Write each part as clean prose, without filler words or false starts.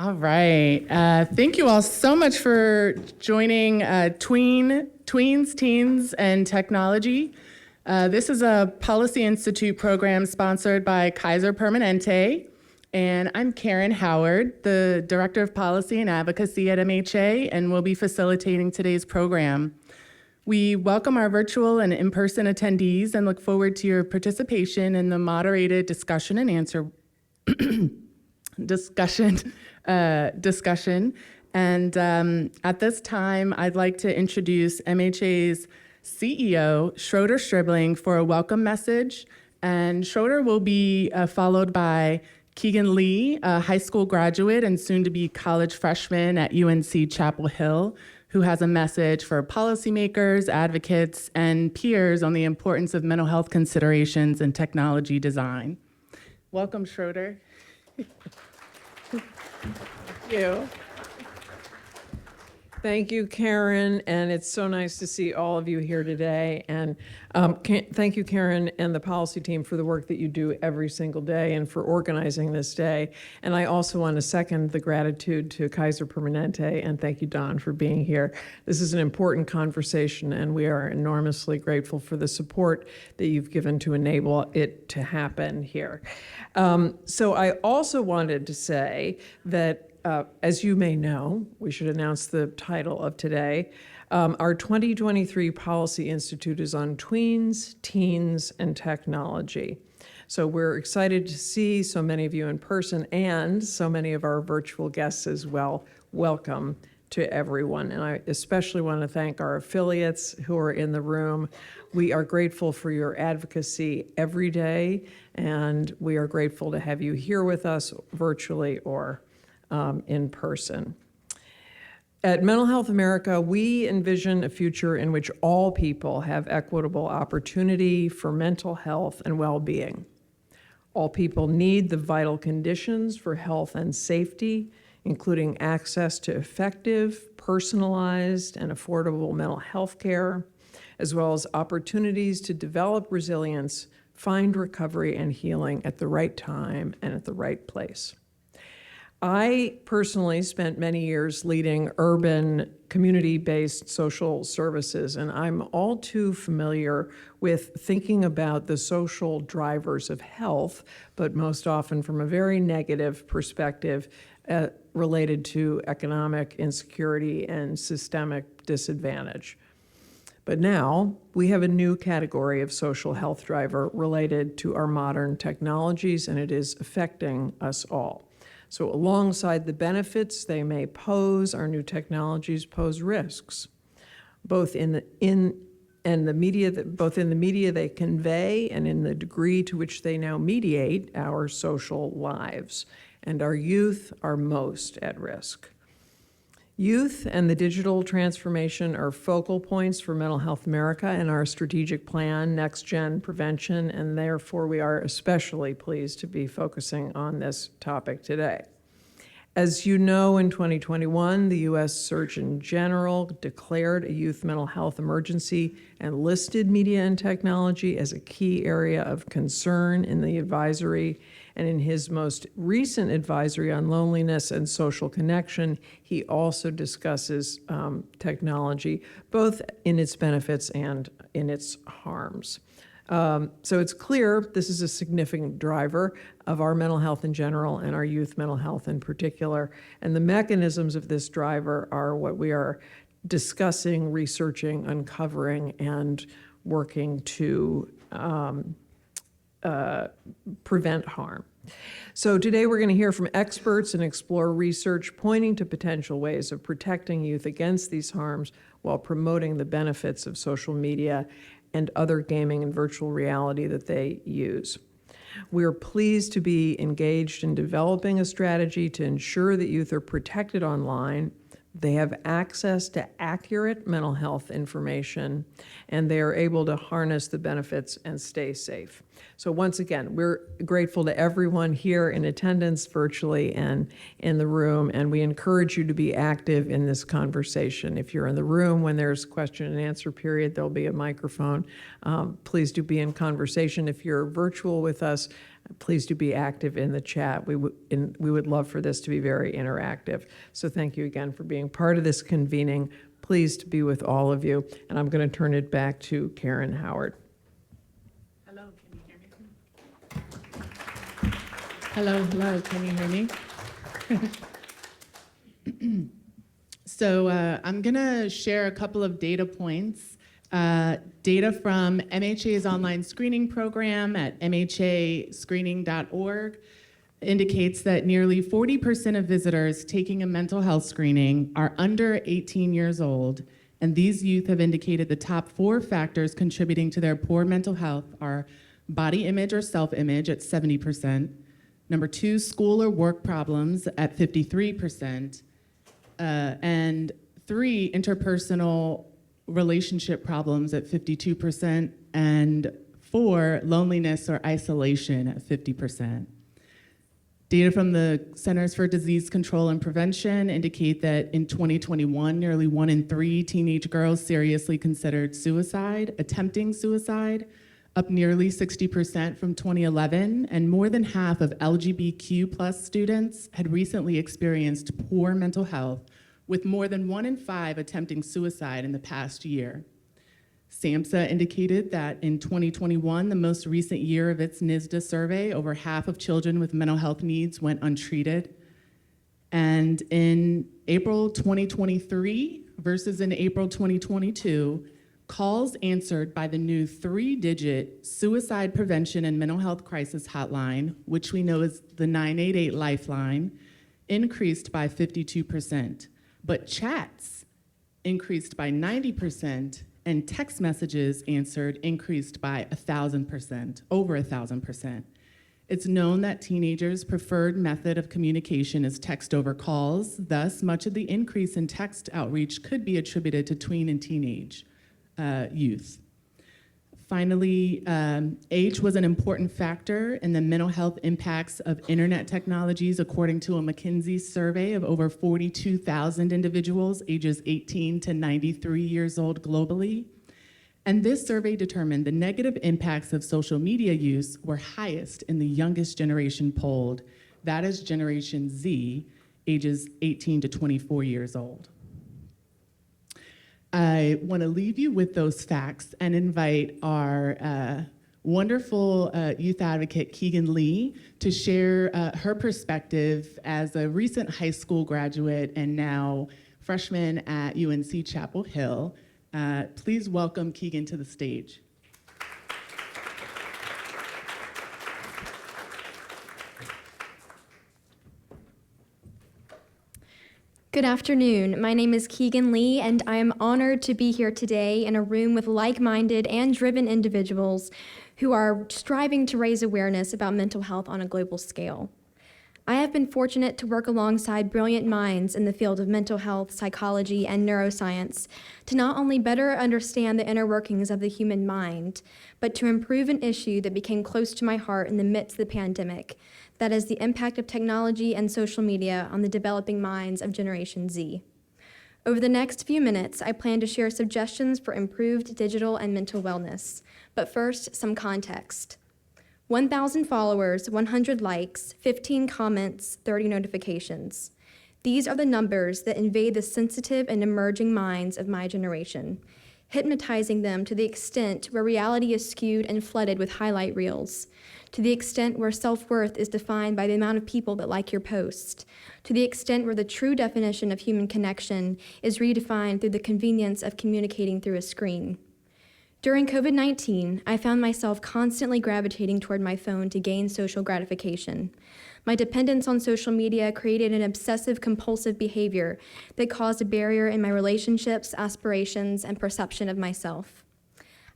All right. Thank you all so much for joining Tweens, Teens, and Technology. This is a Policy Institute program sponsored by Kaiser Permanente, and I'm Karen Howard, the Director of Policy and Advocacy at MHA, and will be facilitating today's program. We welcome our virtual and in-person attendees and look forward to your participation in the moderated discussion and answer discussion. And at this time, I'd like to introduce MHA's CEO, Schroeder Stribling, for a welcome message. And Schroeder will be followed by Keegan Lee, a high school graduate and soon-to-be college freshman at UNC Chapel Hill, who has a message for policymakers, advocates, and peers on the importance of mental health considerations in technology design. Welcome, Schroeder. Thank you, Karen, and it's so nice to see all of you here today. And thank you, Karen, and the policy team for the work that you do every single day and for organizing this day. And I also want to second the gratitude to Kaiser Permanente, and thank you, Don, for being here. This is an important conversation, and we are enormously grateful for the support that you've given to enable it to happen here. So I also wanted to say that as you may know, we should announce the title of today. Our 2023 Policy Institute is on tweens, teens, and technology. So we're excited to see so many of you in person and so many of our virtual guests as well. Welcome to everyone. And I especially want to thank our affiliates who are in the room. We are grateful for your advocacy every day, and we are grateful to have you here with us virtually or in person. At Mental Health America, we envision a future in which all people have equitable opportunity for mental health and well-being. All people need the vital conditions for health and safety, including access to effective, personalized, and affordable mental health care, as well as opportunities to develop resilience, find recovery and healing at the right time and at the right place. I personally spent many years leading urban community-based social services, and I'm all too familiar with thinking about the social drivers of health, but most often from a very negative perspective related to economic insecurity and systemic disadvantage. But now we have a new category of social health driver related to our modern technologies, and it is affecting us all. So alongside the benefits they may pose, our new technologies pose risks, both in the media they convey and in the degree to which they now mediate our social lives. And our youth are most at risk. Youth and the digital transformation are focal points for Mental Health America and our strategic plan, Next Gen Prevention, and therefore we are especially pleased to be focusing on this topic today. As you know, in 2021, the U.S. Surgeon General declared a youth mental health emergency and listed media and technology as a key area of concern in the advisory. And in his most recent advisory on loneliness and social connection, he also discusses technology, both in its benefits and in its harms. So it's clear this is a significant driver of our mental health in general and our youth mental health in particular. And the mechanisms of this driver are what we are discussing, researching, uncovering, and working to prevent harm. So today we're going to hear from experts and explore research pointing to potential ways of protecting youth against these harms while promoting the benefits of social media and other gaming and virtual reality that they use. We are pleased to be engaged in developing a strategy to ensure that youth are protected online, they have access to accurate mental health information, and they are able to harness the benefits and stay safe. So once again, we're grateful to everyone here in attendance virtually and in the room, and we encourage you to be active in this conversation. If you're in the room when there's question and answer period, there'll be a microphone. Please do be in conversation. If you're virtual with us, Please do be active in the chat. We would love for this to be very interactive. So thank you again for being part of this convening. Pleased to be with all of you. And I'm going to turn it back to Karen Howard. Hello, can you hear me? Hello, can you hear me? So I'm going to share a couple of data points. Data from MHA's online screening program at mhascreening.org indicates that nearly 40% of visitors taking a mental health screening are under 18 years old, and these youth have indicated the top 4 factors contributing to their poor mental health are body image or self-image at 70%, number 2, school or work problems at 53%, and 3, interpersonal relationship problems at 52%, and 4, loneliness or isolation at 50%. Data from the Centers for Disease Control and Prevention indicate that in 2021, nearly 1 in 3 teenage girls seriously considered suicide, attempting suicide, up nearly 60% from 2011, and more than half of LGBTQ+ students had recently experienced poor mental health, with more than 1 in 5 attempting suicide in the past year. SAMHSA indicated that in 2021, the most recent year of its NISDA survey, over half of children with mental health needs went untreated. And in April 2023 versus in April 2022, calls answered by the new 3-digit Suicide Prevention and Mental Health Crisis Hotline, which we know is the 988 Lifeline, increased by 52%. But chats increased by 90%, and text messages answered increased by 1,000%, over 1,000%. It's known that teenagers' preferred method of communication is text over calls. Thus, much of the increase in text outreach could be attributed to tween and teenage youth. Finally, age was an important factor in the mental health impacts of internet technologies, according to a McKinsey survey of over 42,000 individuals ages 18 to 93 years old globally. And this survey determined the negative impacts of social media use were highest in the youngest generation polled. That is Generation Z, ages 18 to 24 years old. I want to leave you with those facts and invite our wonderful youth advocate, Keegan Lee, to share her perspective as a recent high school graduate and now freshman at UNC Chapel Hill. Please welcome Keegan to the stage. Good afternoon. My name is Keegan Lee, and I am honored to be here today in a room with like-minded and driven individuals who are striving to raise awareness about mental health on a global scale. I have been fortunate to work alongside brilliant minds in the field of mental health, psychology, and neuroscience to not only better understand the inner workings of the human mind, but to improve an issue that became close to my heart in the midst of the pandemic, that is the impact of technology and social media on the developing minds of Generation Z. Over the next few minutes, I plan to share suggestions for improved digital and mental wellness. But first, some context. 1,000 followers, 100 likes, 15 comments, 30 notifications. These are the numbers that invade the sensitive and emerging minds of my generation, hypnotizing them to the extent where reality is skewed and flooded with highlight reels, to the extent where self-worth is defined by the amount of people that like your post, to the extent where the true definition of human connection is redefined through the convenience of communicating through a screen. During COVID-19, I found myself constantly gravitating toward my phone to gain social gratification. My dependence on social media created an obsessive-compulsive behavior that caused a barrier in my relationships, aspirations, and perception of myself.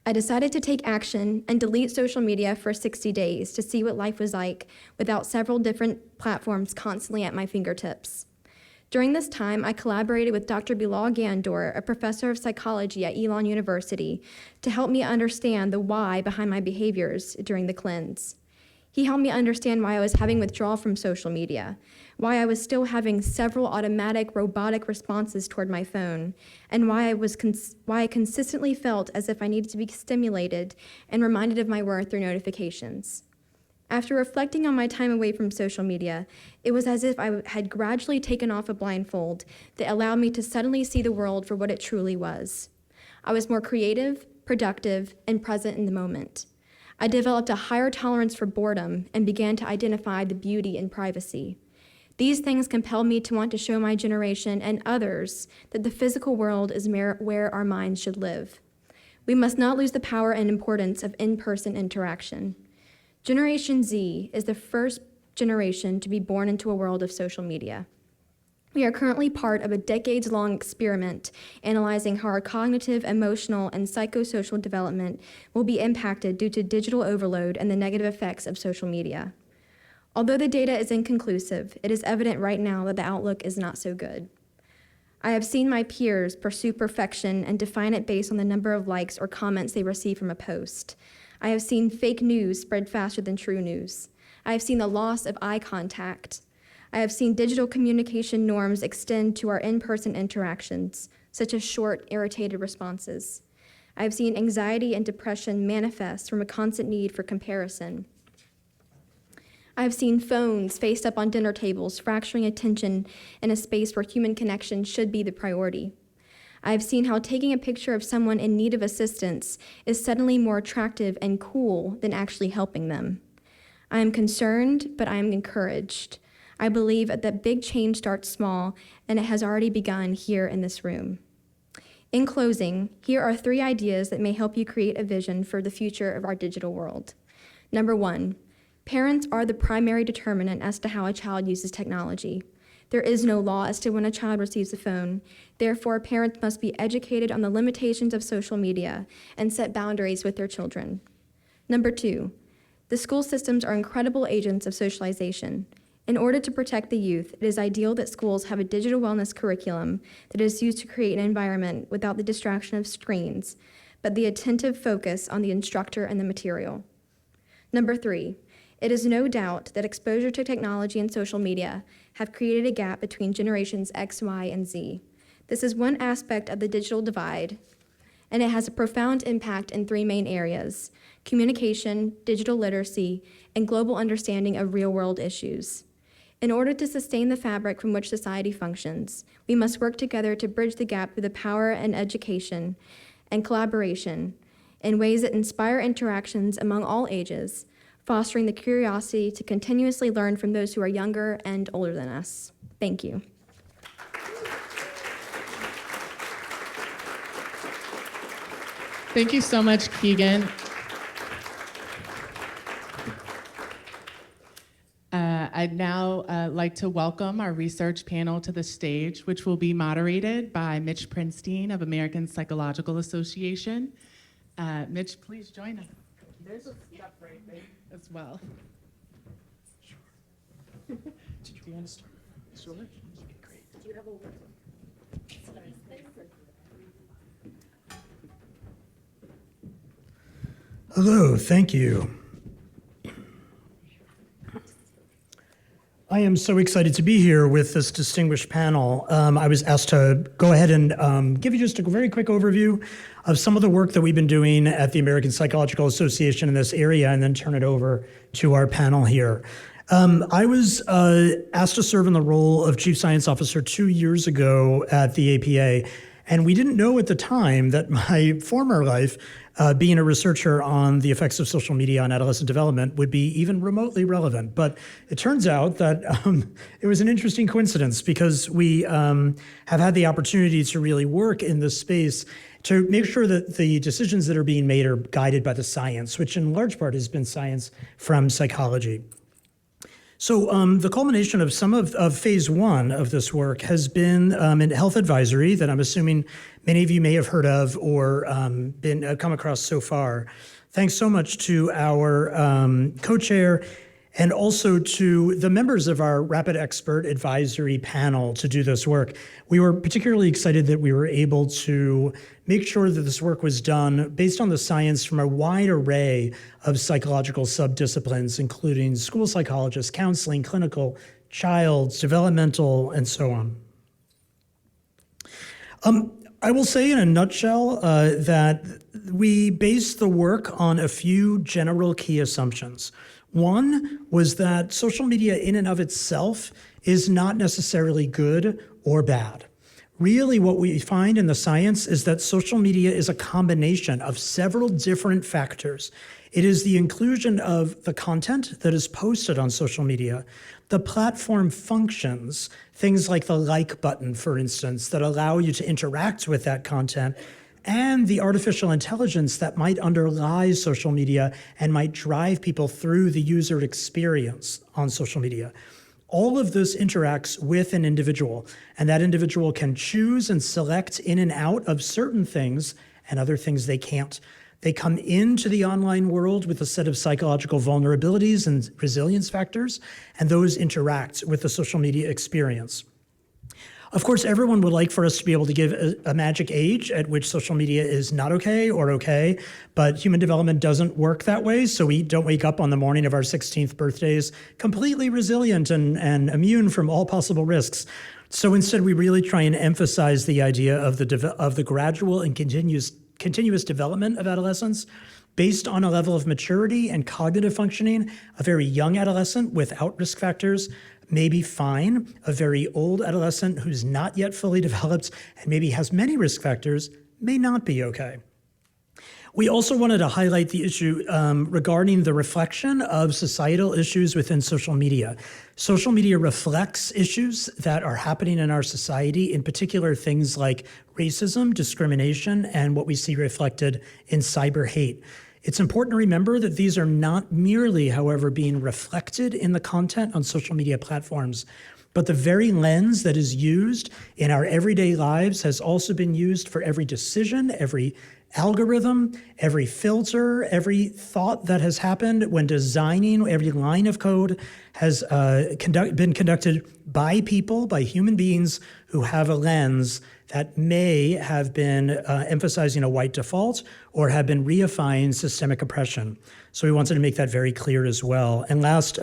I decided to take action and delete social media for 60 days to see what life was like without several different platforms constantly at my fingertips. During this time, I collaborated with Dr. Bilal Gandor, a professor of psychology at Elon University, to help me understand the why behind my behaviors during the cleanse. He helped me understand why I was having withdrawal from social media, why I was still having several automatic, robotic responses toward my phone, and why I consistently felt as if I needed to be stimulated and reminded of my worth through notifications. After reflecting on my time away from social media, it was as if I had gradually taken off a blindfold that allowed me to suddenly see the world for what it truly was. I was more creative, productive, and present in the moment. I developed a higher tolerance for boredom and began to identify the beauty in privacy. These things compelled me to want to show my generation and others that the physical world is where our minds should live. We must not lose the power and importance of in-person interaction. Generation Z is the first generation to be born into a world of social media. We are currently part of a decades-long experiment analyzing how our cognitive, emotional, and psychosocial development will be impacted due to digital overload and the negative effects of social media. Although the data is inconclusive, it is evident right now that the outlook is not so good. I have seen my peers pursue perfection and define it based on the number of likes or comments they receive from a post. I have seen fake news spread faster than true news. I have seen the loss of eye contact. I have seen digital communication norms extend to our in-person interactions, such as short, irritated responses. I have seen anxiety and depression manifest from a constant need for comparison. I have seen phones faced up on dinner tables, fracturing attention in a space where human connection should be the priority. I have seen how taking a picture of someone in need of assistance is suddenly more attractive and cool than actually helping them. I am concerned, but I am encouraged. I believe that big change starts small, and it has already begun here in this room. In closing, here are 3 ideas that may help you create a vision for the future of our digital world. Number 1, parents are the primary determinant as to how a child uses technology. There is no law as to when a child receives a phone. Therefore, parents must be educated on the limitations of social media and set boundaries with their children. Number 2, the school systems are incredible agents of socialization. In order to protect the youth, it is ideal that schools have a digital wellness curriculum that is used to create an environment without the distraction of screens, but the attentive focus on the instructor and the material. Number 3, it is no doubt that exposure to technology and social media have created a gap between generations X, Y, and Z. This is one aspect of the digital divide, and it has a profound impact in 3 main areas: communication, digital literacy, and global understanding of real-world issues. In order to sustain the fabric from which society functions, we must work together to bridge the gap through the power and education and collaboration in ways that inspire interactions among all ages, fostering the curiosity to continuously learn from those who are younger and older than us. Thank you. Thank you so much, Keegan. I'd now like to welcome our research panel to the stage, which will be moderated by Mitch Prinstein of American Psychological Association. Mitch, please join us. There's a step right there as well. Sure. Do you want to start? Sure. Great. Do you have a word? Hello, thank you. I am so excited to be here with this distinguished panel. I was asked to go ahead and give you just a very quick overview of some of the work that we've been doing at the American Psychological Association in this area, and then turn it over to our panel here. I was asked to serve in the role of Chief Science Officer 2 years ago at the APA, and we didn't know at the time that my former life, being a researcher on the effects of social media on adolescent development, would be even remotely relevant. But it turns out that it was an interesting coincidence, because we have had the opportunity to really work in this space to make sure that the decisions that are being made are guided by the science, which in large part has been science from psychology. So the culmination of some of phase 1 of this work has been in health advisory that I'm assuming many of you may have heard of or come across so far. Thanks so much to our co-chair and also to the members of our Rapid Expert Advisory panel to do this work. We were particularly excited that we were able to make sure that this work was done based on the science from a wide array of psychological subdisciplines, including school psychologists, counseling, clinical, child, developmental, and so on. I will say in a nutshell that we based the work on a few general key assumptions. One was that social media in and of itself is not necessarily good or bad. Really, what we find in the science is that social media is a combination of several different factors. It is the inclusion of the content that is posted on social media, the platform functions, things like the like button, for instance, that allow you to interact with that content, and the artificial intelligence that might underlie social media and might drive people through the user experience on social media. All of this interacts with an individual, and that individual can choose and select in and out of certain things, and other things they can't. They come into the online world with a set of psychological vulnerabilities and resilience factors, and those interact with the social media experience. Of course, everyone would like for us to be able to give a magic age at which social media is not okay or okay, but human development doesn't work that way, so we don't wake up on the morning of our 16th birthdays completely resilient and immune from all possible risks. So instead, we really try and emphasize the idea of the gradual and continuous development of adolescence based on a level of maturity and cognitive functioning. A very young adolescent without risk factors may be fine. A very old adolescent who's not yet fully developed and maybe has many risk factors may not be okay. We also wanted to highlight the issue regarding the reflection of societal issues within social media. Social media reflects issues that are happening in our society, in particular things like racism, discrimination, and what we see reflected in cyber hate. It's important to remember that these are not merely, however, being reflected in the content on social media platforms, but the very lens that is used in our everyday lives has also been used for every decision, every algorithm, every filter, every thought that has happened when designing every line of code has been conducted by people, by human beings who have a lens that may have been emphasizing a white default or have been reifying systemic oppression. So we wanted to make that very clear as well. And last,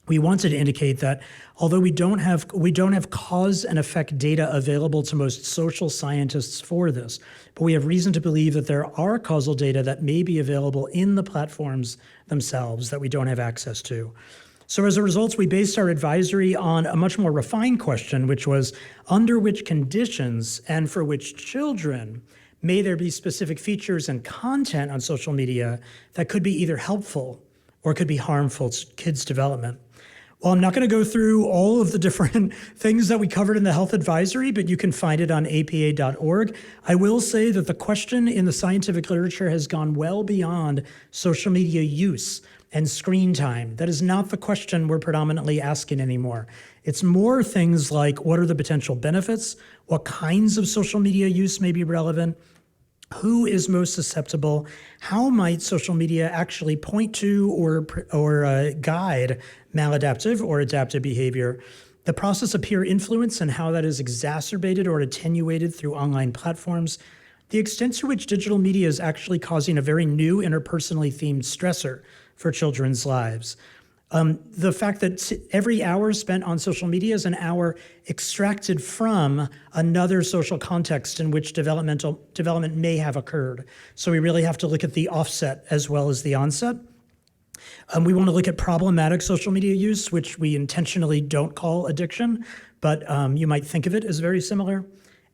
we wanted to indicate that although we don't have cause and effect data available to most social scientists for this, but we have reason to believe that there are causal data that may be available in the platforms themselves that we don't have access to. So as a result, we based our advisory on a much more refined question, which was under which conditions and for which children may there be specific features and content on social media that could be either helpful or could be harmful to kids' development. Well, I'm not going to go through all of the different things that we covered in the health advisory, but you can find it on apa.org. I will say that the question in the scientific literature has gone well beyond social media use and screen time. That is not the question we're predominantly asking anymore. It's more things like, what are the potential benefits? What kinds of social media use may be relevant? Who is most susceptible? How might social media actually point to or guide maladaptive or adaptive behavior? The process of peer influence and how that is exacerbated or attenuated through online platforms. The extent to which digital media is actually causing a very new interpersonally themed stressor for children's lives. The fact that every hour spent on social media is an hour extracted from another social context in which development may have occurred. So we really have to look at the offset as well as the onset. We want to look at problematic social media use, which we intentionally don't call addiction, but you might think of it as very similar,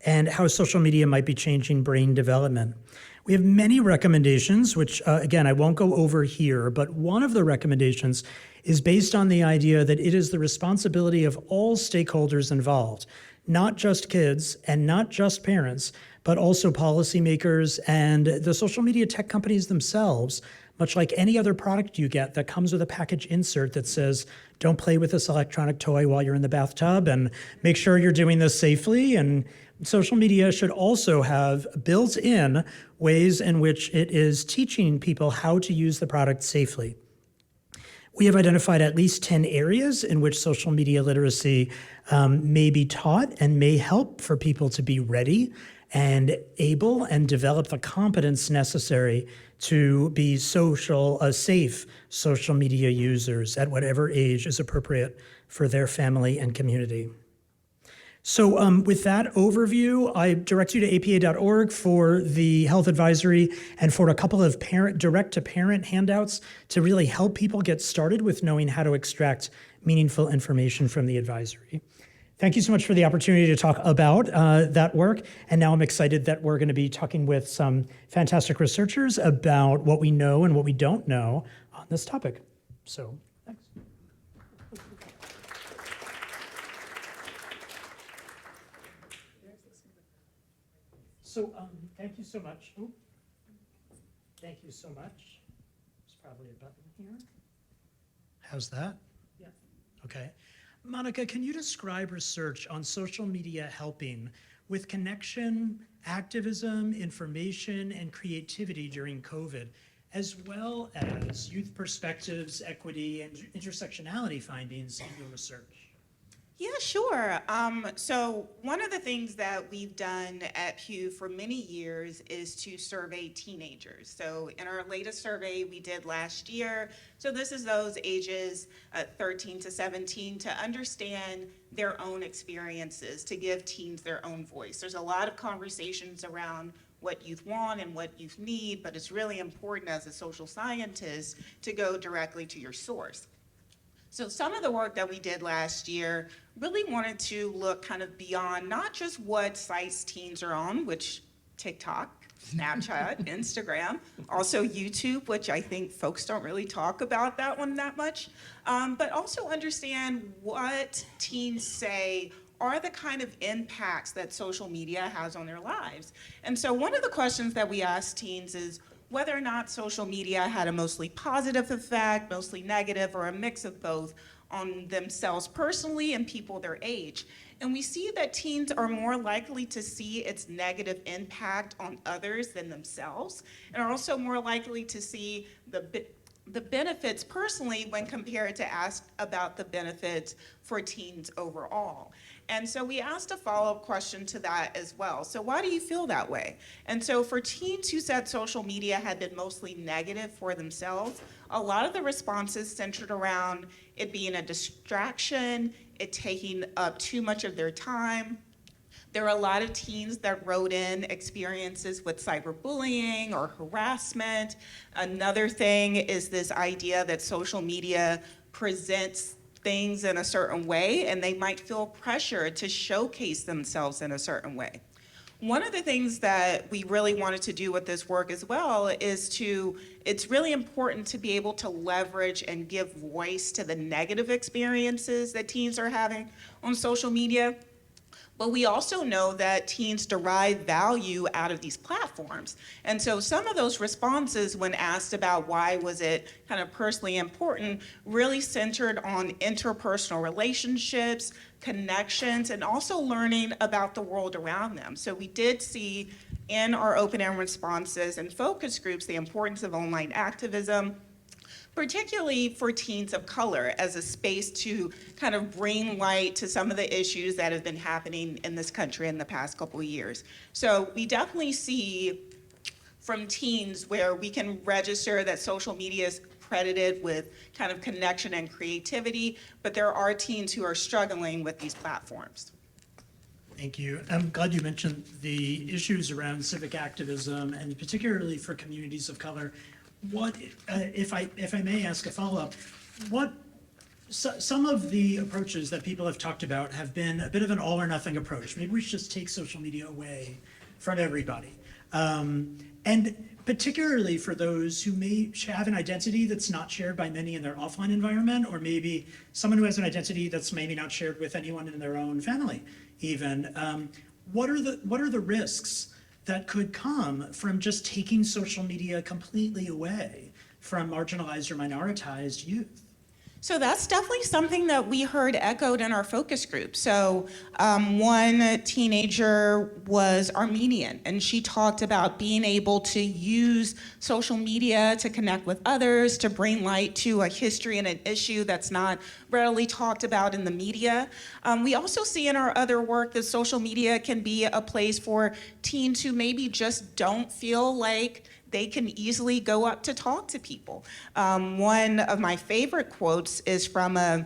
and how social media might be changing brain development. We have many recommendations, which, again, I won't go over here, but one of the recommendations is based on the idea that it is the responsibility of all stakeholders involved, not just kids and not just parents, but also policymakers and the social media tech companies themselves, much like any other product you get that comes with a package insert that says, don't play with this electronic toy while you're in the bathtub, and make sure you're doing this safely. And social media should also have built in ways in which it is teaching people how to use the product safely. We have identified at least 10 areas in which social media literacy may be taught and may help for people to be ready and able and develop the competence necessary to be safe social media users at whatever age is appropriate for their family and community. So with that overview, I direct you to apa.org for the health advisory and for a couple of direct-to-parent handouts to really help people get started with knowing how to extract meaningful information from the advisory. Thank you so much for the opportunity to talk about that work. And now I'm excited that we're going to be talking with some fantastic researchers about what we know and what we don't know on this topic. So, thanks. So, thank you so much. Ooh. Thank you so much. There's probably a button here. How's that? Yeah. Okay. Monica, can you describe research on social media helping with connection, activism, information, and creativity during COVID, as well as youth perspectives, equity, and intersectionality findings in your research? Yeah, sure. So one of the things that we've done at Pew for many years is to survey teenagers. So in our latest survey we did last year, so this is those ages 13 to 17, to understand their own experiences, to give teens their own voice. There's a lot of conversations around what youth want and what youth need, but it's really important as a social scientist to go directly to your source. So some of the work that we did last year really wanted to look kind of beyond not just what sites teens are on, which TikTok, Snapchat, Instagram, also YouTube, which I think folks don't really talk about that one that much, but also understand what teens say are the kind of impacts that social media has on their lives. And so one of the questions that we asked teens is whether or not social media had a mostly positive effect, mostly negative, or a mix of both on themselves personally and people their age. And we see that teens are more likely to see its negative impact on others than themselves, and are also more likely to see the benefits personally when compared to ask about the benefits for teens overall. And so we asked a follow-up question to that as well. So why do you feel that way? And so for teens who said social media had been mostly negative for themselves, a lot of the responses centered around it being a distraction, it taking up too much of their time. There are a lot of teens that wrote in experiences with cyberbullying or harassment. Another thing is this idea that social media presents things in a certain way, and they might feel pressure to showcase themselves in a certain way. One of the things that we really wanted to do with this work as well is it's really important to be able to leverage and give voice to the negative experiences that teens are having on social media. But we also know that teens derive value out of these platforms. And so some of those responses when asked about why was it kind of personally important really centered on interpersonal relationships, connections, and also learning about the world around them. So we did see in our open-end responses and focus groups the importance of online activism, particularly for teens of color, as a space to kind of bring light to some of the issues that have been happening in this country in the past couple of years. So we definitely see from teens where we can register that social media is credited with kind of connection and creativity, but there are teens who are struggling with these platforms. Thank you. I'm glad you mentioned the issues around civic activism, and particularly for communities of color. What, if I may ask a follow-up, some of the approaches that people have talked about have been a bit of an all or nothing approach. Maybe we should just take social media away from everybody. And particularly for those who may have an identity that's not shared by many in their offline environment, or maybe someone who has an identity that's maybe not shared with anyone in their own family even. What are the risks that could come from just taking social media completely away from marginalized or minoritized youth? So that's definitely something that we heard echoed in our focus group. So one teenager was Armenian, and she talked about being able to use social media to connect with others, to bring light to a history and an issue that's not rarely talked about in the media. We also see in our other work that social media can be a place for teens who maybe just don't feel like they can easily go up to talk to people. One of my favorite quotes is from a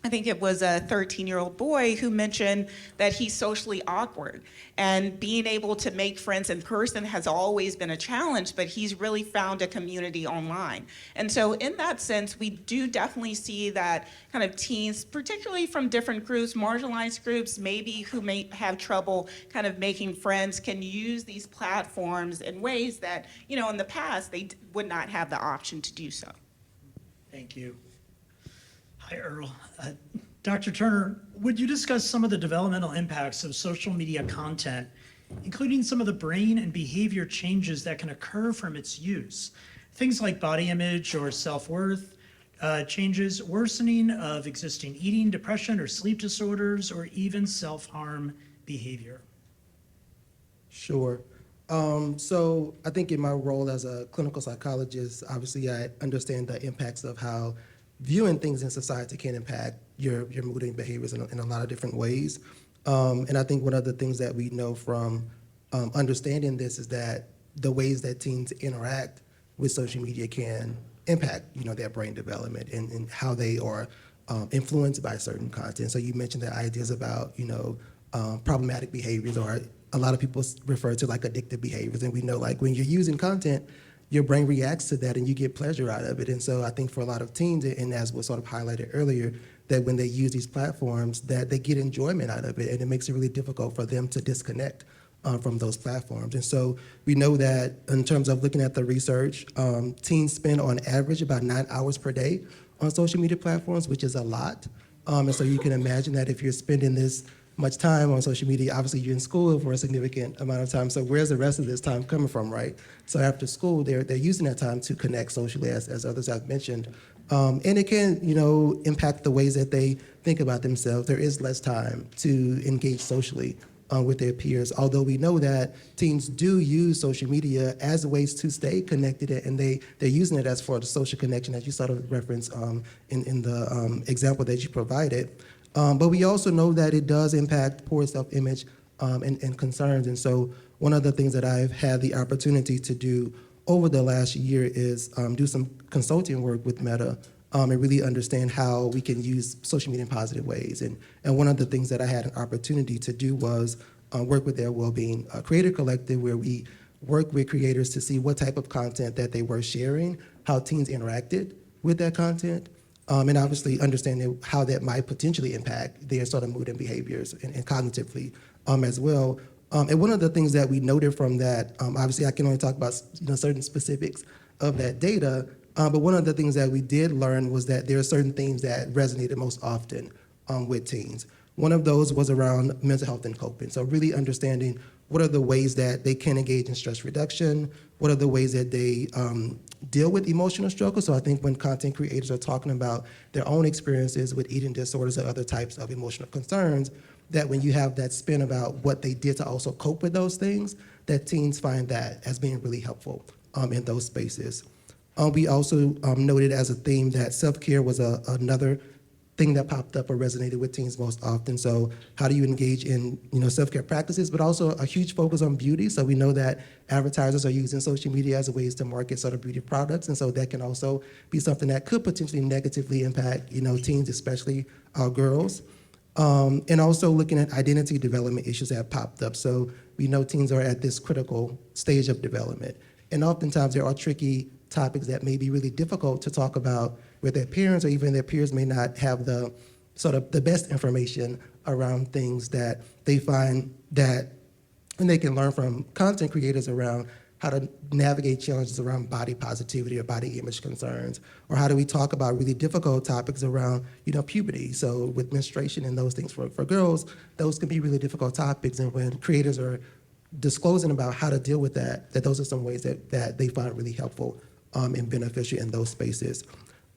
I think it was a 13-year-old boy who mentioned that he's socially awkward, and being able to make friends in person has always been a challenge, but he's really found a community online. And so in that sense, we do definitely see that kind of teens, particularly from different groups, marginalized groups, maybe who may have trouble kind of making friends, can use these platforms in ways that, in the past, they would not have the option to do so. Thank you. Hi, Earl. Dr. Turner, would you discuss some of the developmental impacts of social media content, including some of the brain and behavior changes that can occur from its use? Things like body image or self-worth changes, worsening of existing eating, depression, or sleep disorders, or even self-harm behavior. Sure. So I think in my role as a clinical psychologist, obviously I understand the impacts of how viewing things in society can impact your mood and behaviors in a lot of different ways. And I think one of the things that we know from understanding this is that the ways that teens interact with social media can impact, their brain development and how they are influenced by certain content. So you mentioned the ideas about, problematic behaviors, or a lot of people refer to like addictive behaviors. And we know like when you're using content, your brain reacts to that and you get pleasure out of it. And so I think for a lot of teens, and as was sort of highlighted earlier, that when they use these platforms, that they get enjoyment out of it, and it makes it really difficult for them to disconnect from those platforms. And so we know that in terms of looking at the research, teens spend on average about 9 hours per day on social media platforms, which is a lot. And so you can imagine that if you're spending this much time on social media, obviously you're in school for a significant amount of time. So where's the rest of this time coming from, right? So after school, they're using that time to connect socially, as others have mentioned. And it can, impact the ways that they think about themselves. There is less time to engage socially with their peers, although we know that teens do use social media as ways to stay connected, and they're using it as for the social connection, as you sort of referenced in the example that you provided. But we also know that it does impact poor self-image and concerns. And so one of the things that I've had the opportunity to do over the last year is do some consulting work with Meta and really understand how we can use social media in positive ways. And one of the things that I had an opportunity to do was work with their Wellbeing Creator Collective, where we work with creators to see what type of content that they were sharing, how teens interacted with that content, and obviously understanding how that might potentially impact their sort of mood and behaviors and cognitively as well. And one of the things that we noted from that, obviously I can only talk about certain specifics of that data, but one of the things that we did learn was that there are certain things that resonated most often with teens. One of those was around mental health and coping. So really understanding what are the ways that they can engage in stress reduction, what are the ways that they deal with emotional struggle. So I think when content creators are talking about their own experiences with eating disorders or other types of emotional concerns, that when you have that spin about what they did to also cope with those things, that teens find that as being really helpful in those spaces. We also noted as a theme that self-care was another thing that popped up or resonated with teens most often. So how do you engage in self-care practices, but also a huge focus on beauty. So we know that advertisers are using social media as ways to market sort of beauty products, and so that can also be something that could potentially negatively impact teens, especially girls. And also looking at identity development issues that have popped up. So we know teens are at this critical stage of development, and oftentimes there are tricky topics that may be really difficult to talk about with their parents, or even their peers may not have the sort of the best information around things that they find that, and they can learn from content creators around how to navigate challenges around body positivity or body image concerns, or how do we talk about really difficult topics around, puberty. So with menstruation and those things for girls, those can be really difficult topics, and when creators are disclosing about how to deal with that those are some ways that they find really helpful and beneficial in those spaces.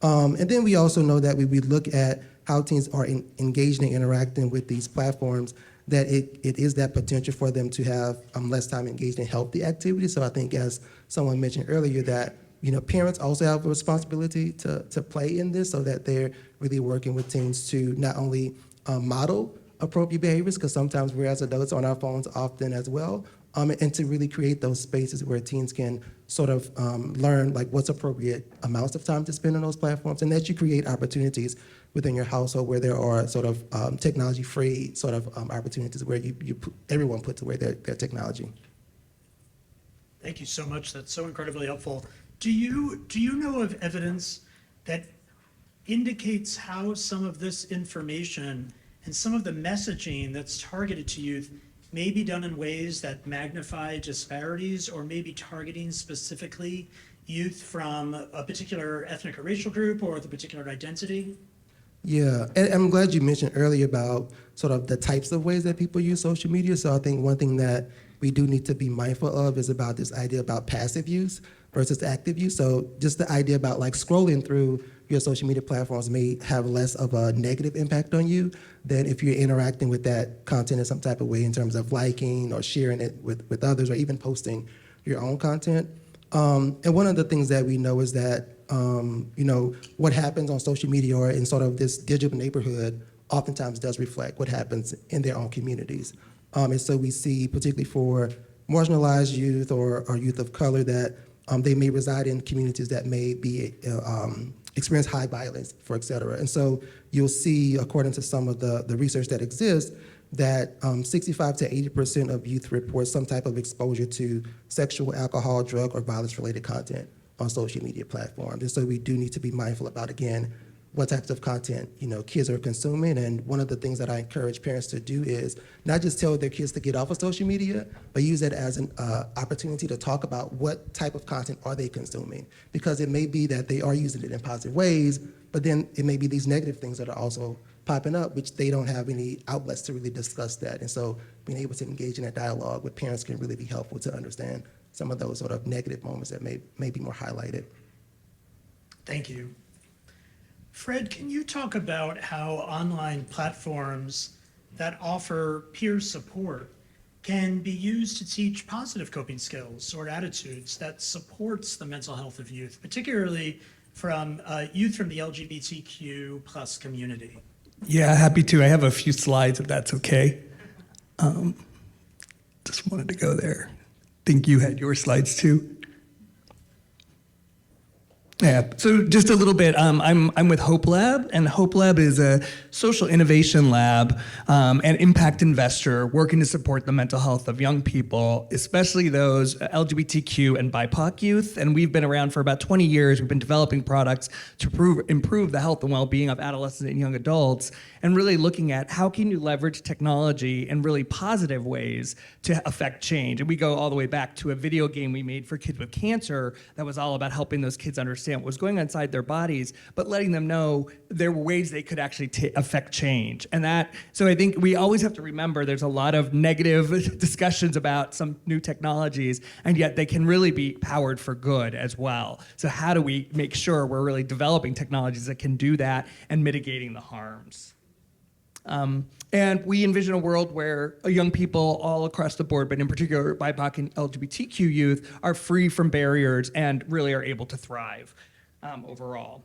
And then we also know that we look at how teens are engaging and interacting with these platforms, that it is that potential for them to have less time engaged in healthy activities. So I think, as someone mentioned earlier, that parents also have a responsibility to play in this, so that they're really working with teens to not only model appropriate behaviors, because sometimes we're as adults on our phones often as well, and to really create those spaces where teens can sort of learn like what's appropriate amounts of time to spend on those platforms, and that you create opportunities within your household where there are sort of technology-free sort of opportunities where everyone puts away their technology. Thank you so much. That's so incredibly helpful. Do you know of evidence that indicates how some of this information and some of the messaging that's targeted to youth may be done in ways that magnify disparities, or maybe targeting specifically youth from a particular ethnic or racial group or with a particular identity? Yeah, and I'm glad you mentioned earlier about sort of the types of ways that people use social media. So I think one thing that we do need to be mindful of is about this idea about passive use versus active use. So just the idea about like scrolling through your social media platforms may have less of a negative impact on you than if you're interacting with that content in some type of way in terms of liking or sharing it with others, or even posting your own content. And one of the things that we know is that what happens on social media or in sort of this digital neighborhood oftentimes does reflect what happens in their own communities. And so we see, particularly for marginalized youth or youth of color, that they may reside in communities that may be experience high violence, et cetera. And so you'll see, according to some of the research that exists, that 65 to 80% of youth report some type of exposure to sexual, alcohol, drug, or violence-related content on social media platforms. And so we do need to be mindful about, again, what types of content kids are consuming. And one of the things that I encourage parents to do is not just tell their kids to get off of social media, but use it as an opportunity to talk about what type of content are they consuming. Because it may be that they are using it in positive ways, but then it may be these negative things that are also popping up, which they don't have any outlets to really discuss that. And so being able to engage in that dialogue with parents can really be helpful to understand some of those sort of negative moments that may be more highlighted. Thank you. Fred, can you talk about how online platforms that offer peer support can be used to teach positive coping skills or attitudes that supports the mental health of youth, particularly from youth from the LGBTQ plus community? Yeah, happy to. I have a few slides if that's okay. Just wanted to go there. Think you had your slides too. Yeah, so just a little bit, I'm with Hope Lab, and Hope Lab is a social innovation lab and impact investor working to support the mental health of young people, especially those LGBTQ and BIPOC youth. And we've been around for about 20 years. We've been developing products to improve the health and well-being of adolescents and young adults, and really looking at how can you leverage technology in really positive ways to affect change. And we go all the way back to a video game we made for kids with cancer that was all about helping those kids understand what was going on inside their bodies, but letting them know there were ways they could actually affect change. And so I think we always have to remember there's a lot of negative discussions about some new technologies, and yet they can really be powered for good as well. So how do we make sure we're really developing technologies that can do that and mitigating the harms? And we envision a world where young people all across the board, but in particular BIPOC and LGBTQ youth, are free from barriers and really are able to thrive overall.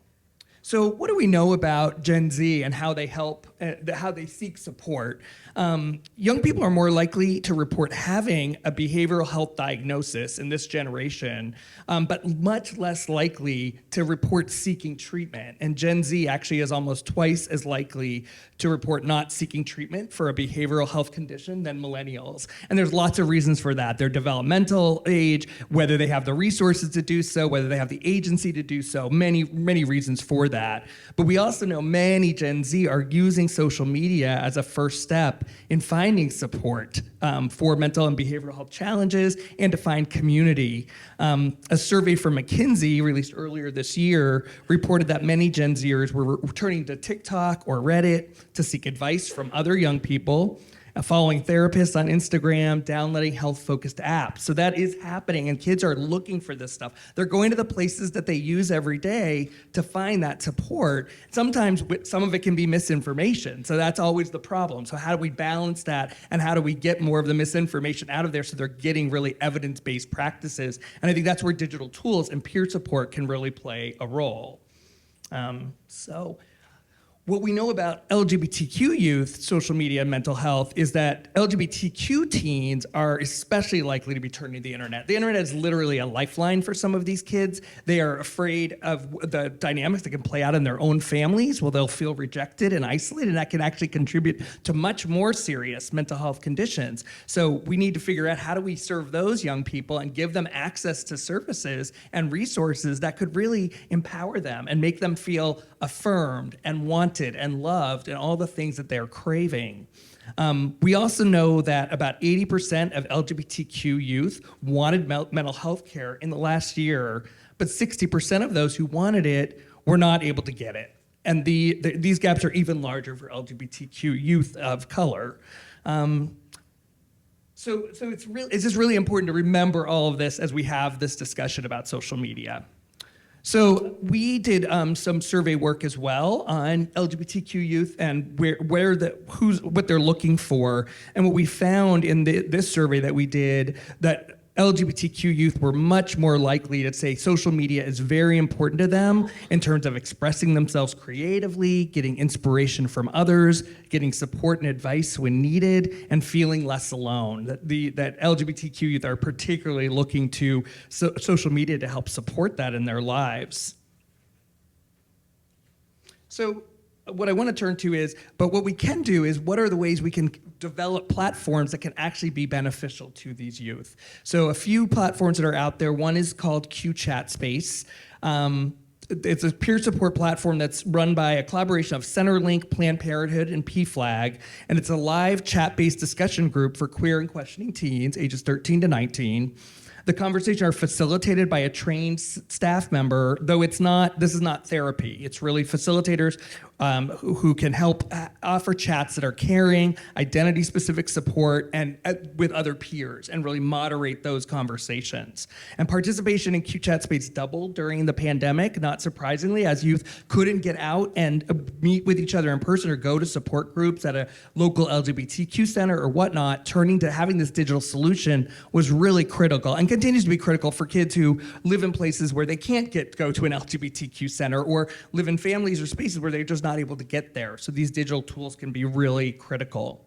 So what do we know about Gen Z and how they help, how they seek support? Young people are more likely to report having a behavioral health diagnosis in this generation, but much less likely to report seeking treatment. And Gen Z actually is almost twice as likely to report not seeking treatment for a behavioral health condition than millennials. And there's lots of reasons for that. Their developmental age, whether they have the resources to do so, whether they have the agency to do so, many reasons for that. But we also know many Gen Z are using social media as a first step in finding support for mental and behavioral health challenges and to find community. A survey from McKinsey released earlier this year reported that many Gen Zers were turning to TikTok or Reddit to seek advice from other young people, following therapists on Instagram, downloading health-focused apps. So that is happening, and kids are looking for this stuff. They're going to the places that they use every day to find that support. Sometimes some of it can be misinformation, so that's always the problem. So how do we balance that, and how do we get more of the misinformation out of there so they're getting really evidence-based practices? And I think that's where digital tools and peer support can really play a role. So what we know about LGBTQ youth, social media, and mental health is that LGBTQ teens are especially likely to be turning to the internet. The internet is literally a lifeline for some of these kids. They are afraid of the dynamics that can play out in their own families, where they'll feel rejected and isolated, and that can actually contribute to much more serious mental health conditions. So we need to figure out, how do we serve those young people and give them access to services and resources that could really empower them and make them feel affirmed and wanted and loved and all the things that they're craving. We also know that about 80% of LGBTQ youth wanted mental health care in the last year, but 60% of those who wanted it were not able to get it. And these gaps are even larger for LGBTQ youth of color. So it's just really important to remember all of this as we have this discussion about social media. So we did some survey work as well on LGBTQ youth and what they're looking for. And what we found in this survey that we did, that LGBTQ youth were much more likely to say social media is very important to them in terms of expressing themselves creatively, getting inspiration from others, getting support and advice when needed, and feeling less alone. That LGBTQ youth are particularly looking to social media to help support that in their lives. So what I want to turn to is, but what we can do is, what are the ways we can develop platforms that can actually be beneficial to these youth? So a few platforms that are out there. One is called Q Chat Space. It's a peer support platform that's run by a collaboration of Centerlink, Planned Parenthood, and PFLAG, and it's a live chat-based discussion group for queer and questioning teens ages 13 to 19. The conversations are facilitated by a trained staff member, though this is not therapy. It's really facilitators who can help offer chats that are caring, identity-specific support, and with other peers, and really moderate those conversations. And participation in Q-Chat Space doubled during the pandemic, not surprisingly, as youth couldn't get out and meet with each other in person or go to support groups at a local LGBTQ center or whatnot. Turning to having this digital solution was really critical, and continues to be critical for kids who live in places where they can't go to an LGBTQ center, or live in families or spaces where they're just not able to get there. So these digital tools can be really critical.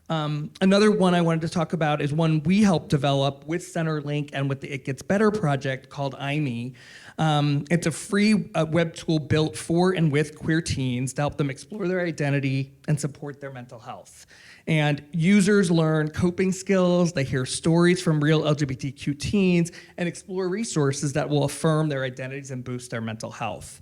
Another one I wanted to talk about is one we helped develop with Centerlink and with the It Gets Better project called IME. It's a free web tool built for and with queer teens to help them explore their identity and support their mental health. And users learn coping skills, they hear stories from real LGBTQ teens, and explore resources that will affirm their identities and boost their mental health.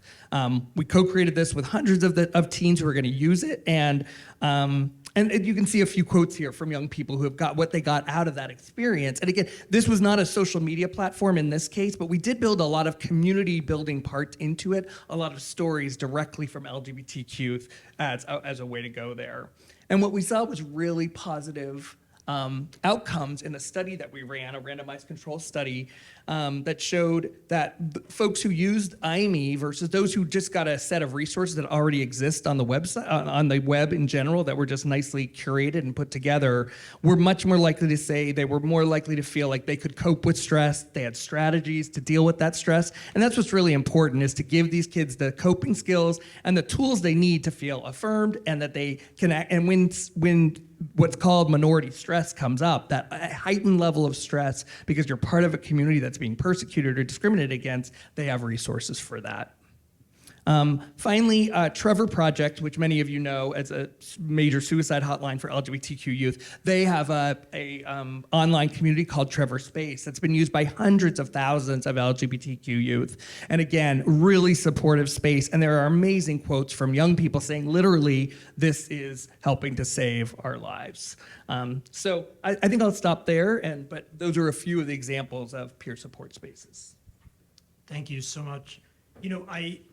We co-created this with hundreds of teens who are going to use it, and you can see a few quotes here from young people who have got what they got out of that experience. And again, this was not a social media platform in this case, but we did build a lot of community building parts into it, a lot of stories directly from LGBTQ as a way to go there. And what we saw was really positive outcomes in a study that we ran, a randomized control study that showed that folks who used IME versus those who just got a set of resources that already exist on the website, on the web in general, that were just nicely curated and put together, were much more likely to say they were more likely to feel like they could cope with stress. They had strategies to deal with that stress. And that's what's really important, is to give these kids the coping skills and the tools they need to feel affirmed, and that they can act. And when what's called minority stress comes up, that heightened level of stress because you're part of a community that's being persecuted or discriminated against, they have resources for that. Finally, Trevor Project, which many of you know as a major suicide hotline for LGBTQ youth, they have a online community called Trevor Space that's been used by hundreds of thousands of LGBTQ youth. And again, really supportive space. And there are amazing quotes from young people saying, literally, this is helping to save our lives. So I think I'll stop there, but those are a few of the examples of peer support spaces. Thank you so much. You know,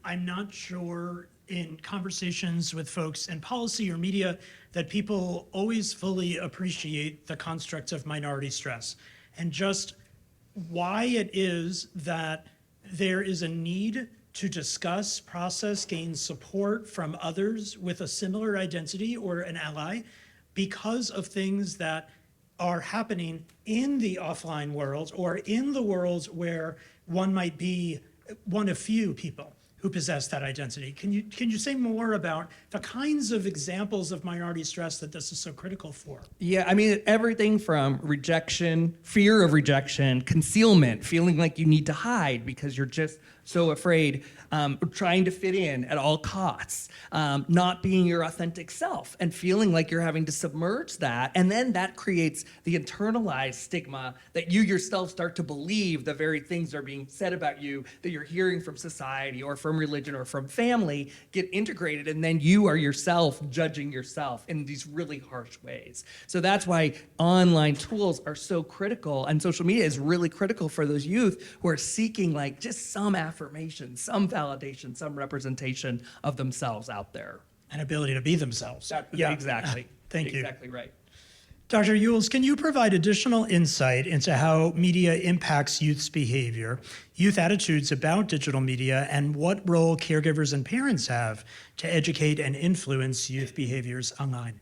I'm not sure in conversations with folks in policy or media that people always fully appreciate the constructs of minority stress and just why it is that there is a need to discuss, process, gain support from others with a similar identity or an ally because of things that are happening in the offline world or in the worlds where one might be one of few people. who possess that identity. Can you say more about the kinds of examples of minority stress that this is so critical for? Yeah, I mean, everything from rejection, fear of rejection, concealment, feeling like you need to hide because you're just so afraid, trying to fit in at all costs, not being your authentic self, and feeling like you're having to submerge that. And then that creates the internalized stigma that you yourself start to believe the very things that are being said about you that you're hearing from society or from religion or from family get integrated, and then you are yourself judging yourself in these really harsh ways. So that's why online tools are so critical, and social media is really critical for those youth who are seeking like just some affirmation, some validation, some representation of themselves out there. An ability to be themselves. Yeah, exactly. Thank you. Exactly right. Dr. Yules, can you provide additional insight into how media impacts youth's behavior, youth attitudes about digital media, and what role caregivers and parents have to educate and influence youth behaviors online?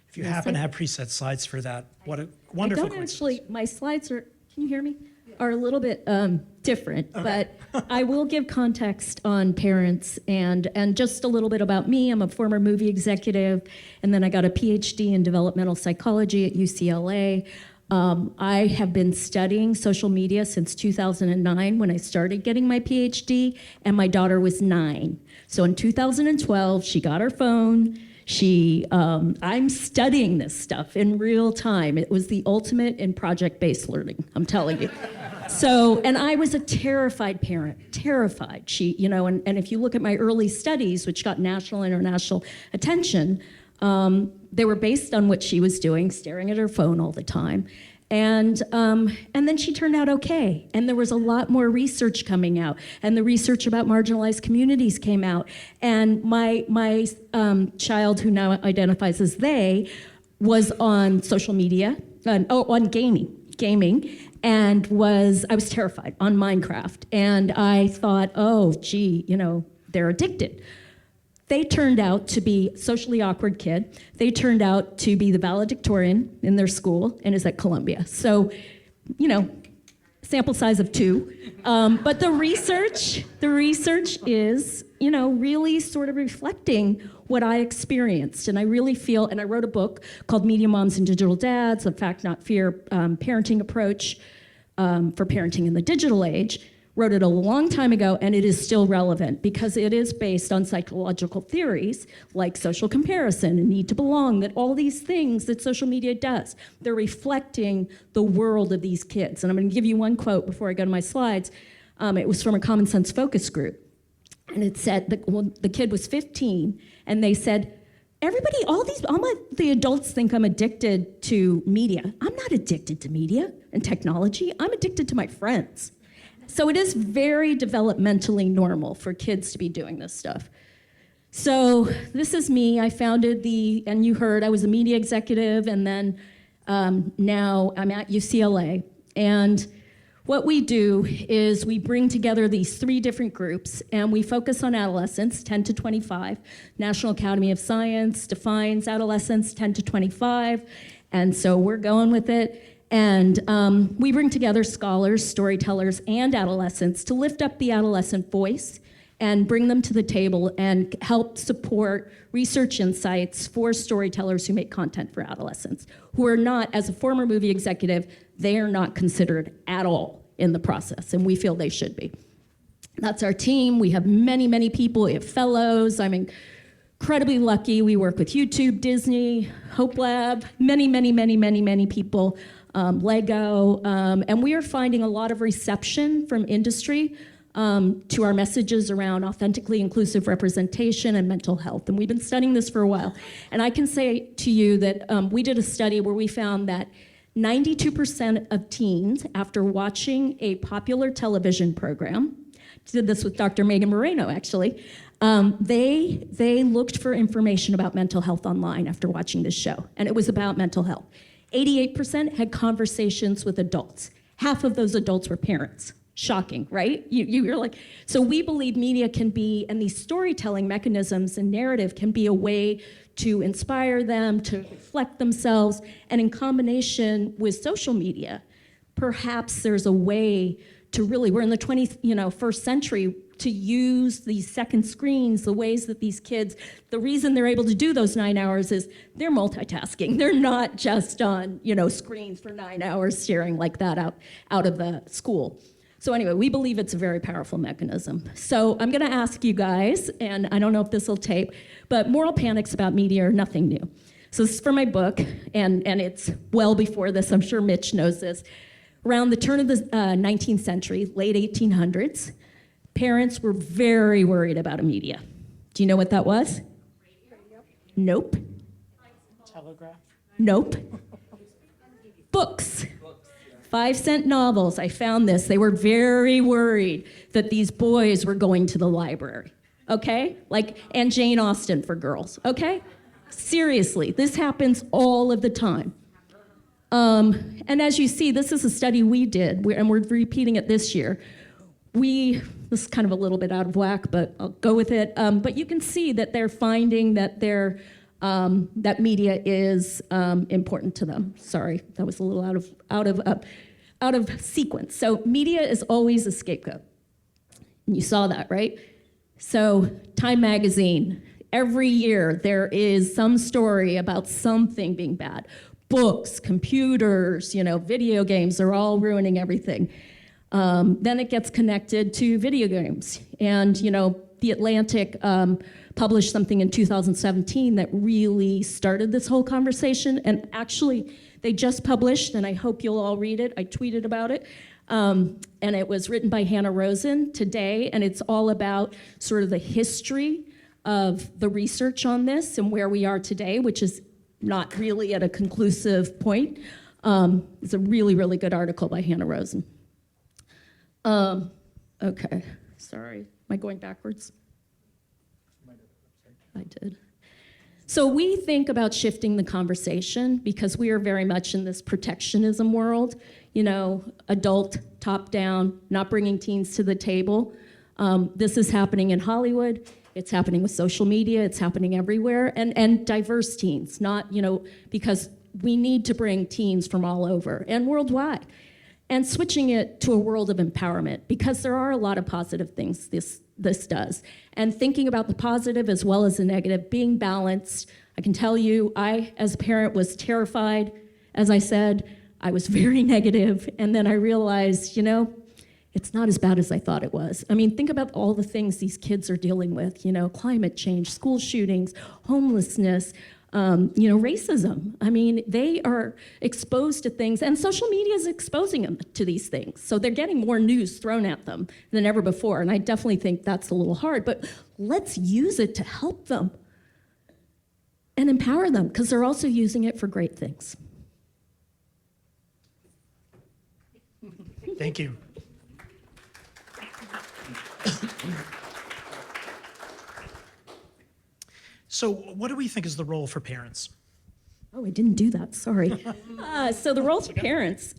If you happen to have preset slides for that, what a wonderful I don't coincidence. actually, my slides are, can you hear me? Are a little bit different, but I will give context on parents and just a little bit about me. I'm a former movie executive, and then I got a PhD in developmental psychology at UCLA. I have been studying social media since 2009 when I started getting my PhD, and my daughter was 9. So in 2012, she got her phone. I'm studying this stuff in real time. It was the ultimate in project-based learning, I'm telling you. So, and I was a terrified parent, terrified. And if you look at my early studies, which got national, international attention, they were based on what she was doing, staring at her phone all the time. And then she turned out okay. And there was a lot more research coming out. And the research about marginalized communities came out. And my child, who now identifies as they, was on social media, on gaming, and I was terrified on Minecraft. And I thought, oh, gee, they're addicted. They turned out to be socially awkward kid. They turned out to be the valedictorian in their school and is at Columbia. So, sample size of 2. But the research is, really sort of reflecting what I experienced. And I really feel, and I wrote a book called Media Moms and Digital Dads, a fact, not fear parenting approach for parenting in the digital age. Wrote it a long time ago, and it is still relevant because it is based on psychological theories like social comparison and need to belong, that all these things that social media does, they're reflecting the world of these kids. And I'm going to give you one quote before I go to my slides. It was from a Common Sense focus group. And it said, the kid was 15, and they said, all the adults think I'm addicted to media. I'm not addicted to media and technology. I'm addicted to my friends. So it is very developmentally normal for kids to be doing this stuff. So this is me. I founded and you heard I was a media executive, and then now I'm at UCLA. And what we do is we bring together these 3 different groups, and we focus on adolescents, 10 to 25. National Academy of Science defines adolescents 10 to 25, and so we're going with it. And we bring together scholars, storytellers, and adolescents to lift up the adolescent voice and bring them to the table and help support research insights for storytellers who make content for adolescents, who are not, as a former movie executive, they are not considered at all in the process, and we feel they should be. That's our team. We have many, many people. We have fellows. I'm incredibly lucky. We work with YouTube, Disney, Hope Lab, many, many, many, many, many people. Lego, and we are finding a lot of reception from industry to our messages around authentically inclusive representation and mental health. And we've been studying this for a while. And I can say to you that we did a study where we found that 92% of teens, after watching a popular television program, did this with Dr. Megan Moreno, actually, they looked for information about mental health online after watching this show, and it was about mental health. 88% had conversations with adults. Half of those adults were parents. Shocking, right? You're like, so we believe media can be, and these storytelling mechanisms and narrative can be a way to inspire them, to reflect themselves, and in combination with social media, perhaps there's a way to really, we're in the 20th, first century, to use these second screens, the ways that these kids, the reason they're able to do those 9 hours is they're multitasking. They're not just on, screens for 9 hours staring like that out of the school. So anyway, we believe it's a very powerful mechanism. So I'm gonna ask you guys, and I don't know if this will tape, but moral panics about media are nothing new. So this is from my book, and it's well before this, I'm sure Mitch knows this. Around the turn of the 19th century, late 1800s, parents were very worried about media. Do you know what that was? Radio? Nope. Telegraph. Nope. Books. 5-cent novels. I found this. They were very worried that these boys were going to the library. Okay? And Jane Austen for girls. Okay? Seriously, this happens all of the time. And as you see, this is a study we did, and we're repeating it this year. This is kind of a little bit out of whack, but I'll go with it. But you can see that they're finding that that media is important to them. Sorry, that was a little out of sequence. So media is always a scapegoat. And you saw that, right? So Time Magazine, every year there is some story about something being bad. Books, computers, video games are all ruining everything. Then it gets connected to video games. And, The Atlantic published something in 2017 that really started this whole conversation. And actually, they just published, and I hope you'll all read it. I tweeted about it. And it was written by Hannah Rosen today, and it's all about sort of the history of the research on this and where we are today, which is not really at a conclusive point. It's a really, really good article by Hannah Rosen. Okay, sorry. Am I going backwards? I did. So we think about shifting the conversation because we are very much in this protectionism world, adult, top down, not bringing teens to the table. This is happening in Hollywood. It's happening with social media. It's happening everywhere. And diverse teens, not, because we need to bring teens from all over and worldwide. And switching it to a world of empowerment, because there are a lot of positive things this does. And thinking about the positive as well as the negative, being balanced. I can tell you, I, as a parent, was terrified. As I said, I was very negative. And then I realized, it's not as bad as I thought it was. I mean, think about all the things these kids are dealing with, climate change, school shootings, homelessness, racism. I mean, they are exposed to things, and social media is exposing them to these things. So they're getting more news thrown at them than ever before, and I definitely think that's a little hard, but let's use it to help them and empower them, because they're also using it for great things. Thank you. So what do we think is the role for parents? Oh, I didn't do that, sorry. So the role for parents.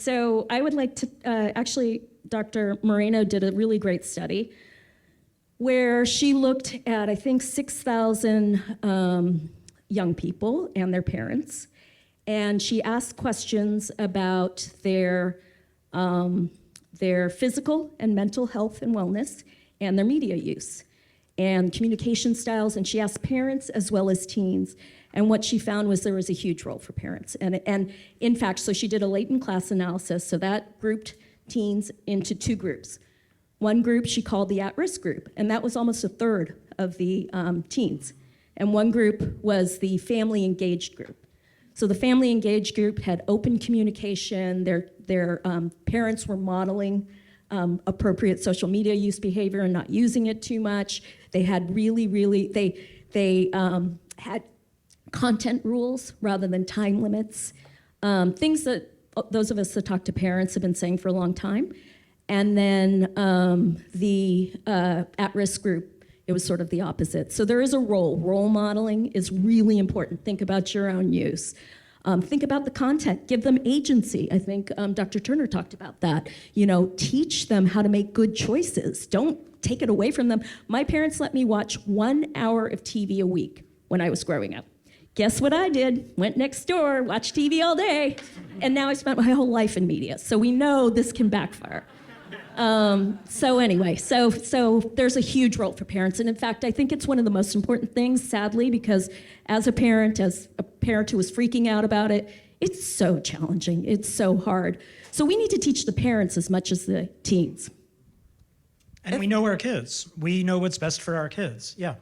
So I would like to, actually, Dr. Moreno did a really great study where she looked at, I think, 6,000 young people and their parents, and she asked questions about their physical and mental health and wellness and their media use and communication styles, and she asked parents as well as teens. And what she found was there was a huge role for parents. And in fact, so she did a latent class analysis, so that grouped teens into two groups. One group she called the at-risk group, and that was almost a third of the teens. And one group was the family engaged group. So the family engaged group had open communication, their parents were modeling appropriate social media use behavior and not using it too much. They had they had content rules rather than time limits, things that those of us that talk to parents have been saying for a long time. And then the at-risk group, it was sort of the opposite. So there is a role. Role modeling is really important. Think about your own use. Think about the content. Give them agency. I think Dr. Turner talked about that. Teach them how to make good choices. Don't take it away from them. My parents let me watch 1 hour of TV a week when I was growing up. Guess what I did? Went next door, watched TV all day, and now I spent my whole life in media. So we know this can backfire. So anyway, so there's a huge role for parents, and in fact, I think it's one of the most important things, sadly, because as a parent who was freaking out about it, it's so challenging, it's so hard. So we need to teach the parents as much as the teens. And we know our kids. We know what's best for our kids. Yeah.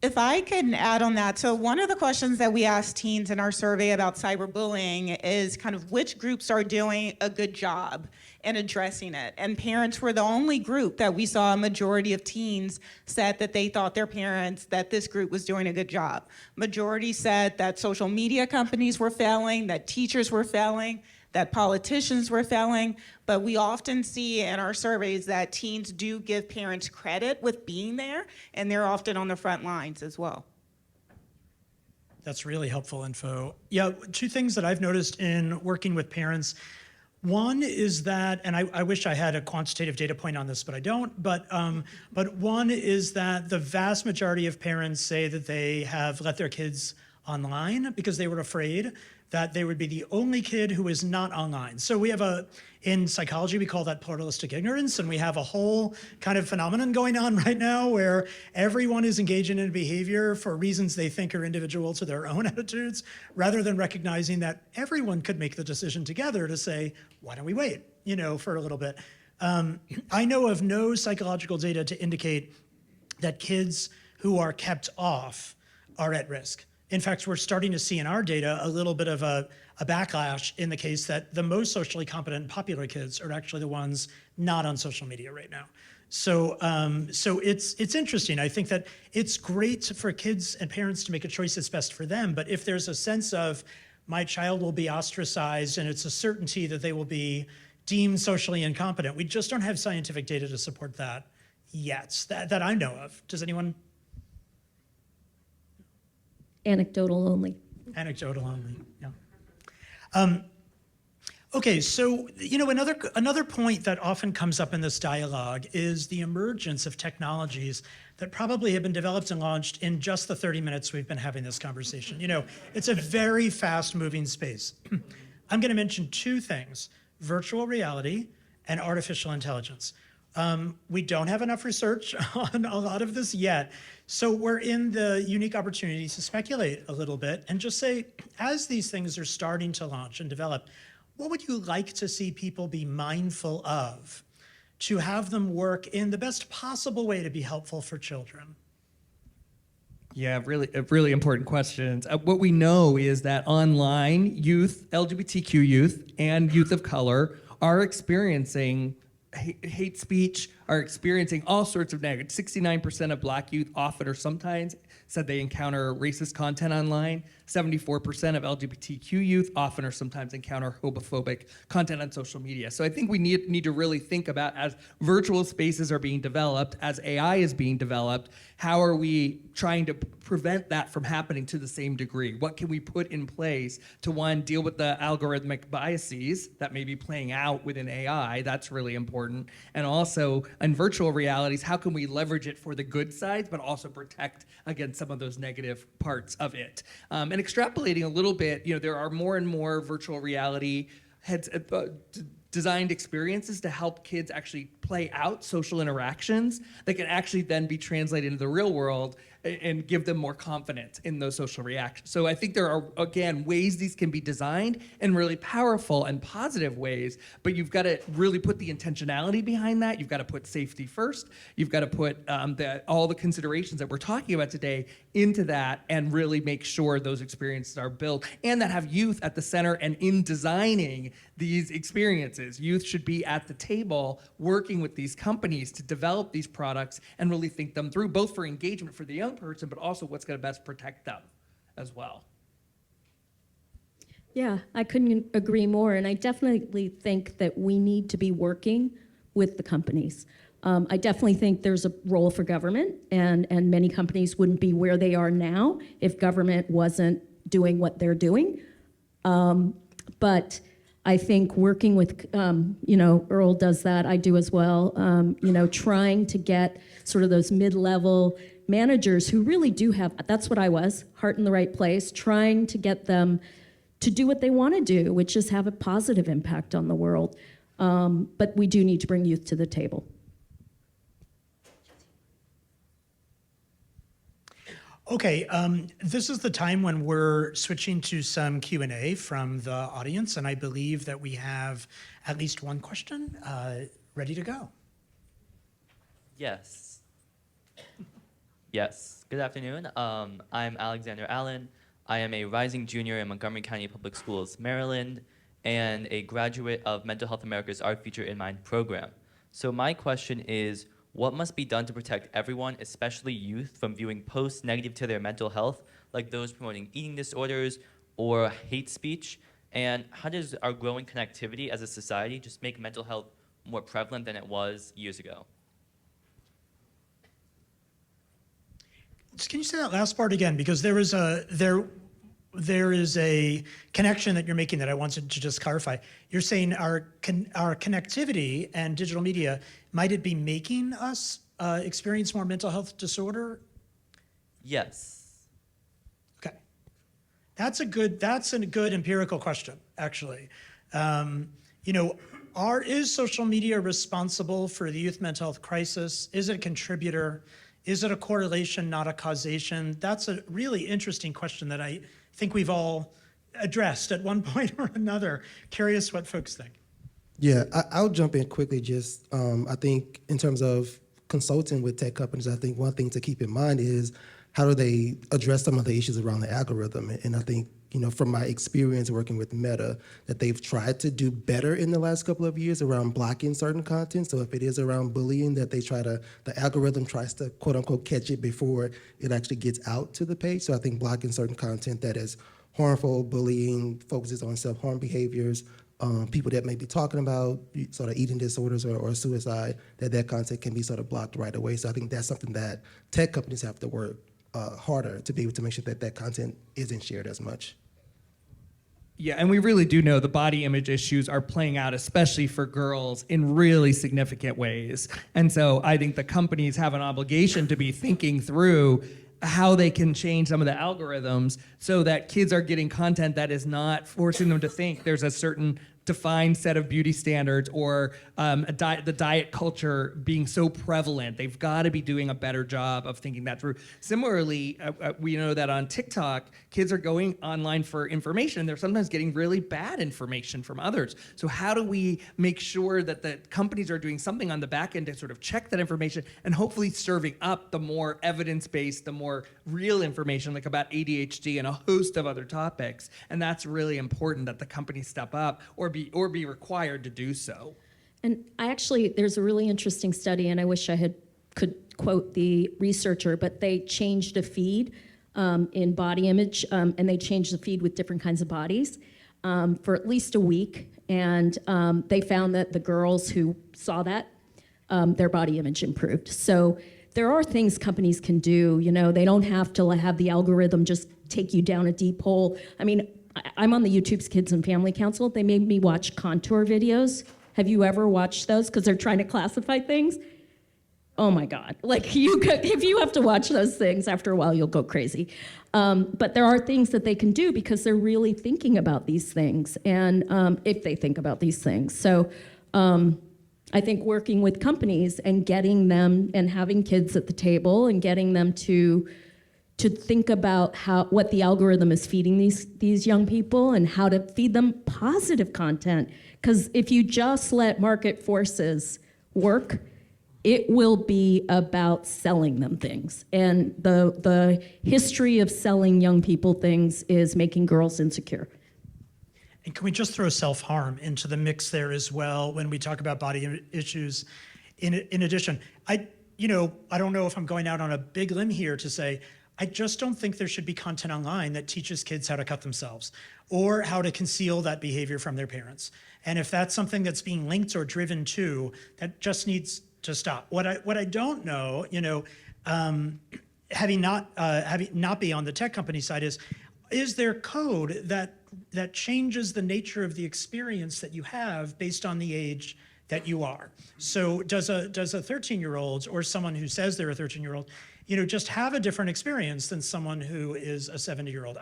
If I can add on that, so one of the questions that we asked teens in our survey about cyberbullying is kind of which groups are doing a good job in addressing it. And parents were the only group that we saw a majority of teens said that they thought their parents, that this group was doing a good job. Majority said that social media companies were failing, that teachers were failing, that politicians were failing, but we often see in our surveys that teens do give parents credit with being there, and they're often on the front lines as well. That's really helpful info. Yeah, two things that I've noticed in working with parents. One is that, and I wish I had a quantitative data point on this, but I don't, but one is that the vast majority of parents say that they have let their kids online because they were afraid that they would be the only kid who is not online. So we have in psychology, we call that pluralistic ignorance, and we have a whole kind of phenomenon going on right now where everyone is engaging in behavior for reasons they think are individual to their own attitudes, rather than recognizing that everyone could make the decision together to say, why don't we wait, for a little bit. I know of no psychological data to indicate that kids who are kept off are at risk. In fact, we're starting to see in our data a little bit of a backlash in the case that the most socially competent and popular kids are actually the ones not on social media right now. So it's interesting. I think that it's great for kids and parents to make a choice that's best for them, but if there's a sense of my child will be ostracized and it's a certainty that they will be deemed socially incompetent, we just don't have scientific data to support that yet, that I know of. Does anyone? Anecdotal only. Anecdotal only, yeah. Okay, so another point that often comes up in this dialogue is the emergence of technologies that probably have been developed and launched in just the 30 minutes we've been having this conversation. It's a very fast-moving space. I'm going to mention two things: virtual reality and artificial intelligence. We don't have enough research on a lot of this yet, so we're in the unique opportunity to speculate a little bit and just say, as these things are starting to launch and develop, what would you like to see people be mindful of to have them work in the best possible way to be helpful for children? Yeah, really important questions. What we know is that online youth, LGBTQ youth, and youth of color are experiencing hate speech, are experiencing all sorts of negative. 69% of Black youth often or sometimes said they encounter racist content online. 74% of LGBTQ youth often or sometimes encounter homophobic content on social media. So I think we need to really think about, as virtual spaces are being developed, as AI is being developed, how are we trying to prevent that from happening to the same degree? What can we put in place to, one, deal with the algorithmic biases that may be playing out within AI? That's really important. And also, in virtual realities, how can we leverage it for the good sides, but also protect against some of those negative parts of it? And extrapolating a little bit, there are more and more virtual reality designed experiences to help kids actually play out social interactions that can actually then be translated into the real world and give them more confidence in those social reactions. So I think there are, again, ways these can be designed in really powerful and positive ways, but you've got to really put the intentionality behind that. You've got to put safety first. You've got to put all the considerations that we're talking about today into that and really make sure those experiences are built and that have youth at the center. And in designing these experiences, youth should be at the table working with these companies to develop these products and really think them through, both for engagement for the young person, but also what's going to best protect them as well. Yeah, I couldn't agree more. And I definitely think that we need to be working with the companies. I definitely think there's a role for government, and many companies wouldn't be where they are now if government wasn't doing what they're doing. But I think working with, Earl does that, I do as well, trying to get sort of those mid-level managers who really do have, that's what I was, heart in the right place, trying to get them to do what they want to do, which is have a positive impact on the world. But we do need to bring youth to the table. Okay, this is the time when we're switching to some Q&A from the audience, and I believe that we have at least one question ready to go. Yes. Yes. Good afternoon. I'm Alexander Allen. I am a rising junior in Montgomery County Public Schools, Maryland, and a graduate of Mental Health America's Our Future in Mind program. So my question is, what must be done to protect everyone, especially youth, from viewing posts negative to their mental health, like those promoting eating disorders or hate speech? And how does our growing connectivity as a society just make mental health more prevalent than it was years ago? Can you say that last part again? Because there is a connection that you're making that I wanted to just clarify. You're saying our connectivity and digital media, might it be making us experience more mental health disorder? Yes. Okay, that's a good empirical question, actually. Is social media responsible for the youth mental health crisis? Is it a contributor? Is it a correlation, not a causation? That's a really interesting question that I think we've all addressed at one point or another. Curious what folks think. Yeah, I'll jump in quickly. Just I think in terms of consulting with tech companies, I think one thing to keep in mind is how do they address some of the issues around the algorithm? And I think, from my experience working with Meta, that they've tried to do better in the last couple of years around blocking certain content. So if it is around bullying, that the algorithm tries to quote unquote catch it before it actually gets out to the page. So I think blocking certain content that is harmful, bullying, focuses on self-harm behaviors, people that may be talking about sort of eating disorders or suicide, that content can be sort of blocked right away. So I think that's something that tech companies have to work harder to be able to make sure that content isn't shared as much. Yeah, and we really do know the body image issues are playing out, especially for girls, in really significant ways. And so I think the companies have an obligation to be thinking through how they can change some of the algorithms so that kids are getting content that is not forcing them to think there's a certain defined set of beauty standards or the diet culture being so prevalent. They've got to be doing a better job of thinking that through. Similarly, we know that on TikTok, kids are going online for information. They're sometimes getting really bad information from others. So how do we make sure that the companies are doing something on the back end to sort of check that information and hopefully serving up the more evidence-based, the more real information, like about ADHD and a host of other topics? And that's really important that the companies step up or be required to do so. And there's a really interesting study, and I wish I could quote the researcher, but they changed a feed in body image, and they changed the feed with different kinds of bodies for at least a week. And they found that the girls who saw that, their body image improved. So there are things companies can do. They don't have to have the algorithm just take you down a deep hole. I mean, I'm on the YouTube's Kids and Family Council. They made me watch contour videos. Have you ever watched those? Because they're trying to classify things. Oh my God. If you have to watch those things, after a while, you'll go crazy. But there are things that they can do because they're really thinking about these things, and if they think about these things. So I think working with companies and getting them and having kids at the table and getting them to think about what the algorithm is feeding these young people and how to feed them positive content. Because if you just let market forces work, it will be about selling them things. And the history of selling young people things is making girls insecure. And can we just throw self-harm into the mix there as well when we talk about body issues? In addition, I don't know if I'm going out on a big limb here to say, I just don't think there should be content online that teaches kids how to cut themselves or how to conceal that behavior from their parents. And if that's something that's being linked or driven to, that just needs to stop. What I don't know, having not be on the tech company side is there code that changes the nature of the experience that you have based on the age that you are? So does a 13-year-old or someone who says they're a 13-year-old, just have a different experience than someone who is a 70-year-old?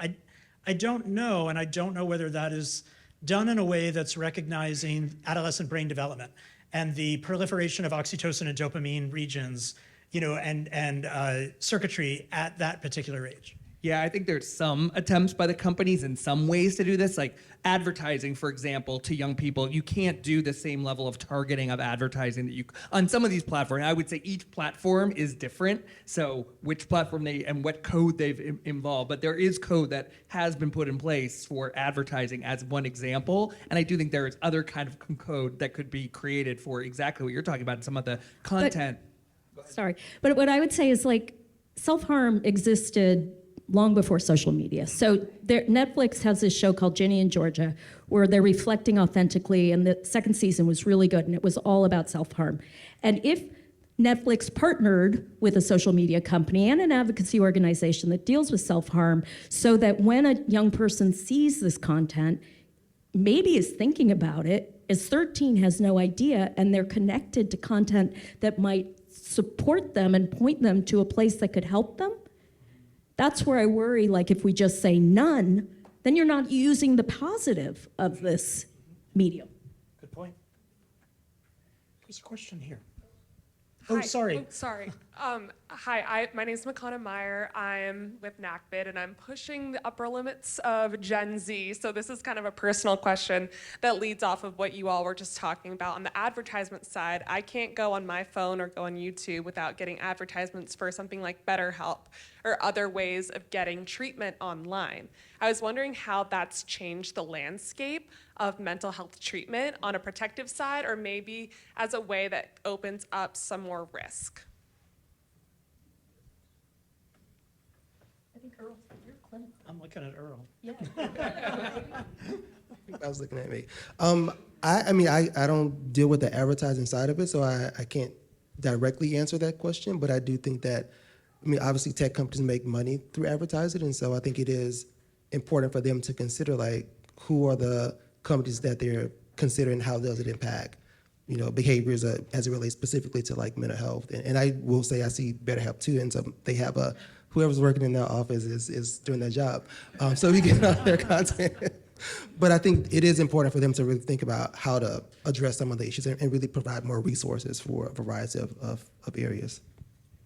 I don't know, and I don't know whether that is done in a way that's recognizing adolescent brain development and the proliferation of oxytocin and dopamine regions, and circuitry at that particular age. Yeah, I think there's some attempts by the companies in some ways to do this, like advertising, for example, to young people. You can't do the same level of targeting of advertising that you on some of these platforms. I would say each platform is different, so which platform and what code they've involved. But there is code that has been put in place for advertising as one example, and I do think there is other kind of code that could be created for exactly what you're talking about. Some of the content. Sorry, but what I would say is like self-harm existed long before social media. So Netflix has this show called Ginny and Georgia where they're reflecting authentically, and the second season was really good, and it was all about self-harm. And if Netflix partnered with a social media company and an advocacy organization that deals with self-harm so that when a young person sees this content, maybe is thinking about it, is 13, has no idea, and they're connected to content that might support them and point them to a place that could help them. That's where I worry, like if we just say none, then you're not using the positive of this medium. Good point. There's a question here. Hi. Oh, sorry. Sorry. Hi, my name is Makana Meyer. I'm with NACBID, and I'm pushing the upper limits of Gen Z. So this is kind of a personal question that leads off of what you all were just talking about. On the advertisement side, I can't go on my phone or go on YouTube without getting advertisements for something like BetterHelp or other ways of getting treatment online. I was wondering how that's changed the landscape of mental health treatment on a protective side, or maybe as a way that opens up some more risk. I think Earl, you're clinical. I'm looking at Earl. Yeah. I was looking at me. I don't deal with the advertising side of it, so I can't directly answer that question, but I do think that, obviously tech companies make money through advertising, and so I think it is important for them to consider, like, who are the companies that they're considering, how does it impact, behaviors as it relates specifically to like mental health. And I will say I see BetterHelp too, and so they have whoever's working in their office is doing their job. So we get out their content. But I think it is important for them to really think about how to address some of the issues and really provide more resources for a variety of areas.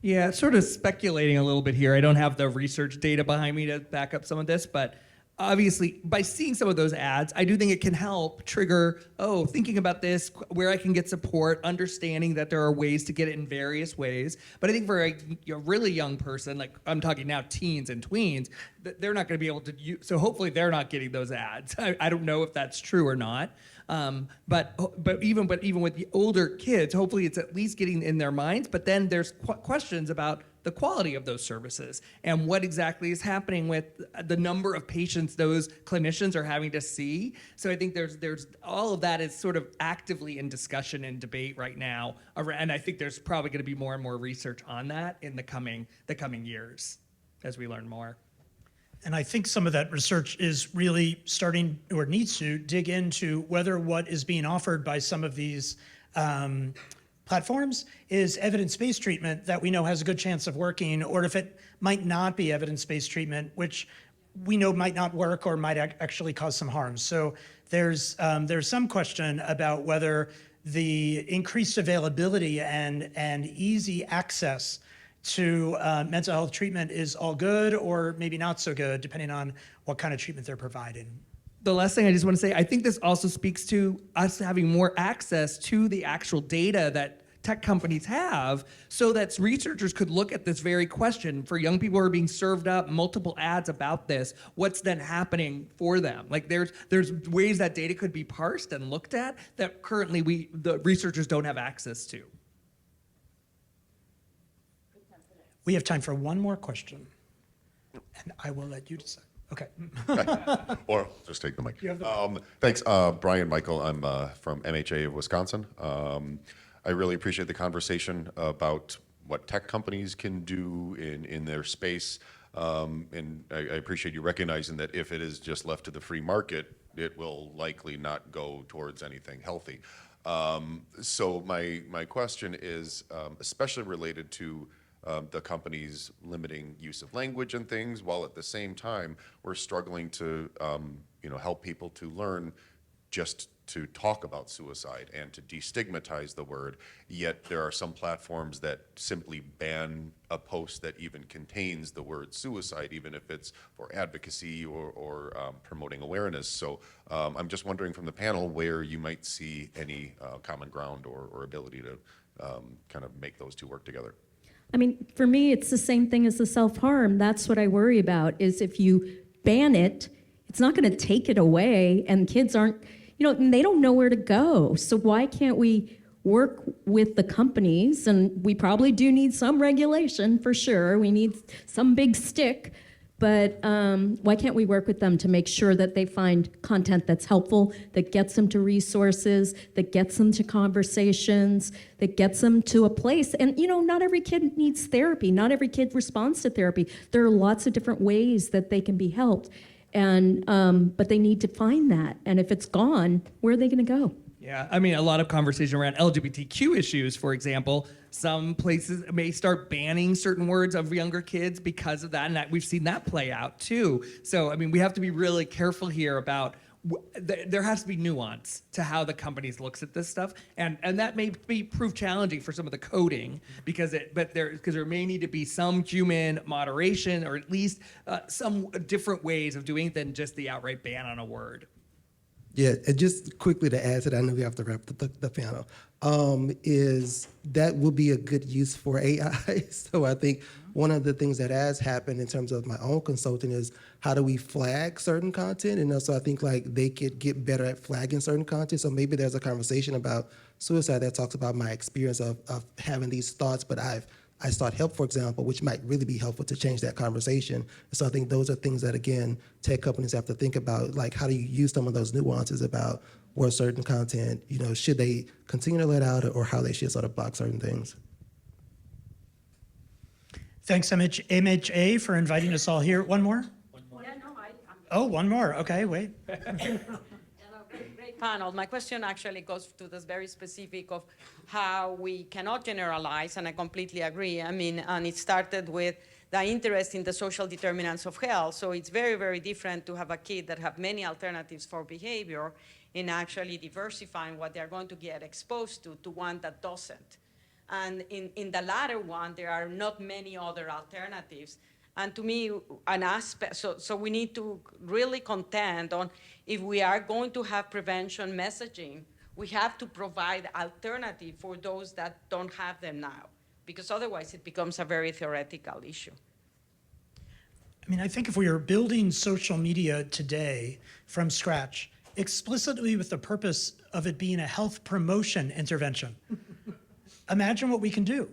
Yeah, sort of speculating a little bit here. I don't have the research data behind me to back up some of this, but obviously, by seeing some of those ads, I do think it can help trigger, thinking about this, where I can get support, understanding that there are ways to get it in various ways. But I think for a really young person, like I'm talking now teens and tweens, they're not going to be able to use, so hopefully they're not getting those ads. I don't know if that's true or not. But even with the older kids, hopefully it's at least getting in their minds. But then there's questions about the quality of those services and what exactly is happening with the number of patients those clinicians are having to see. So I think there's all of that is sort of actively in discussion and debate right now. And I think there's probably going to be more and more research on that in the coming years as we learn more. And I think some of that research is really starting, or needs to, dig into whether what is being offered by some of these platforms is evidence-based treatment that we know has a good chance of working, or if it might not be evidence-based treatment, which we know might not work or might actually cause some harm. So there's some question about whether the increased availability and easy access to mental health treatment is all good or maybe not so good, depending on what kind of treatment they're providing. The last thing I just want to say, I think this also speaks to us having more access to the actual data that tech companies have, so that researchers could look at this very question for young people who are being served up multiple ads about this. What's then happening for them? Like there's ways that data could be parsed and looked at that currently the researchers don't have access to. We have time for one more question, and I will let you decide. Okay. Or just take the mic. You have the Thanks, Brian Michael. I'm from MHA of Wisconsin. I really appreciate the conversation about what tech companies can do in their space. And I appreciate you recognizing that if it is just left to the free market, it will likely not go towards anything healthy. So my question is, especially related to the companies limiting use of language and things, while at the same time we're struggling to help people to learn just to talk about suicide and to destigmatize the word, yet there are some platforms that simply ban a post that even contains the word suicide, even if it's for advocacy or promoting awareness. So I'm just wondering from the panel where you might see any common ground or ability to kind of make those two work together. I mean, for me, it's the same thing as the self-harm. That's what I worry about, is if you ban it, it's not going to take it away, and kids aren't, they don't know where to go. So why can't we work with the companies? And we probably do need some regulation for sure. We need some big stick. But why can't we work with them to make sure that they find content that's helpful, that gets them to resources, that gets them to conversations, that gets them to a place? And not every kid needs therapy. Not every kid responds to therapy. There are lots of different ways that they can be helped. And but they need to find that. And if it's gone, where are they going to go? Yeah, I mean, a lot of conversation around LGBTQ issues, for example. Some places may start banning certain words of younger kids because of that, and we've seen that play out too. So, I mean, we have to be really careful here about there has to be nuance to how the companies looks at this stuff, and that may prove challenging for some of the coding because there may need to be some human moderation, or at least some different ways of doing it than just the outright ban on a word. Yeah, and just quickly to add to that, I know we have to wrap the panel, is that will be a good use for AI. So I think one of the things that has happened in terms of my own consulting is how do we flag certain content? And also I think like they could get better at flagging certain content. So maybe there's a conversation about suicide that talks about my experience of having these thoughts, but I sought help, for example, which might really be helpful to change that conversation. So I think those are things that, again, tech companies have to think about, like how do you use some of those nuances about where certain content, should they continue to let out or how they should sort of block certain things. Thanks, MHA, for inviting us all here. One more? Oh, one more. Okay, wait. Great panel. My question actually goes to this very specific of how we cannot generalize, and I completely agree. I mean, and it started with the interest in the social determinants of health. So it's very, very different to have a kid that have many alternatives for behavior in actually diversifying what they're going to get exposed to one that doesn't. And in the latter one, there are not many other alternatives. And to me, an aspect, so we need to really contend on if we are going to have prevention messaging, we have to provide alternative for those that don't have them now, because otherwise it becomes a very theoretical issue. I mean, I think if we are building social media today from scratch, explicitly with the purpose of it being a health promotion intervention, imagine what we can do.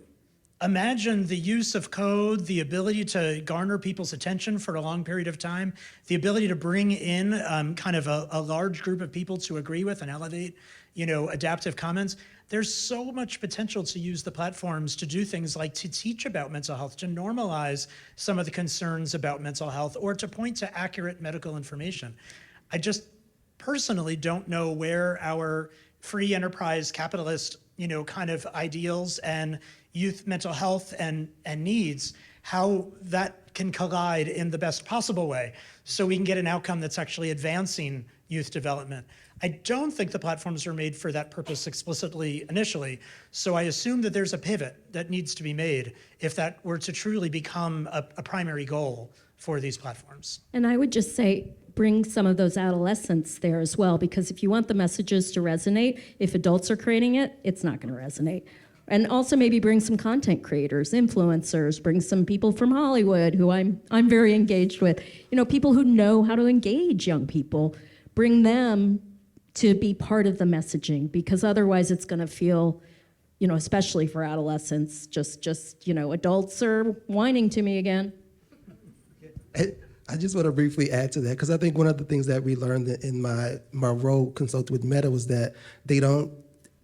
Imagine the use of code, the ability to garner people's attention for a long period of time, the ability to bring in kind of a large group of people to agree with and elevate, adaptive comments. There's so much potential to use the platforms to do things like to teach about mental health, to normalize some of the concerns about mental health, or to point to accurate medical information. I just personally don't know where our free enterprise capitalist, kind of ideals and youth mental health and needs, how that can collide in the best possible way so we can get an outcome that's actually advancing youth development. I don't think the platforms are made for that purpose explicitly initially, so I assume that there's a pivot that needs to be made if that were to truly become a primary goal for these platforms. And I would just say, bring some of those adolescents there as well, because if you want the messages to resonate, if adults are creating it, it's not going to resonate. And also maybe bring some content creators, influencers, bring some people from Hollywood who I'm very engaged with, people who know how to engage young people, bring them to be part of the messaging, because otherwise it's going to feel, especially for adolescents, just adults are whining to me again. I just want to briefly add to that, because I think one of the things that we learned in my role consulting with Meta was that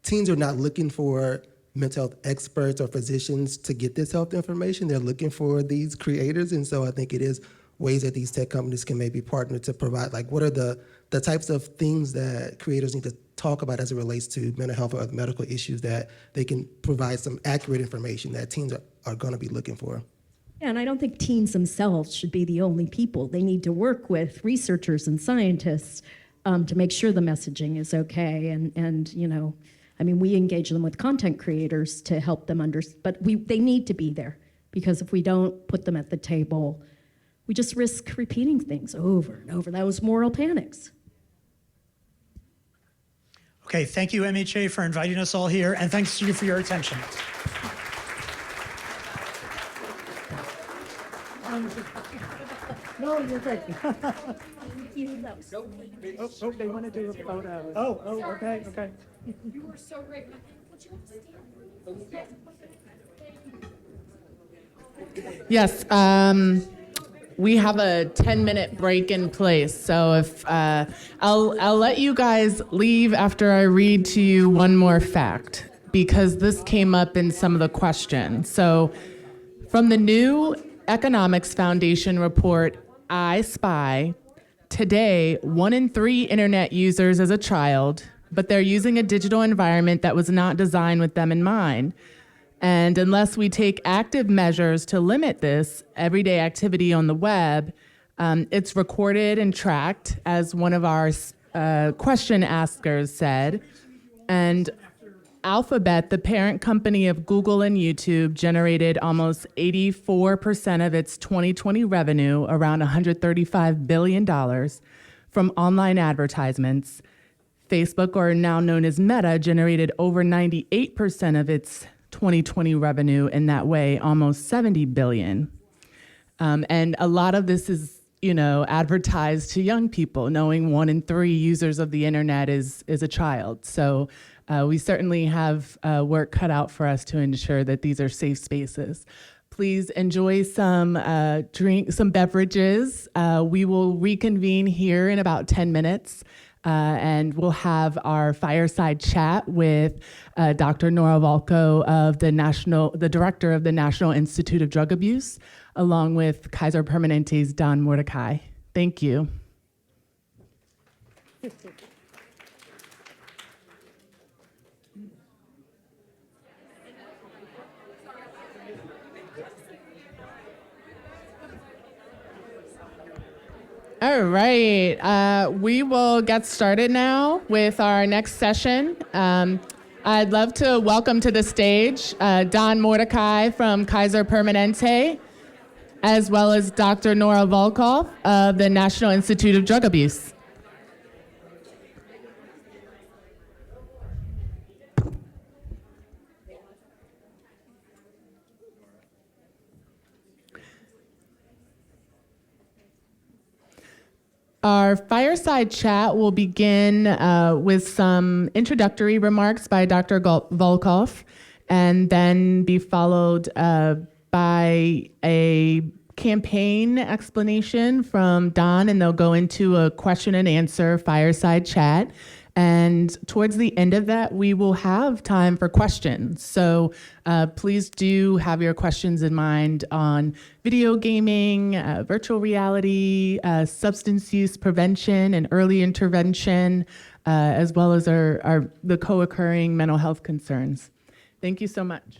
teens are not looking for mental health experts or physicians to get this health information. They're looking for these creators. And so I think it is ways that these tech companies can maybe partner to provide, like, what are the types of things that creators need to talk about as it relates to mental health or other medical issues that they can provide some accurate information that teens are going to be looking for. Yeah, and I don't think teens themselves should be the only people. They need to work with researchers and scientists to make sure the messaging is okay. And you know, I mean, we engage them with content creators to help them but they need to be there, because if we don't put them at the table, we just risk repeating things over and over. That was moral panics. Okay, thank you, MHA, for inviting us all here, and thanks to you for your attention. No, you're great. Oh, they want to do a photo. Oh, okay. You were so great. Yes, we have a 10-minute break in place, so if I'll let you guys leave after I read to you one more fact, because this came up in some of the questions. So, from the new Economics Foundation report, I Spy, today 1 in 3 internet users is a child, but they're using a digital environment that was not designed with them in mind. And unless we take active measures to limit this everyday activity on the web, it's recorded and tracked, as one of our question askers said. And Alphabet, the parent company of Google and YouTube, generated almost 84% of its 2020 revenue, around $135 billion, from online advertisements. Facebook, or now known as Meta, generated over 98% of its 2020 revenue in that way, almost $70 billion. And a lot of this is, you know, advertised to young people, knowing 1 in 3 users of the internet is a child. So we certainly have work cut out for us to ensure that these are safe spaces. Please enjoy some some beverages. We will reconvene here in about 10 minutes. And we'll have our fireside chat with Dr. Nora Volko, the director of the National Institute of Drug Abuse, along with Kaiser Permanente's Don Mordecai. Thank you. All right, we will get started now with our next session. I'd love to welcome to the stage Don Mordecai from Kaiser Permanente, as well as Dr. Nora Volkoff of the National Institute of Drug Abuse. Our fireside chat will begin with some introductory remarks by Dr. Volkoff, and then be followed by a campaign explanation from Don, and they'll go into a question and answer fireside chat. And towards the end of that, we will have time for questions. So please do have your questions in mind on video gaming, virtual reality, substance use prevention and early intervention, as well as the co-occurring mental health concerns. Thank you so much.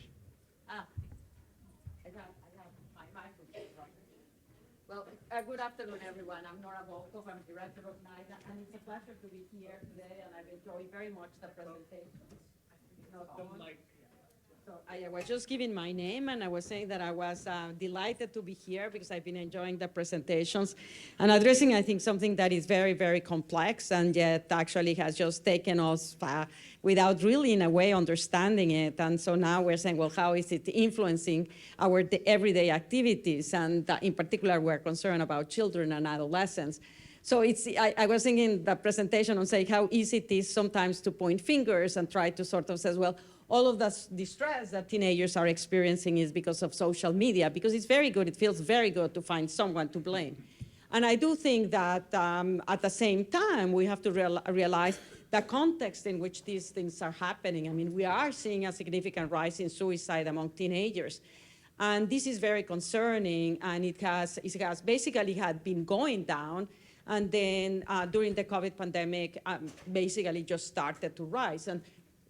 Good afternoon, everyone. I'm Nora Volkoff. I'm director of NIDA, and it's a pleasure to be here today, and I've enjoyed very much the presentation. So I was just giving my name, and I was saying that I was delighted to be here because I've been enjoying the presentations and addressing, I think, something that is very, very complex and yet actually has just taken us without really, in a way, understanding it. And so now we're saying, well, how is it influencing our everyday activities? And in particular, we're concerned about children and adolescents. So I was thinking the presentation on saying how easy it is sometimes to point fingers and try to sort of say, well, all of the distress that teenagers are experiencing is because of social media, because it's very good, it feels very good to find someone to blame. And I do think that at the same time, we have to realize the context in which these things are happening. I mean, we are seeing a significant rise in suicide among teenagers. And this is very concerning, and it has basically had been going down, and then during the COVID pandemic, basically just started to rise. And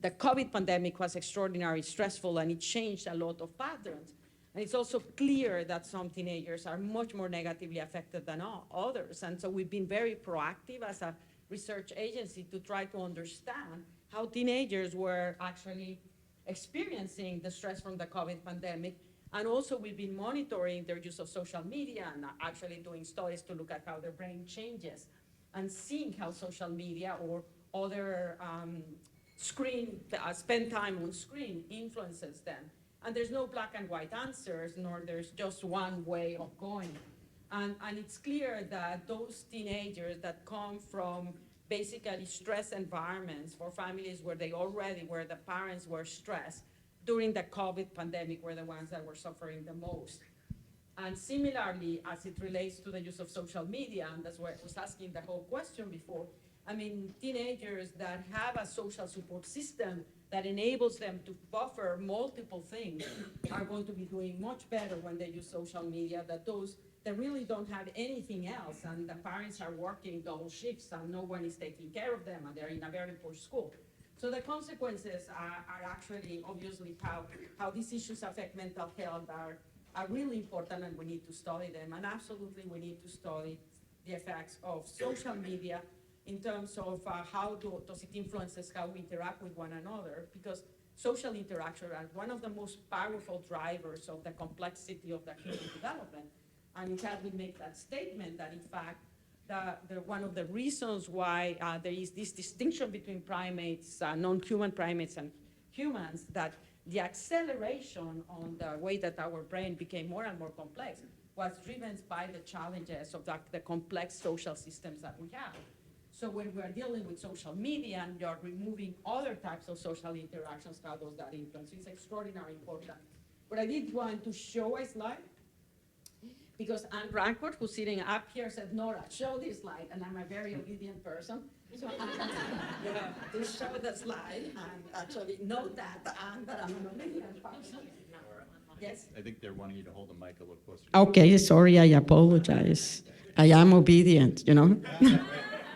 the COVID pandemic was extraordinarily stressful, and it changed a lot of patterns. And it's also clear that some teenagers are much more negatively affected than others. And so we've been very proactive as a research agency to try to understand how teenagers were actually experiencing the stress from the COVID pandemic. And also we've been monitoring their use of social media and actually doing studies to look at how their brain changes and seeing how social media or other spend time on screen influences them. And there's no black and white answers, nor there's just one way of going. And it's clear that those teenagers that come from basically stress environments for families where the parents were stressed during the COVID pandemic were the ones that were suffering the most. And similarly, as it relates to the use of social media, and that's why I was asking the whole question before, I mean, teenagers that have a social support system that enables them to buffer multiple things are going to be doing much better when they use social media than those that really don't have anything else, and the parents are working double shifts and no one is taking care of them and they're in a very poor school. So the consequences are actually obviously how these issues affect mental health are really important, and we need to study them. And absolutely we need to study the effects of social media in terms of how does it influences how we interact with one another, because social interaction are one of the most powerful drivers of the complexity of the human development. And in fact, we make that statement that in fact, one of the reasons why there is this distinction between primates, non-human primates and humans, that the acceleration on the way that our brain became more and more complex was driven by the challenges of the complex social systems that we have. So when we're dealing with social media and you're removing other types of social interactions, how does that influence? It's extraordinarily important. But I did want to show a slide, because Anne Rancourt, who's sitting up here, said, Nora, show this slide, and I'm a very obedient person. So I'm to show the slide and actually note that I'm an obedient person. Yes? I think they're wanting you to hold the mic a little closer. Okay, sorry, I apologize. I am obedient, you know?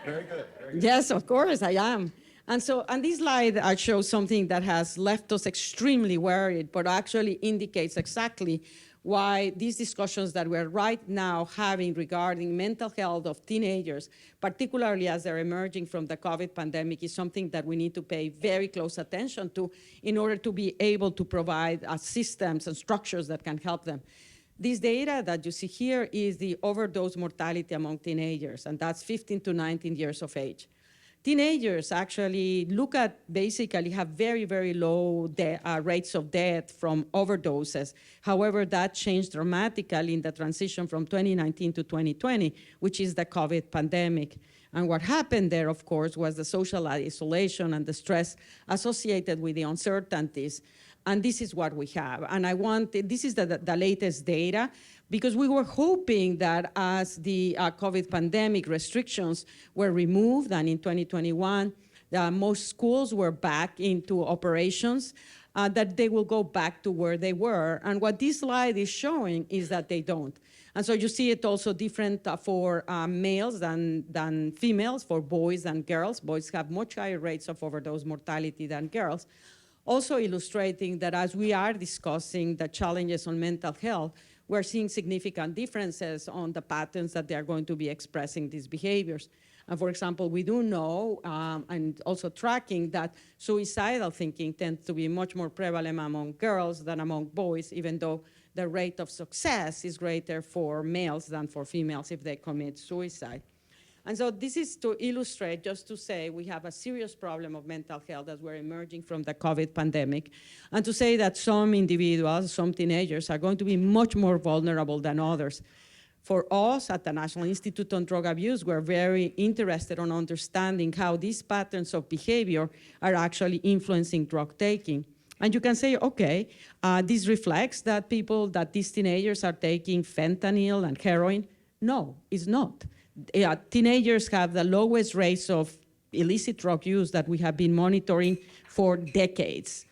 Very good. Yes, of course, I am. And this slide shows something that has left us extremely worried, but actually indicates exactly why these discussions that we're right now having regarding mental health of teenagers, particularly as they're emerging from the COVID pandemic, is something that we need to pay very close attention to in order to be able to provide systems and structures that can help them. This data that you see here is the overdose mortality among teenagers, and that's 15 to 19 years of age. Teenagers actually basically have very, very low rates of death from overdoses. However, that changed dramatically in the transition from 2019 to 2020, which is the COVID pandemic. And what happened there, of course, was the social isolation and the stress associated with the uncertainties. And this is what we have. And this is the latest data, because we were hoping that as the COVID pandemic restrictions were removed, and in 2021, most schools were back into operations, that they will go back to where they were. And what this slide is showing is that they don't. And so you see it also different for males than females, for boys and girls. Boys have much higher rates of overdose mortality than girls. Also illustrating that as we are discussing the challenges on mental health, we're seeing significant differences on the patterns that they are going to be expressing these behaviors. And for example, we do know, and also tracking, that suicidal thinking tends to be much more prevalent among girls than among boys, even though the rate of success is greater for males than for females if they commit suicide. And so this is to illustrate, just to say we have a serious problem of mental health as we're emerging from the COVID pandemic, and to say that some individuals, some teenagers, are going to be much more vulnerable than others. For us at the National Institute on Drug Abuse, we're very interested in understanding how these patterns of behavior are actually influencing drug taking. And you can say, okay, this reflects that these teenagers are taking fentanyl and heroin. No, it's not. Teenagers have the lowest rates of illicit drug use that we have been monitoring for decades.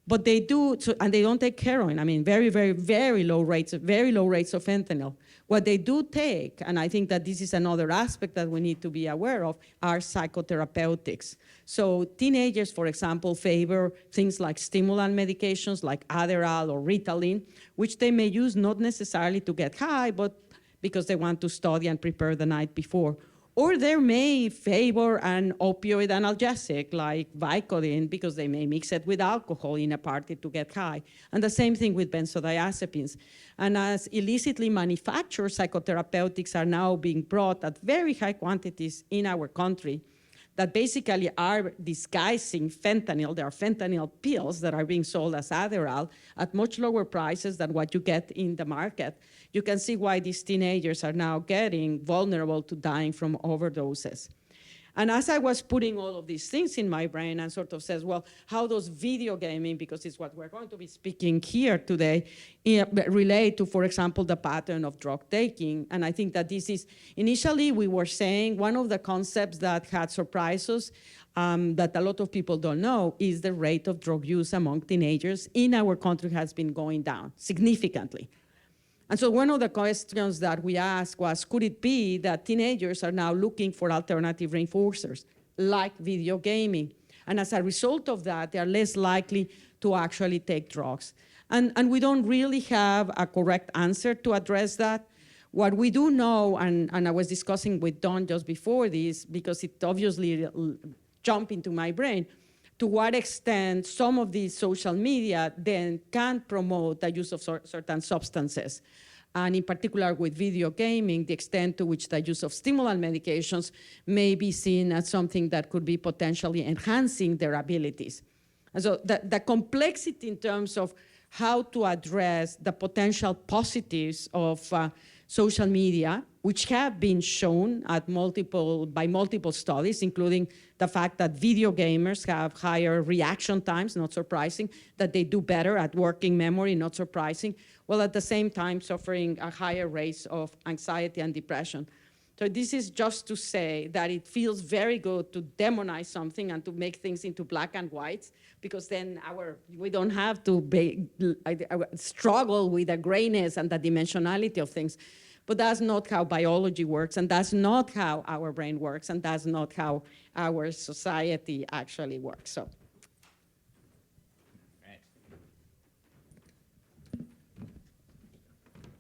But they do, and they don't take heroin. I mean, very, very, very low rates of fentanyl. What they do take, and I think that this is another aspect that we need to be aware of, are psychotherapeutics. So teenagers, for example, favor things like stimulant medications like Adderall or Ritalin, which they may use not necessarily to get high, but because they want to study and prepare the night before. Or they may favor an opioid analgesic like Vicodin because they may mix it with alcohol in a party to get high. And the same thing with benzodiazepines. And as illicitly manufactured psychotherapeutics are now being brought at very high quantities in our country, that basically are disguising fentanyl. There are fentanyl pills that are being sold as Adderall at much lower prices than what you get in the market. You can see why these teenagers are now getting vulnerable to dying from overdoses. And as I was putting all of these things in my brain and sort of says, well, how does video gaming, because it's what we're going to be speaking here today, relate to, for example, the pattern of drug taking? And I think that this is, initially we were saying one of the concepts that had surprised us that a lot of people don't know is the rate of drug use among teenagers in our country has been going down significantly. And so one of the questions that we asked was, could it be that teenagers are now looking for alternative reinforcers, like video gaming? And as a result of that, they are less likely to actually take drugs. And we don't really have a correct answer to address that. What we do know, and I was discussing with Don just before this, because it obviously jumped into my brain, to what extent some of these social media then can promote the use of certain substances. And in particular with video gaming, the extent to which the use of stimulant medications may be seen as something that could be potentially enhancing their abilities. And so the complexity in terms of how to address the potential positives of social media, which have been shown by multiple studies, including the fact that video gamers have higher reaction times, not surprising, that they do better at working memory, not surprising, while at the same time suffering a higher rates of anxiety and depression. So this is just to say that it feels very good to demonize something and to make things into black and whites, because then we don't have to struggle with the grayness and the dimensionality of things. But that's not how biology works, and that's not how our brain works, and that's not how our society actually works. So. Right.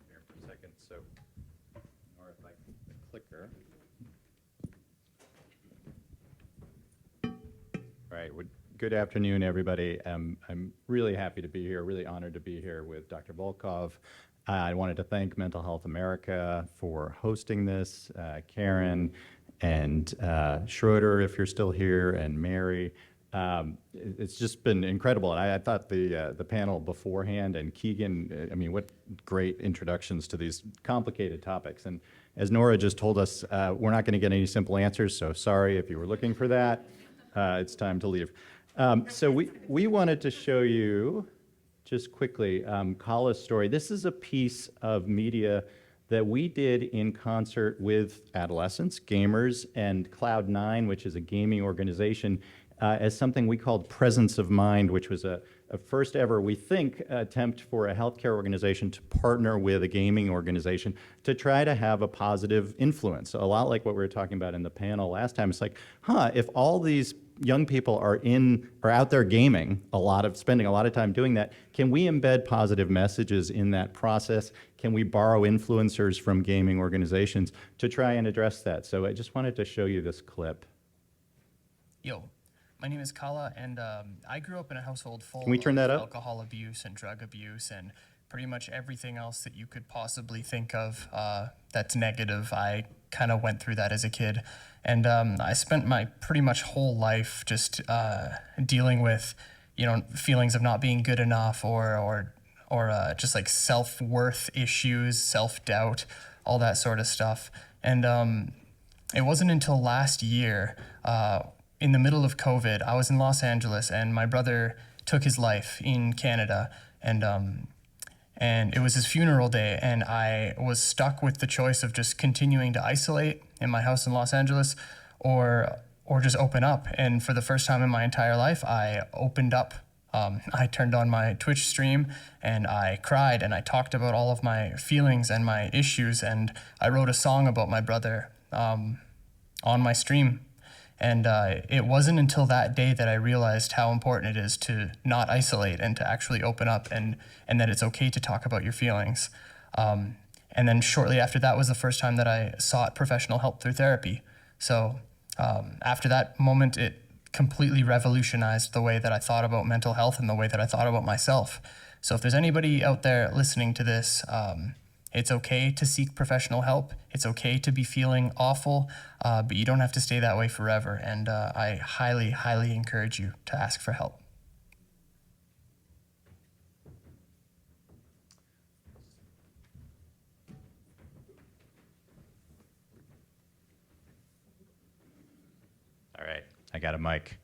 Here for a second. So, or if I the clicker. All right. Good afternoon, everybody. I'm really happy to be here. Really honored to be here with Dr. Volkov. I wanted to thank Mental Health America for hosting this, Karen and Schroeder, if you're still here, and Mary. It's just been incredible. And I thought the panel beforehand and Keegan, I mean, what great introductions to these complicated topics. And as Nora just told us, we're not going to get any simple answers, so sorry if you were looking for that. It's time to leave. So we wanted to show you just quickly, Kala's story. This is a piece of media that we did in concert with adolescents, gamers, and Cloud9, which is a gaming organization, as something we called Presence of Mind, which was a first ever, we think, attempt for a healthcare organization to partner with a gaming organization to try to have a positive influence. A lot like what we were talking about in the panel last time. It's like, if all these young people are out there gaming spending a lot of time doing that, can we embed positive messages in that process? Can we borrow influencers from gaming organizations to try and address that? So I just wanted to show you this clip. Yo, my name is Kala, and I grew up in a household full Can we turn that of up? alcohol abuse and drug abuse and pretty much everything else that you could possibly think of that's negative. I kind of went through that as a kid. And I spent my pretty much whole life just dealing with, feelings of not being good enough or just like self-worth issues, self-doubt, all that sort of stuff. And it wasn't until last year, in the middle of COVID, I was in Los Angeles and my brother took his life in Canada. And it was his funeral day, and I was stuck with the choice of just continuing to isolate in my house in Los Angeles or just open up. And for the first time in my entire life, I opened up. I turned on my Twitch stream and I cried and I talked about all of my feelings and my issues, and I wrote a song about my brother on my stream. And it wasn't until that day that I realized how important it is to not isolate and to actually open up, and that it's okay to talk about your feelings. And then shortly after that was the first time that I sought professional help through therapy. So after that moment, it completely revolutionized the way that I thought about mental health and the way that I thought about myself. So if there's anybody out there listening to this, it's okay to seek professional help. It's okay to be feeling awful, but you don't have to stay that way forever. And I highly, highly encourage you to ask for help. All right, I got a mic.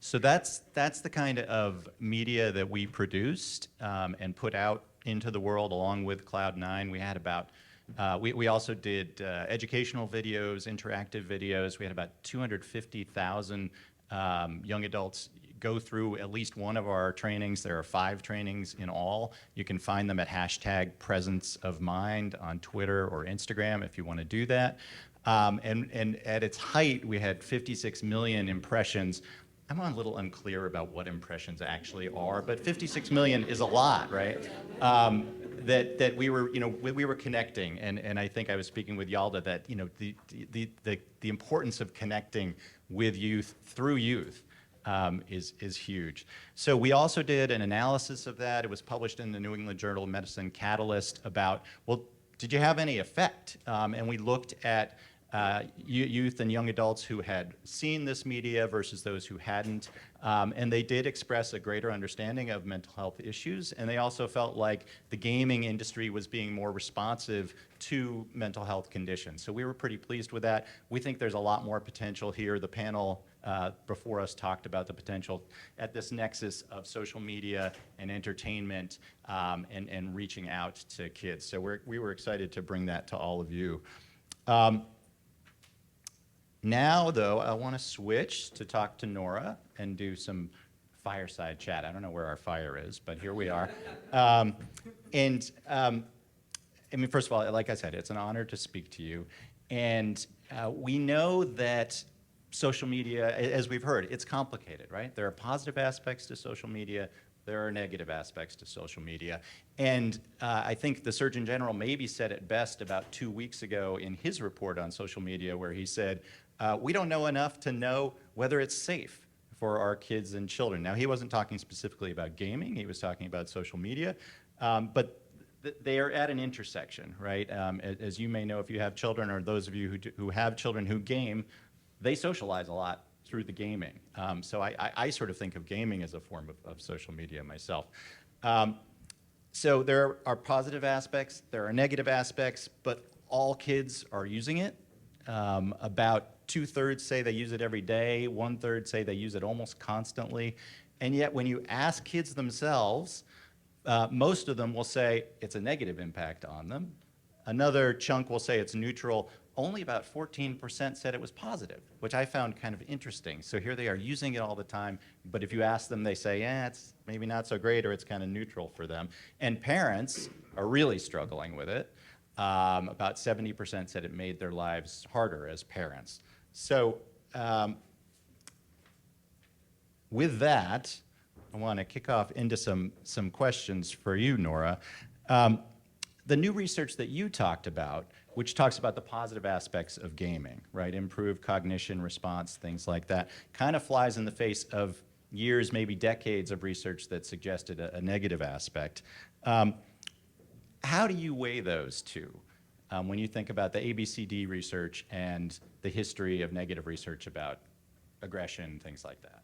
So that's the kind of media that we produced and put out into the world along with Cloud9. We had about, we also did educational videos, interactive videos. We had about 250,000 young adults go through at least one of our trainings. There are 5 trainings in all. You can find them at #PresenceOfMind on Twitter or Instagram if you want to do that. And at its height, we had 56 million impressions. I'm a little unclear about what impressions actually are, but 56 million is a lot, right? That we were, we were connecting, and I think I was speaking with Yalda that, the importance of connecting with youth through youth is huge. So we also did an analysis of that. It was published in the New England Journal of Medicine Catalyst about, well, did you have any effect? And we looked at youth and young adults who had seen this media versus those who hadn't. And they did express a greater understanding of mental health issues. And they also felt like the gaming industry was being more responsive to mental health conditions. So we were pretty pleased with that. We think there's a lot more potential here. The panel before us talked about the potential at this nexus of social media and entertainment and reaching out to kids. So we were excited to bring that to all of you. Now, though, I want to switch to talk to Nora and do some fireside chat. I don't know where our fire is, but here we are. I mean, first of all, like I said, it's an honor to speak to you. And we know that social media, as we've heard, it's complicated, right? There are positive aspects to social media. There are negative aspects to social media. And I think the Surgeon General maybe said it best about 2 weeks ago in his report on social media, where he said, we don't know enough to know whether it's safe for our kids and children. Now, he wasn't talking specifically about gaming. He was talking about social media. But they are at an intersection, right? As you may know, if you have children, or those of you who have children who game, they socialize a lot through the gaming. So I sort of think of gaming as a form of social media myself. So there are positive aspects, there are negative aspects, but all kids are using it. About 2/3 say they use it every day, 1/3 say they use it almost constantly. And yet when you ask kids themselves, most of them will say it's a negative impact on them. Another chunk will say it's neutral. Only about 14% said it was positive, which I found kind of interesting. So here they are using it all the time, but if you ask them, they say, it's maybe not so great, or it's kind of neutral for them. And parents are really struggling with it. About 70% said it made their lives harder as parents. So with that, I want to kick off into some questions for you, Nora. The new research that you talked about, which talks about the positive aspects of gaming, right? Improved cognition, response, things like that, kind of flies in the face of years, maybe decades of research that suggested a negative aspect. How do you weigh those two when you think about the ABCD research and the history of negative research about aggression, things like that?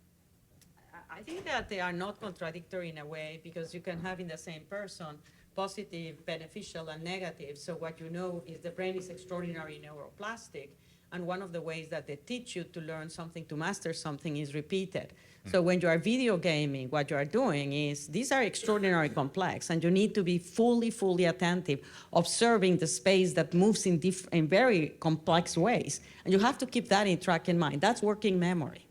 I think that they are not contradictory in a way, because you can have in the same person positive, beneficial, and negative. So what you know is the brain is extraordinarily neuroplastic, and one of the ways that they teach you to learn something, to master something, is repeated. So when you are video gaming, what you are doing is, these are extraordinarily complex, and you need to be fully attentive, observing the space that moves in very complex ways. And you have to keep that in track in mind. That's working memory.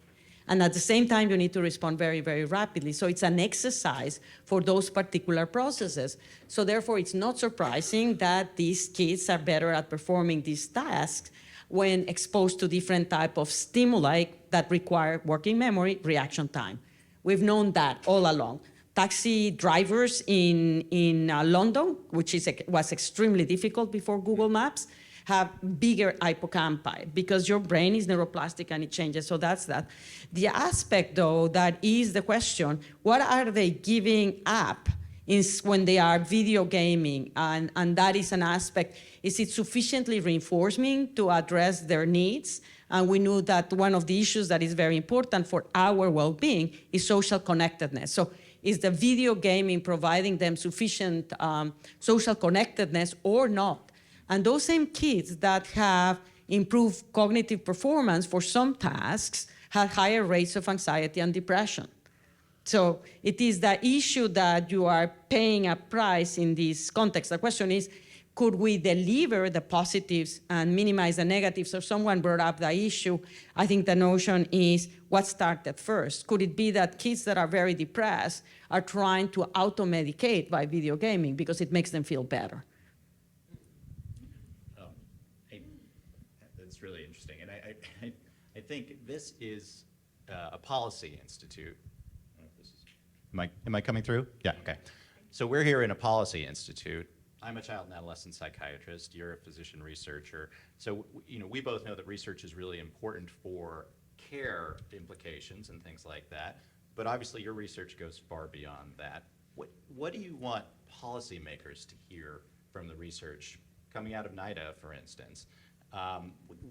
And at the same time, you need to respond very rapidly. So it's an exercise for those particular processes. So therefore, it's not surprising that these kids are better at performing these tasks when exposed to different type of stimuli that require working memory, reaction time. We've known that all along. Taxi drivers in London, which was extremely difficult before Google Maps, have bigger hippocampi because your brain is neuroplastic and it changes. So that's that. The aspect, though, that is the question, what are they giving up when they are video gaming? And that is an aspect. Is it sufficiently reinforcing to address their needs? And we know that one of the issues that is very important for our well-being is social connectedness. So is the video gaming providing them sufficient social connectedness or not? And those same kids that have improved cognitive performance for some tasks have higher rates of anxiety and depression. So it is the issue that you are paying a price in this context. The question is, could we deliver the positives and minimize the negatives? So someone brought up the issue. I think the notion is what started first. Could it be that kids that are very depressed are trying to auto-medicate by video gaming because it makes them feel better? That's really interesting. And I think this is a policy institute. Am I coming through? Yeah, okay. So we're here in a policy institute. I'm a child and adolescent psychiatrist. You're a physician researcher. So, we both know that research is really important for care implications and things like that. But obviously, your research goes far beyond that. What do you want policymakers to hear from the research coming out of NIDA, for instance?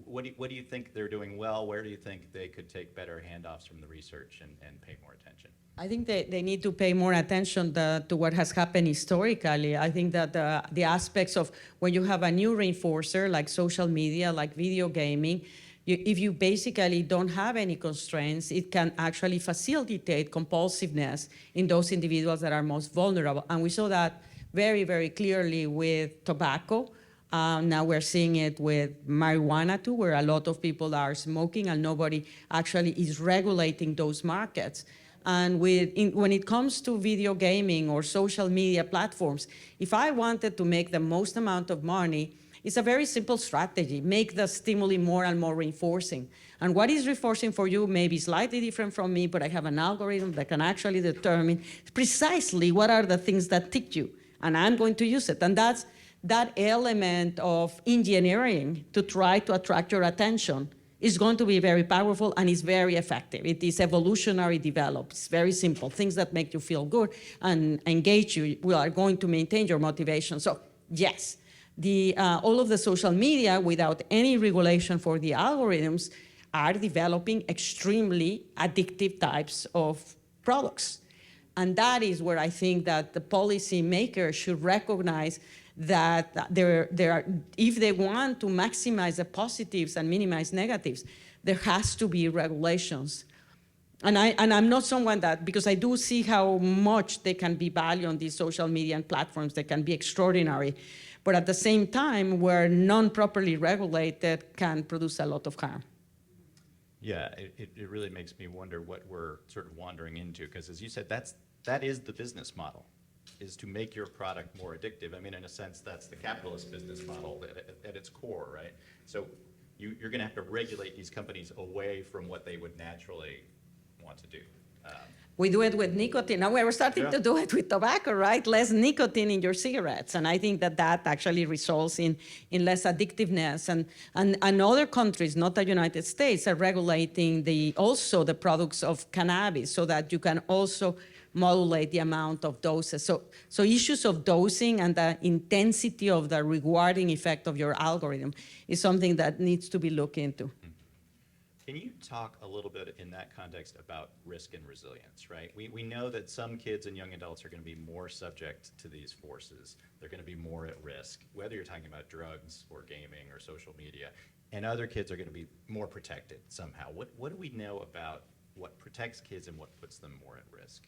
What do you think they're doing well? Where do you think they could take better handoffs from the research and pay more attention? I think they need to pay more attention to what has happened historically. I think that the aspects of when you have a new reinforcer like social media, like video gaming, if you basically don't have any constraints, it can actually facilitate compulsiveness in those individuals that are most vulnerable. And we saw that very, very clearly with tobacco. Now we're seeing it with marijuana too, where a lot of people are smoking and nobody actually is regulating those markets. And when it comes to video gaming or social media platforms, if I wanted to make the most amount of money, it's a very simple strategy. Make the stimuli more and more reinforcing. And what is reinforcing for you may be slightly different from me, but I have an algorithm that can actually determine precisely what are the things that tick you. And I'm going to use it. And that's that element of engineering to try to attract your attention is going to be very powerful and is very effective. It is evolutionary developed. It's very simple. Things that make you feel good and engage you are going to maintain your motivation. So yes, all of the social media without any regulation for the algorithms are developing extremely addictive types of products. And that is where I think that the policymakers should recognize that if they want to maximize the positives and minimize negatives, there has to be regulations. And I'm not someone that, because I do see how much they can be valued on these social media and platforms, they can be extraordinary. But at the same time, where non-properly regulated can produce a lot of harm. Yeah, it really makes me wonder what we're sort of wandering into, because as you said, that is the business model, is to make your product more addictive. I mean, in a sense, that's the capitalist business model at its core, right? So you're going to have to regulate these companies away from what they would naturally want to do. We do it with nicotine. Now we're starting to do it with tobacco, right? Less nicotine in your cigarettes. And I think that actually results in less addictiveness. And other countries, not the United States, are regulating also the products of cannabis so that you can also modulate the amount of doses. So issues of dosing and the intensity of the rewarding effect of your algorithm is something that needs to be looked into. Can you talk a little bit in that context about risk and resilience, right? We know that some kids and young adults are going to be more subject to these forces. They're going to be more at risk, whether you're talking about drugs or gaming or social media. And other kids are going to be more protected somehow. What do we know about what protects kids and what puts them more at risk?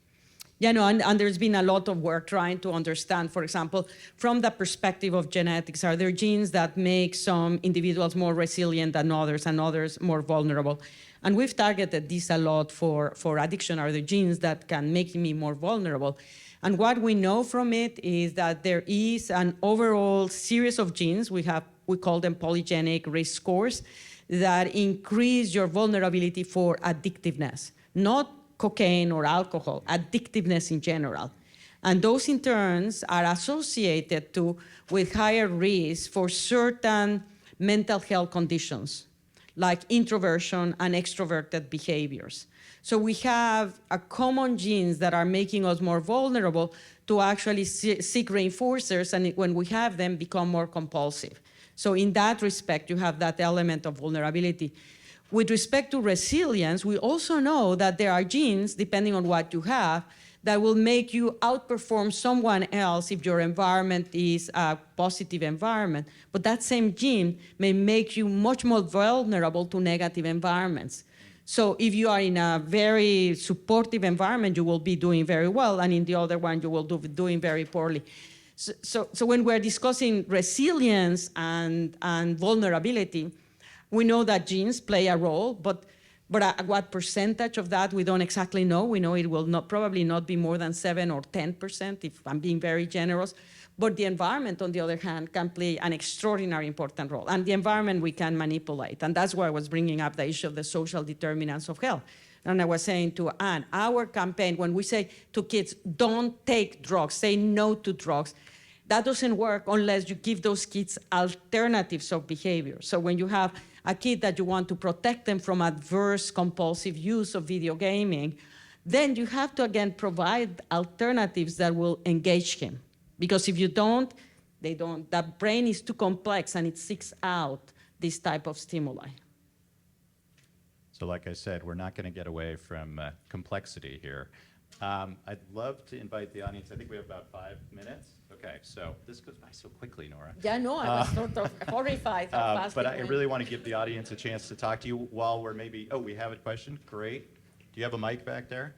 Yeah, no, and there's been a lot of work trying to understand, for example, from the perspective of genetics, are there genes that make some individuals more resilient than others and others more vulnerable? And we've targeted this a lot for addiction. Are there genes that can make me more vulnerable? And what we know from it is that there is an overall series of genes, we call them polygenic risk scores, that increase your vulnerability for addictiveness, not cocaine or alcohol, addictiveness in general. And those in turn are associated with higher risk for certain mental health conditions, like introversion and extroverted behaviors. So we have a common genes that are making us more vulnerable to actually seek reinforcers, and when we have them, become more compulsive. So in that respect, you have that element of vulnerability. With respect to resilience, we also know that there are genes, depending on what you have, that will make you outperform someone else if your environment is a positive environment. But that same gene may make you much more vulnerable to negative environments. So if you are in a very supportive environment, you will be doing very well, and in the other one, you will be doing very poorly. So when we're discussing resilience and vulnerability, we know that genes play a role, but what percentage of that we don't exactly know. We know it will probably not be more than 7 or 10%, if I'm being very generous. But the environment, on the other hand, can play an extraordinarily important role. And the environment we can manipulate. And that's why I was bringing up the issue of the social determinants of health. And I was saying to Anne, our campaign, when we say to kids, don't take drugs, say no to drugs, that doesn't work unless you give those kids alternatives of behavior. So when you have a kid that you want to protect them from adverse compulsive use of video gaming, then you have to, again, provide alternatives that will engage him. Because if you don't, that brain is too complex and it seeks out this type of stimuli. So like I said, we're not going to get away from complexity here. I'd love to invite the audience. I think we have about 5 minutes. Okay, so this goes by so quickly, Nora. Yeah, no, I was sort of horrified how fast But it I went. really want to give the audience a chance to talk to you while we're maybe, oh, we have a question, great. Do you have a mic back there?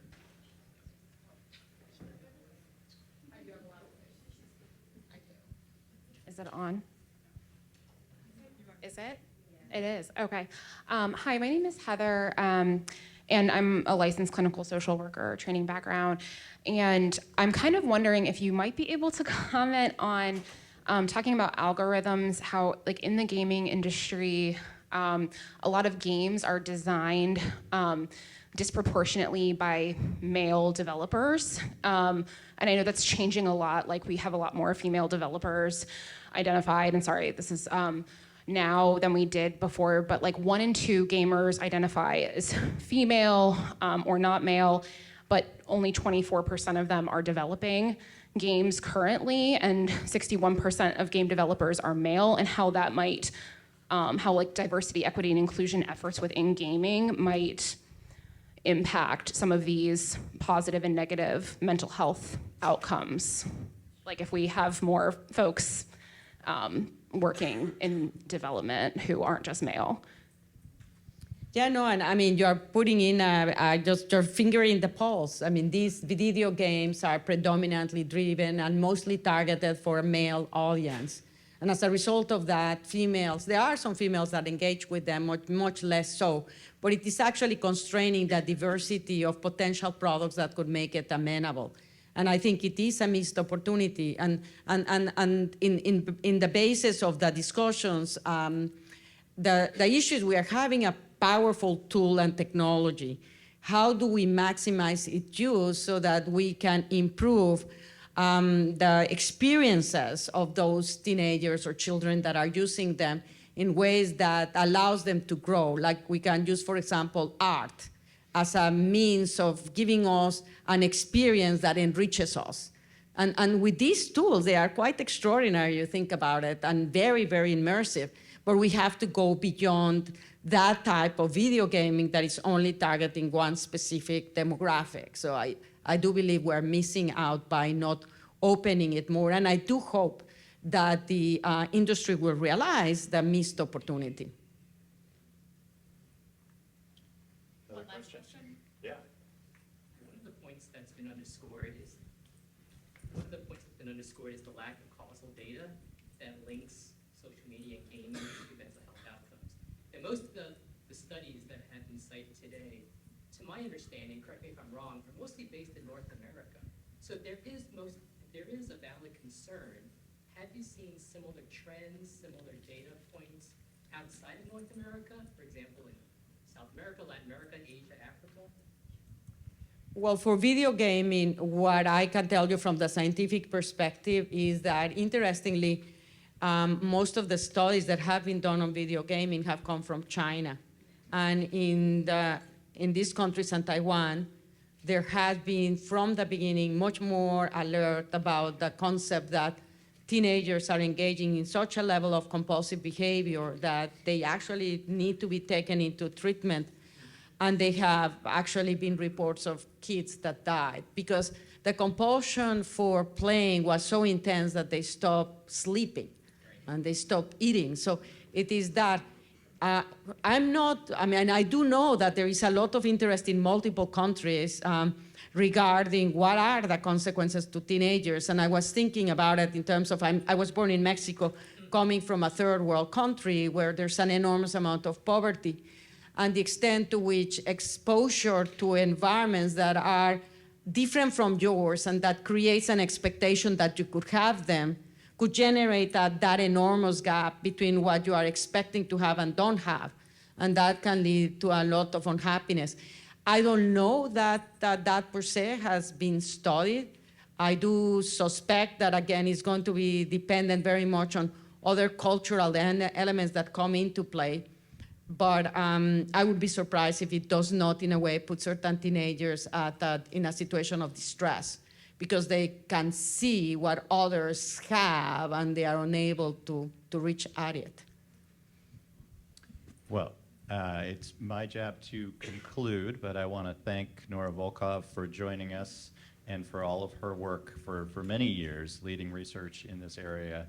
Is it on? Is it? It is, okay. Hi, my name is Heather, and I'm a licensed clinical social worker, training background, and I'm kind of wondering if you might be able to comment on talking about algorithms, how like in the gaming industry, a lot of games are designed disproportionately by male developers. And I know that's changing a lot, like we have a lot more female developers identified, and sorry, this is now than we did before, but like 1 in 2 gamers identify as female or not male, but only 24% of them are developing games currently, and 61% of game developers are male, and how that might, how like diversity, equity, and inclusion efforts within gaming might impact some of these positive and negative mental health outcomes. Like if we have more folks working in development who aren't just male. Yeah, no, and I mean, you're putting in just your finger in the pulse. I mean, these video games are predominantly driven and mostly targeted for a male audience. And as a result of that, females, there are some females that engage with them, much less so, but it is actually constraining the diversity of potential products that could make it amenable. And I think it is a missed opportunity. And in the basis of the discussions, the issues, we are having a powerful tool and technology. How do we maximize its use so that we can improve the experiences of those teenagers or children that are using them in ways that allows them to grow? Like we can use, for example, art as a means of giving us an experience that enriches us. And with these tools, they are quite extraordinary, you think about it, and very, very immersive. But we have to go beyond that type of video gaming that is only targeting one specific demographic. So I do believe we're missing out by not opening it more. And I do hope that the industry will realize the missed opportunity. One last question? Yeah. One of the points that's been underscored is the lack of causal data that links social media and gaming to mental health outcomes. And most of the studies that have been cited today, to my understanding, correct me if I'm wrong, are mostly based in North America. So there is a valid concern. Have you seen similar trends, similar data points outside of North America, for example, in South America, Latin America, Asia, Africa? Well, for video gaming, what I can tell you from the scientific perspective is that, interestingly, most of the studies that have been done on video gaming have come from China. And in these countries and Taiwan, there has been, from the beginning, much more alert about the concept that teenagers are engaging in such a level of compulsive behavior that they actually need to be taken into treatment. And they have actually been reports of kids that died because the compulsion for playing was so intense that they stopped sleeping and they stopped eating. So it is that I do know that there is a lot of interest in multiple countries regarding what are the consequences to teenagers. And I was thinking about it in terms of, I was born in Mexico, coming from a third world country where there's an enormous amount of poverty, and the extent to which exposure to environments that are different from yours and that creates an expectation that you could have them could generate that enormous gap between what you are expecting to have and don't have. And that can lead to a lot of unhappiness. I don't know that per se has been studied. I do suspect that, again, it's going to be dependent very much on other cultural elements that come into play. But I would be surprised if it does not, in a way, put certain teenagers in a situation of distress, because they can see what others have and they are unable to reach at it. Well, it's my job to conclude, but I want to thank Nora Volkov for joining us and for all of her work for many years leading research in this area.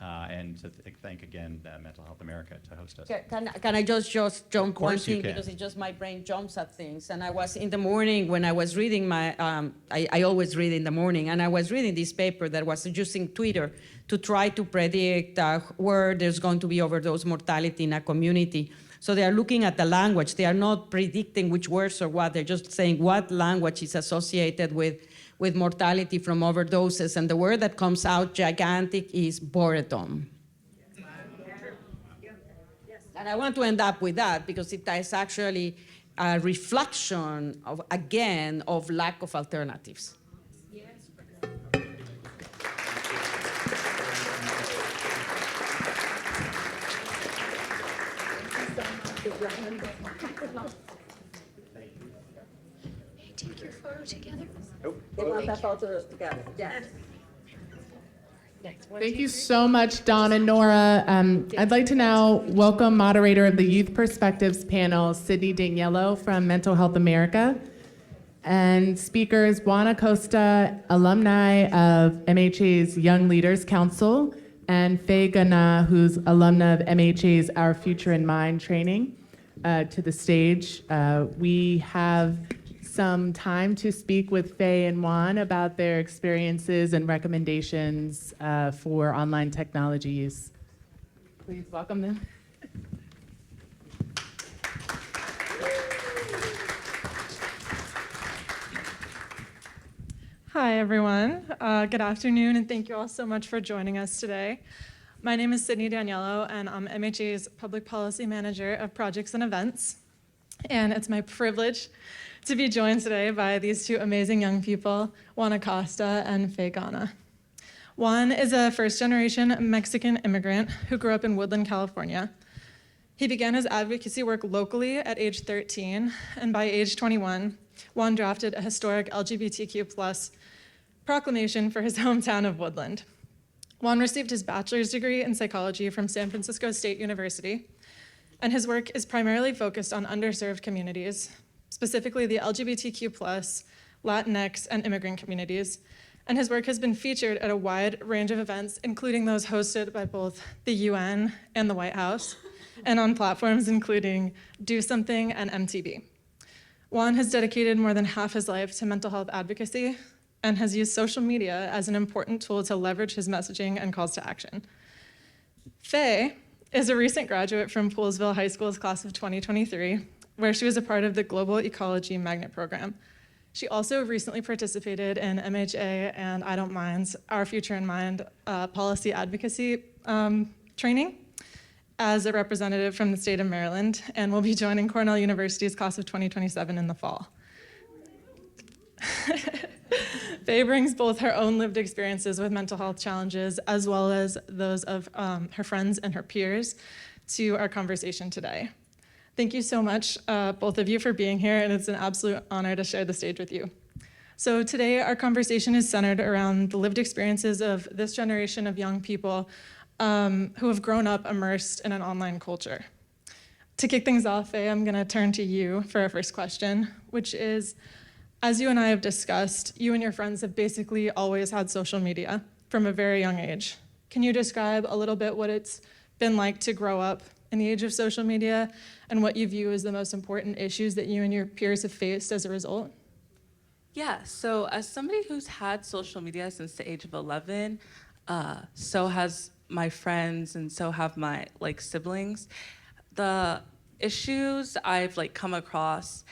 And to thank again Mental Health America to host us. Can I just jump one thing, can. because it's just my brain jumps at things. And I was in the morning when I was reading I always read in the morning, and I was reading this paper that was using Twitter to try to predict where there's going to be overdose mortality in a community. So they are looking at the language. They are not predicting which words or what. They're just saying what language is associated with mortality from overdoses, and the word that comes out gigantic is boredom. And I want to end up with that because it is actually a reflection of, again, of lack of alternatives. Take your photo together. They want that photo together. Yeah. Thank you so much, Dawn and Nora. I'd like to now welcome moderator of the Youth Perspectives panel, Sydney Daniello from Mental Health America, and speakers Juan Acosta, alumni of MHA's Young Leaders Council, and Faye Gana, who's alumna of MHA's Our Future in Mind training, to the stage. We have some time to speak with Faye and Juan about their experiences and recommendations for online technology use. Please welcome them. Hi, everyone. Good afternoon, and thank you all so much for joining us today. My name is Sydney Daniello, and I'm MHA's Public Policy Manager of Projects and Events. And it's my privilege to be joined today by these two amazing young people, Juan Acosta and Faye Gana. Juan is a first-generation Mexican immigrant who grew up in Woodland, California. He began his advocacy work locally at age 13, and by age 21, Juan drafted a historic LGBTQ+ proclamation for his hometown of Woodland. Juan received his bachelor's degree in psychology from San Francisco State University, and his work is primarily focused on underserved communities, specifically the LGBTQ+, Latinx, and immigrant communities. And his work has been featured at a wide range of events, including those hosted by both the UN and the White House, and on platforms including Do Something and MTV. Juan has dedicated more than half his life to mental health advocacy and has used social media as an important tool to leverage his messaging and calls to action. Faye is a recent graduate from Poolesville High School's class of 2023, where she was a part of the Global Ecology Magnet Program. She also recently participated in MHA and I Don't Mind's Our Future in Mind policy advocacy training as a representative from the state of Maryland, and will be joining Cornell University's class of 2027 in the fall. Faye brings both her own lived experiences with mental health challenges as well as those of her friends and her peers to our conversation today. Thank you so much, both of you, for being here, and it's an absolute honor to share the stage with you. So today, our conversation is centered around the lived experiences of this generation of young people who have grown up immersed in an online culture. To kick things off, Faye, I'm gonna turn to you for our first question, which is, as you and I have discussed, you and your friends have basically always had social media from a very young age. Can you describe a little bit what it's been like to grow up in the age of social media and what you view as the most important issues that you and your peers have faced as a result? Yeah, so as somebody who's had social media since the age of 11, so has my friends and so have my siblings, the issues I've come across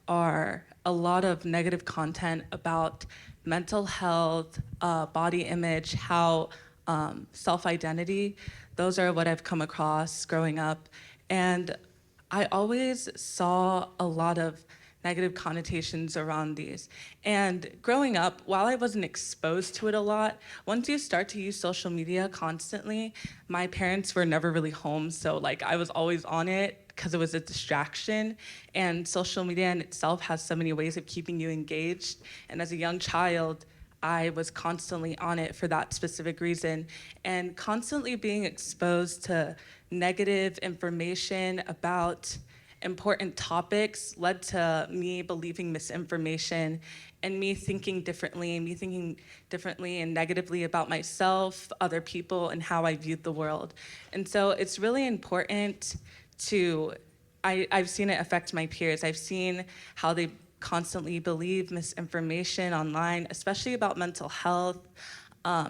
are a lot of negative content about mental health, body image, how self-identity. Those are what I've come across growing up. And I always saw a lot of negative connotations around these. And growing up, while I wasn't exposed to it a lot, once you start to use social media constantly, my parents were never really home, so I was always on it because it was a distraction. And social media in itself has so many ways of keeping you engaged. And as a young child, I was constantly on it for that specific reason. And constantly being exposed to negative information about important topics led to me believing misinformation and me thinking differently and negatively about myself, other people, and how I viewed the world. And so it's really important I've seen it affect my peers. I've seen how they constantly believe misinformation online, especially about mental health,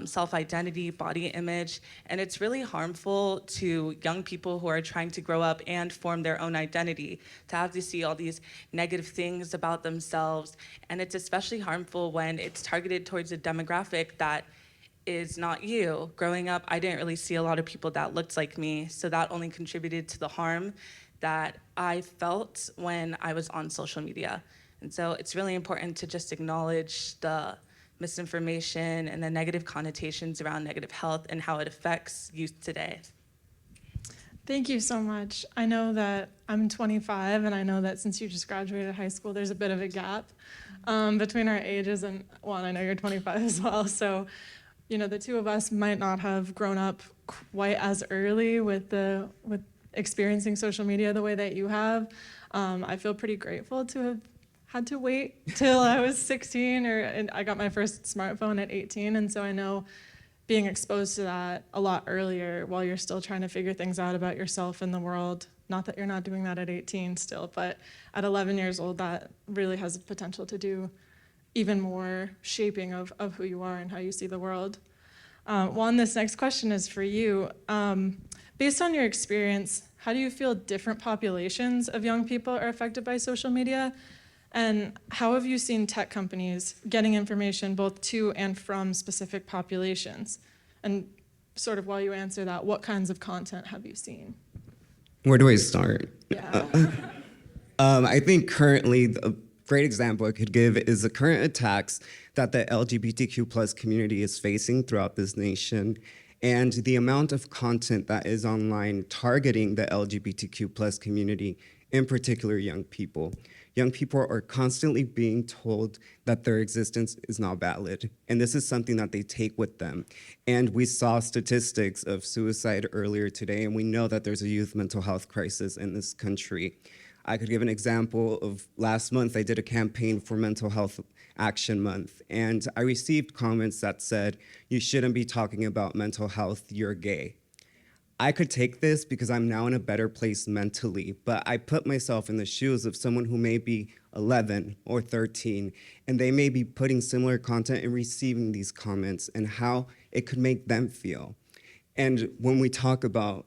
self-identity, body image, and it's really harmful to young people who are trying to grow up and form their own identity, to have to see all these negative things about themselves, and it's especially harmful when it's targeted towards a demographic that is not you. Growing up, I didn't really see a lot of people that looked like me, so that only contributed to the harm that I felt when I was on social media. And so it's really important to just acknowledge the misinformation and the negative connotations around negative health and how it affects youth today. Thank you so much. I know that I'm 25, and I know that since you just graduated high school, there's a bit of a gap between our ages, and Juan, I know you're 25 as well, so the two of us might not have grown up quite as early with experiencing social media the way that you have. I feel pretty grateful to have had to wait till I was 16, and I got my first smartphone at 18, and so I know being exposed to that a lot earlier while you're still trying to figure things out about yourself and the world. Not that you're not doing that at 18 still, but at 11 years old, that really has the potential to do even more shaping of who you are and how you see the world. Juan, this next question is for you. Based on your experience, how do you feel different populations of young people are affected by social media? And how have you seen tech companies getting information both to and from specific populations? And sort of while you answer that, what kinds of content have you seen? Where do I start? Yeah. I think currently, a great example I could give is the current attacks that the LGBTQ+ community is facing throughout this nation, and the amount of content that is online targeting the LGBTQ+ community, in particular young people. Young people are constantly being told that their existence is not valid, and this is something that they take with them. And we saw statistics of suicide earlier today, and we know that there's a youth mental health crisis in this country. I could give an example of last month, I did a campaign for Mental Health Action Month, and I received comments that said, "You shouldn't be talking about mental health, you're gay." I could take this because I'm now in a better place mentally, but I put myself in the shoes of someone who may be 11 or 13, and they may be putting similar content and receiving these comments and how it could make them feel. And when we talk about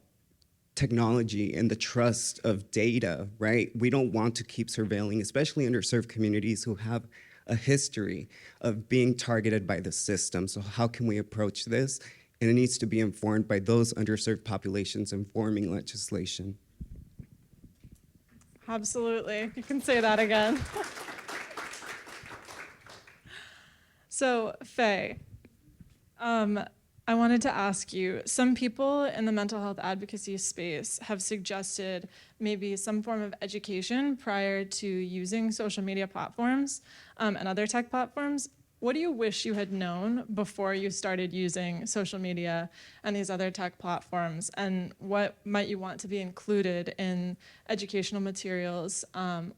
technology and the trust of data, right? We don't want to keep surveilling, especially underserved communities who have a history of being targeted by the system. So how can we approach this? And it needs to be informed by those underserved populations informing legislation. Absolutely. You can say that again. So, Faye, I wanted to ask you, some people in the mental health advocacy space have suggested maybe some form of education prior to using social media platforms and other tech platforms. What do you wish you had known before you started using social media and these other tech platforms? And what might you want to be included in educational materials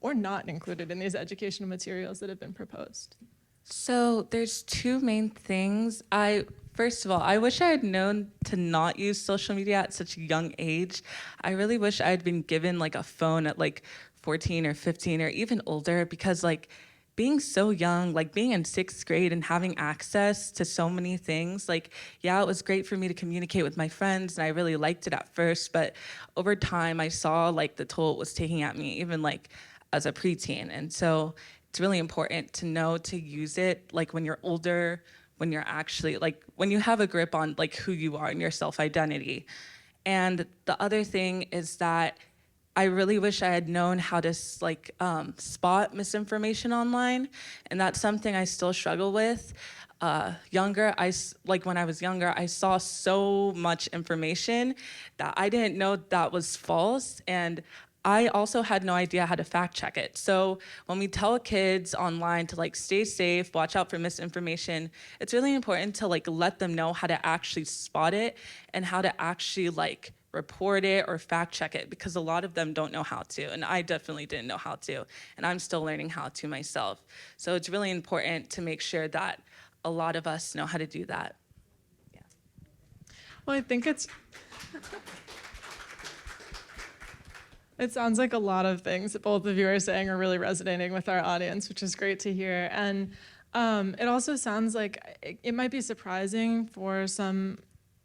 or not included in these educational materials that have been proposed? So there's two main things. First of all, I wish I had known to not use social media at such a young age. I really wish I had been given like a phone at like 14 or 15 or even older, because like being so young, like being in 6th grade and having access to so many things, like, yeah, it was great for me to communicate with my friends and I really liked it at first, but over time I saw like the toll it was taking at me, even like as a preteen. And so it's really important to know to use it like when you're older, when you're actually like, when you have a grip on like who you are and your self-identity. And the other thing is that I really wish I had known how to like spot misinformation online, and that's something I still struggle with. When I was younger, I saw so much information that I didn't know that was false, and I also had no idea how to fact check it. So when we tell kids online to like stay safe, watch out for misinformation, it's really important to like let them know how to actually spot it and how to actually like report it or fact check it, because a lot of them don't know how to, and I definitely didn't know how to, and I'm still learning how to myself. So it's really important to make sure that a lot of us know how to do that. Yeah. Well, I think it sounds like a lot of things that both of you are saying are really resonating with our audience, which is great to hear. And it also sounds like it might be surprising for some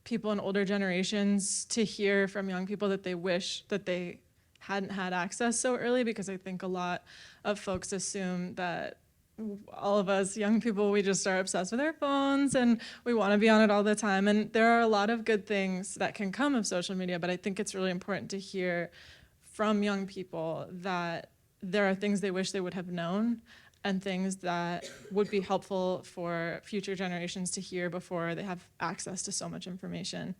people in older generations to hear from young people that they wish that they hadn't had access so early, because I think a lot of folks assume that all of us young people, we just are obsessed with our phones and we want to be on it all the time. And there are a lot of good things that can come of social media, but I think it's really important to hear from young people that there are things they wish they would have known and things that would be helpful for future generations to hear before they have access to so much information.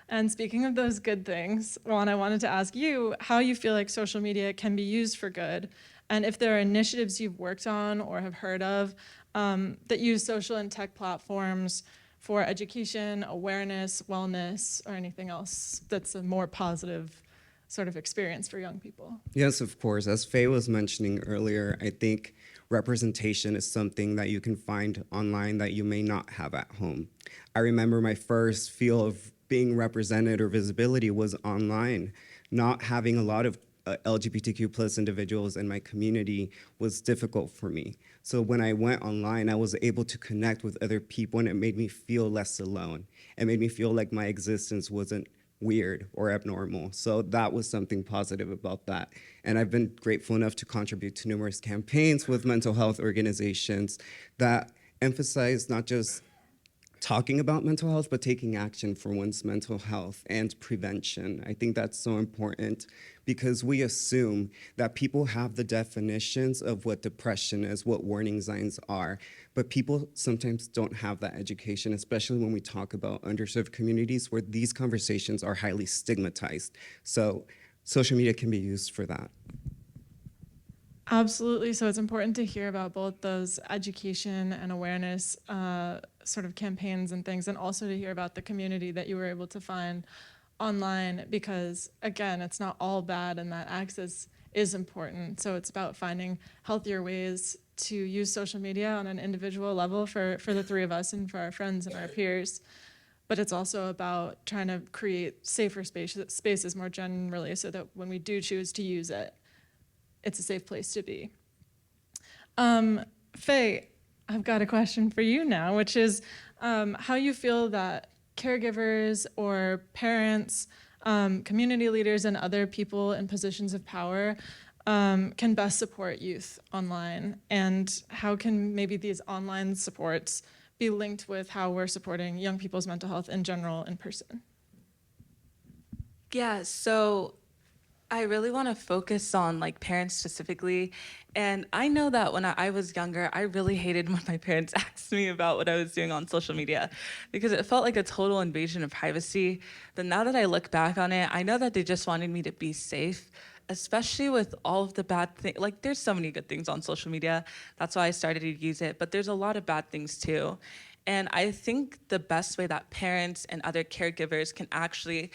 And speaking of those good things, Juan, I wanted to ask you how you feel like social media can be used for good, and if there are initiatives you've worked on or have heard of that use social and tech platforms for education, awareness, wellness, or anything else that's a more positive sort of experience for young people. Yes, of course. As Faye was mentioning earlier, I think representation is something that you can find online that you may not have at home. I remember my first feel of being represented or visibility was online. Not having a lot of LGBTQ plus individuals in my community was difficult for me. So when I went online, I was able to connect with other people, and it made me feel less alone. It made me feel like my existence wasn't weird or abnormal. So that was something positive about that. And I've been grateful enough to contribute to numerous campaigns with mental health organizations that emphasize not just talking about mental health, but taking action for one's mental health and prevention. I think that's so important because we assume that people have the definitions of what depression is, what warning signs are, but people sometimes don't have that education, especially when we talk about underserved communities where these conversations are highly stigmatized. So social media can be used for that. Absolutely. So it's important to hear about both those education and awareness sort of campaigns and things, and also to hear about the community that you were able to find online, because again, it's not all bad and that access is important. So it's about finding healthier ways to use social media on an individual level for the three of us and for our friends and our peers. But it's also about trying to create safer spaces more generally, so that when we do choose to use it, it's a safe place to be. Faye, I've got a question for you now, which is how you feel that caregivers or parents, community leaders, and other people in positions of power can best support youth online, and how can maybe these online supports be linked with how we're supporting young people's mental health in general in person? Yeah, so I really want to focus on like parents specifically. And I know that when I was younger, I really hated when my parents asked me about what I was doing on social media because it felt like a total invasion of privacy. But now that I look back on it, I know that they just wanted me to be safe, especially with all of the bad things. Like there's so many good things on social media. That's why I started to use it, but there's a lot of bad things too. And I think the best way that parents and other caregivers can actually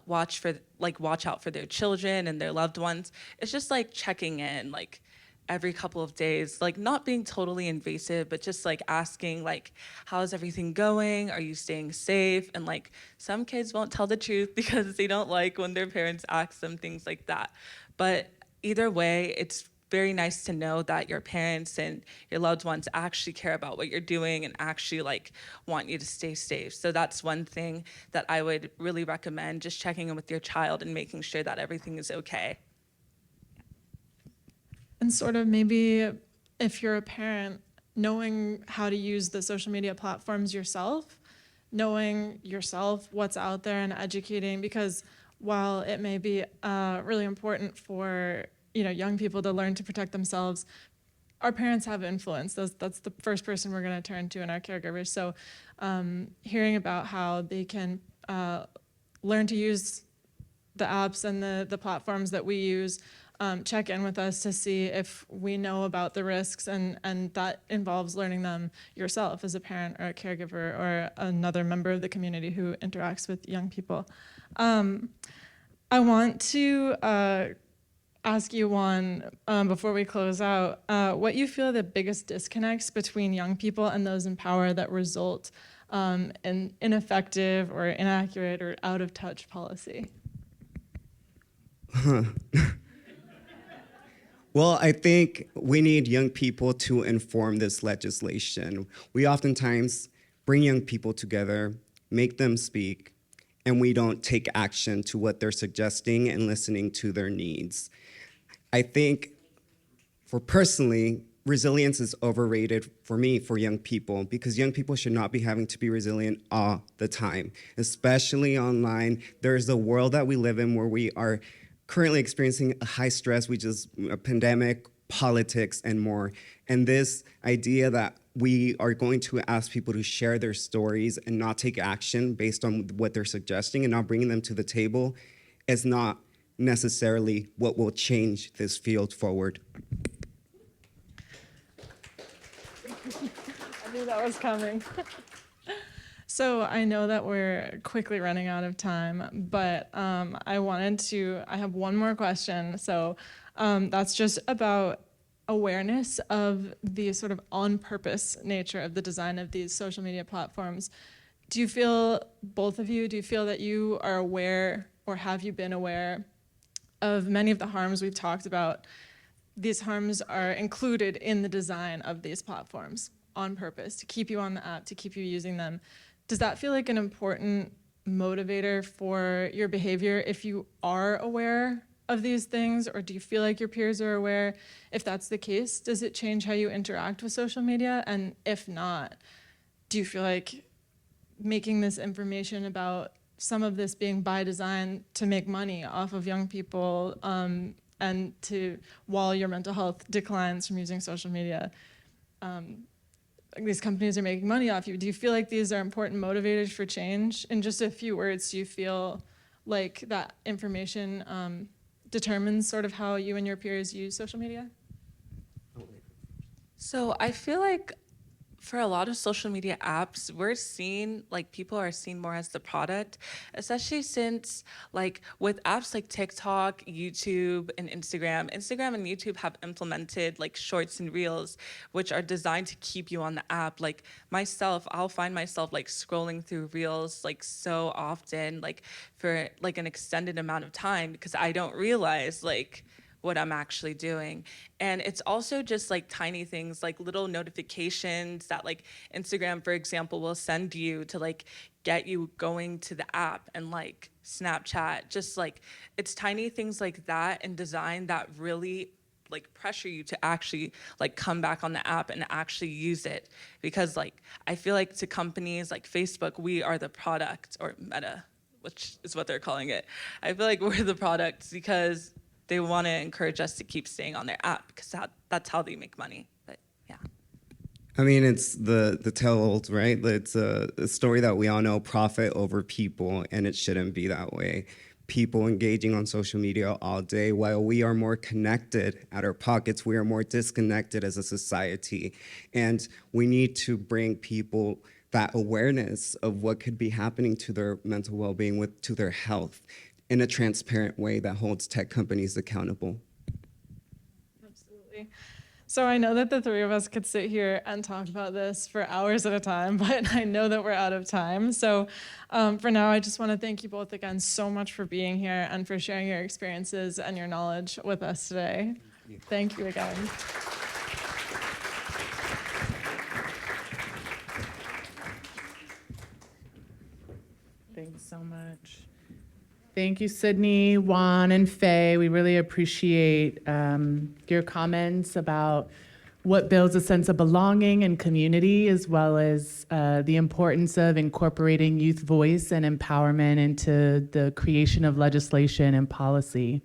watch out for their children and their loved ones. It's just like checking in like every couple of days, like not being totally invasive, but just like asking like, how's everything going? Are you staying safe? And like some kids won't tell the truth because they don't like when their parents ask them things like that. But either way, it's very nice to know that your parents and your loved ones actually care about what you're doing and actually like want you to stay safe. So that's one thing that I would really recommend, just checking in with your child and making sure that everything is okay. And sort of maybe if you're a parent, knowing how to use the social media platforms yourself, knowing yourself what's out there and educating, because while it may be really important for young people to learn to protect themselves, our parents have influence. That's the first person we're going to turn to in our caregivers. So hearing about how they can learn to use the apps and the platforms that we use, check in with us to see if we know about the risks, and that involves learning them yourself as a parent or a caregiver or another member of the community who interacts with young people. I want to ask you, Juan, before we close out, what you feel the biggest disconnects between young people and those in power that result in ineffective or inaccurate or out of touch policy? Well, I think we need young people to inform this legislation. We oftentimes bring young people together, make them speak, and we don't take action to what they're suggesting and listening to their needs. I think, for personally, resilience is overrated for me, for young people, because young people should not be having to be resilient all the time, especially online. There's a world that we live in where we are currently experiencing a high stress, which is a pandemic, politics, and more. And this idea that we are going to ask people to share their stories and not take action based on what they're suggesting and not bringing them to the table is not necessarily what will change this field forward. I knew that was coming. So I know that we're quickly running out of time, but I have one more question. So that's just about awareness of the sort of on-purpose nature of the design of these social media platforms. Do you feel, both of you, do you feel that you are aware, or have you been aware of many of the harms we've talked about? These harms are included in the design of these platforms on purpose, to keep you on the app, to keep you using them. Does that feel like an important motivator for your behavior if you are aware of these things, or do you feel like your peers are aware? If that's the case, does it change how you interact with social media? And if not, do you feel like making this information about some of this being by design to make money off of young people, and while your mental health declines from using social media, these companies are making money off you? Do you feel like these are important motivators for change? In just a few words, do you feel like that information determines sort of how you and your peers use social media? So I feel like for a lot of social media apps, we're seen, like people are seen more as the product, especially since like with apps like TikTok, YouTube, and Instagram. Instagram and YouTube have implemented like shorts and reels, which are designed to keep you on the app. Like myself, I'll find myself like scrolling through reels like so often, like for like an extended amount of time, because I don't realize like what I'm actually doing. And it's also just like tiny things, like little notifications that like Instagram, for example, will send you to like get you going to the app, and like Snapchat, just like it's tiny things like that in design that really like pressure you to actually like come back on the app and actually use it. Because like I feel like to companies like Facebook, we are the product, or Meta, which is what they're calling it. I feel like we're the product because they want to encourage us to keep staying on their app because that's how they make money. But yeah. I mean, it's the tell-old, right? It's a story that we all know, profit over people, and it shouldn't be that way. People engaging on social media all day, while we are more connected at our pockets, we are more disconnected as a society. And we need to bring people that awareness of what could be happening to their mental well-being, to their health, in a transparent way that holds tech companies accountable. Absolutely. So I know that the three of us could sit here and talk about this for hours at a time, but I know that we're out of time. So for now, I just want to thank you both again so much for being here and for sharing your experiences and your knowledge with us today. Thank you again. Thanks so much. Thank you, Sydney, Juan, and Faye. We really appreciate your comments about what builds a sense of belonging and community, as well as the importance of incorporating youth voice and empowerment into the creation of legislation and policy.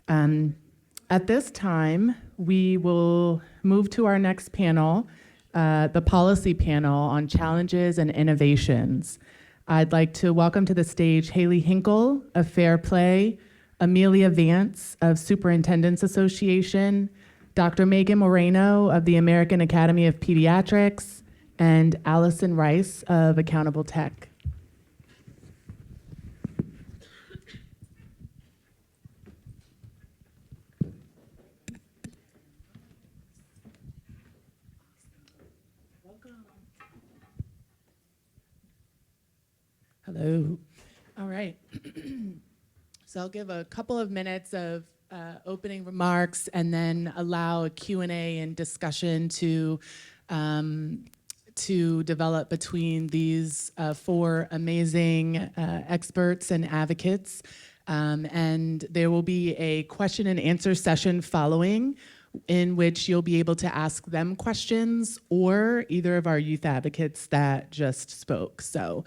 At this time, we will move to our next panel, the policy panel on challenges and innovations. I'd like to welcome to the stage Haley Hinkle of Fair Play, Amelia Vance of Superintendents Association, Dr. Megan Moreno of the American Academy of Pediatrics, and Allison Rice of Accountable Tech. Hello. All right. So I'll give a couple of minutes of opening remarks and then allow a Q&A and discussion to develop between these four amazing experts and advocates. And there will be a question and answer session following, in which you'll be able to ask them questions or either of our youth advocates that just spoke. So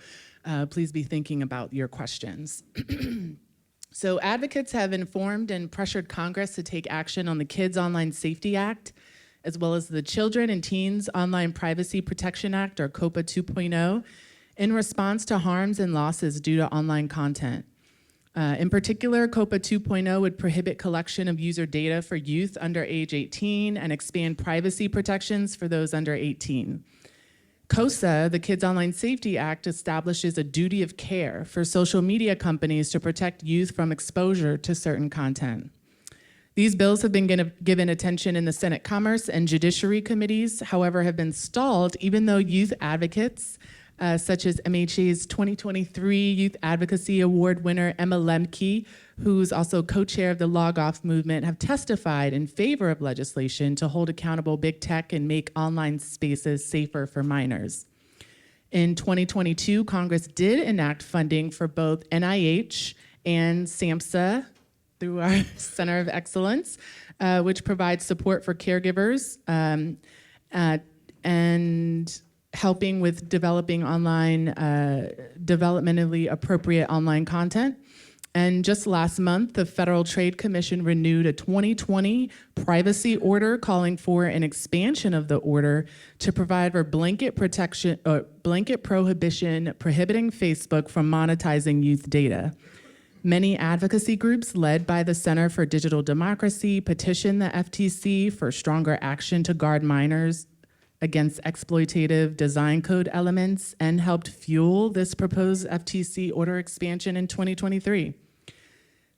please be thinking about your questions. So advocates have informed and pressured Congress to take action on the Kids Online Safety Act, as well as the Children and Teens Online Privacy Protection Act, or COPA 2.0, in response to harms and losses due to online content. In particular, COPA 2.0 would prohibit collection of user data for youth under age 18 and expand privacy protections for those under 18. COSA, the Kids Online Safety Act, establishes a duty of care for social media companies to protect youth from exposure to certain content. These bills have been given attention in the Senate Commerce and Judiciary Committees, however, have been stalled even though youth advocates, such as MHA's 2023 Youth Advocacy Award winner Emma Lemke, who's also co-chair of the Log Off movement, have testified in favor of legislation to hold accountable big tech and make online spaces safer for minors. In 2022, Congress did enact funding for both NIH and SAMHSA through our Center of Excellence, which provides support for caregivers and helping with developing online, developmentally appropriate online content. And just last month, the Federal Trade Commission renewed a 2020 privacy order calling for an expansion of the order to provide for blanket prohibition prohibiting Facebook from monetizing youth data. Many advocacy groups led by the Center for Digital Democracy petitioned the FTC for stronger action to guard minors against exploitative design code elements and helped fuel this proposed FTC order expansion in 2023.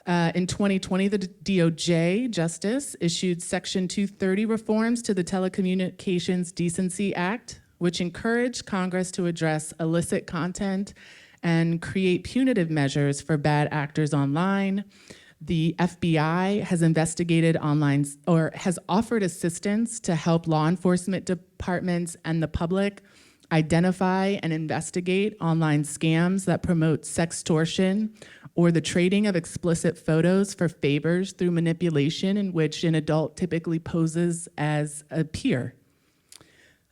In 2020, the DOJ Justice issued Section 230 reforms to the Telecommunications Decency Act, which encouraged Congress to address illicit content and create punitive measures for bad actors online. The FBI has investigated online, or has offered assistance to help law enforcement departments and the public identify and investigate online scams that promote sextortion or the trading of explicit photos for favors through manipulation, in which an adult typically poses as a peer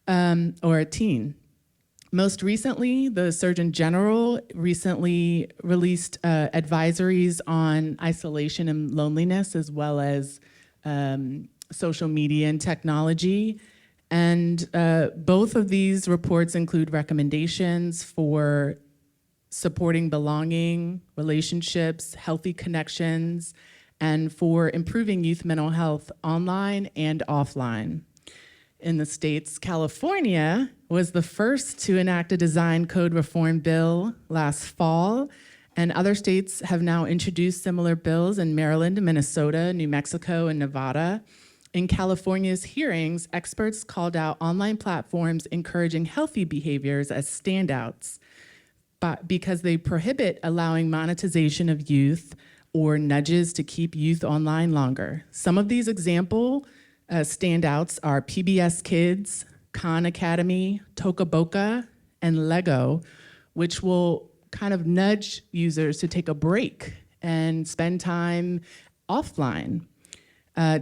or a teen. Most recently, the Surgeon General recently released advisories on isolation and loneliness, as well as social media and technology. And both of these reports include recommendations for supporting belonging, relationships, healthy connections, and for improving youth mental health online and offline. In the states, California was the first to enact a design code reform bill last fall, and other states have now introduced similar bills in Maryland, Minnesota, New Mexico, and Nevada. In California's hearings, experts called out online platforms encouraging healthy behaviors as standouts, but because they prohibit allowing monetization of youth or nudges to keep youth online longer. Some of these example standouts are PBS Kids, Khan Academy, Toca Boca, and Lego, which will kind of nudge users to take a break and spend time offline.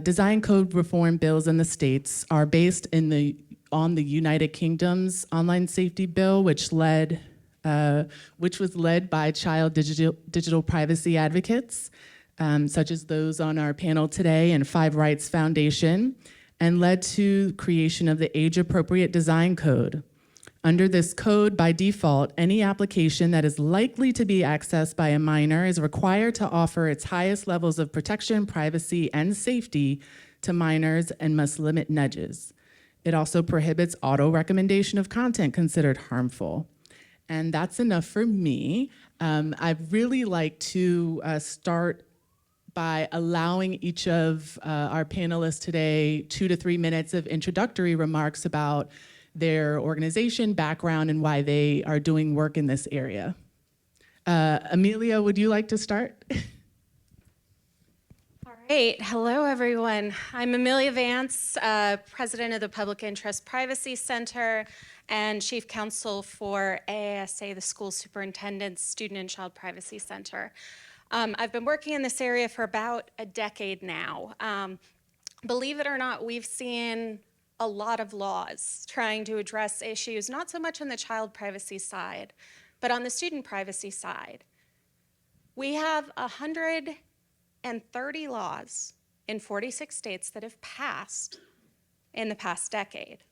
Design code reform bills in the states are based on the United Kingdom's online safety bill, which was led by child digital privacy advocates, such as those on our panel today and Five Rights Foundation, and led to creation of the age-appropriate design code. Under this code, by default, any application that is likely to be accessed by a minor is required to offer its highest levels of protection, privacy, and safety to minors and must limit nudges. It also prohibits auto-recommendation of content considered harmful. And that's enough for me. I'd really like to start by allowing each of our panelists today 2 to 3 minutes of introductory remarks about their organization, background, and why they are doing work in this area. Amelia, would you like to start? All right, hello everyone. I'm Amelia Vance, president of the Public Interest Privacy Center and chief counsel for AASA, the School Superintendent's Student and Child Privacy Center. I've been working in this area for about a decade now. Believe it or not, we've seen a lot of laws trying to address issues, not so much on the child privacy side, but on the student privacy side. We have 130 laws in 46 states that have passed in the past decade.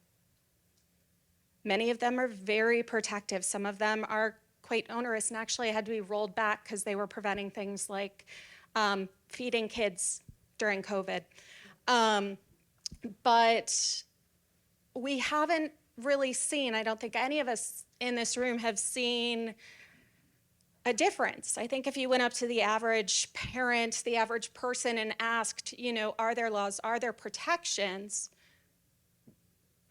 Many of them are very protective. Some of them are quite onerous and actually had to be rolled back because they were preventing things like feeding kids during COVID. But we haven't really seen, I don't think any of us in this room have seen a difference. I think if you went up to the average parent, the average person and asked, are there laws, are there protections?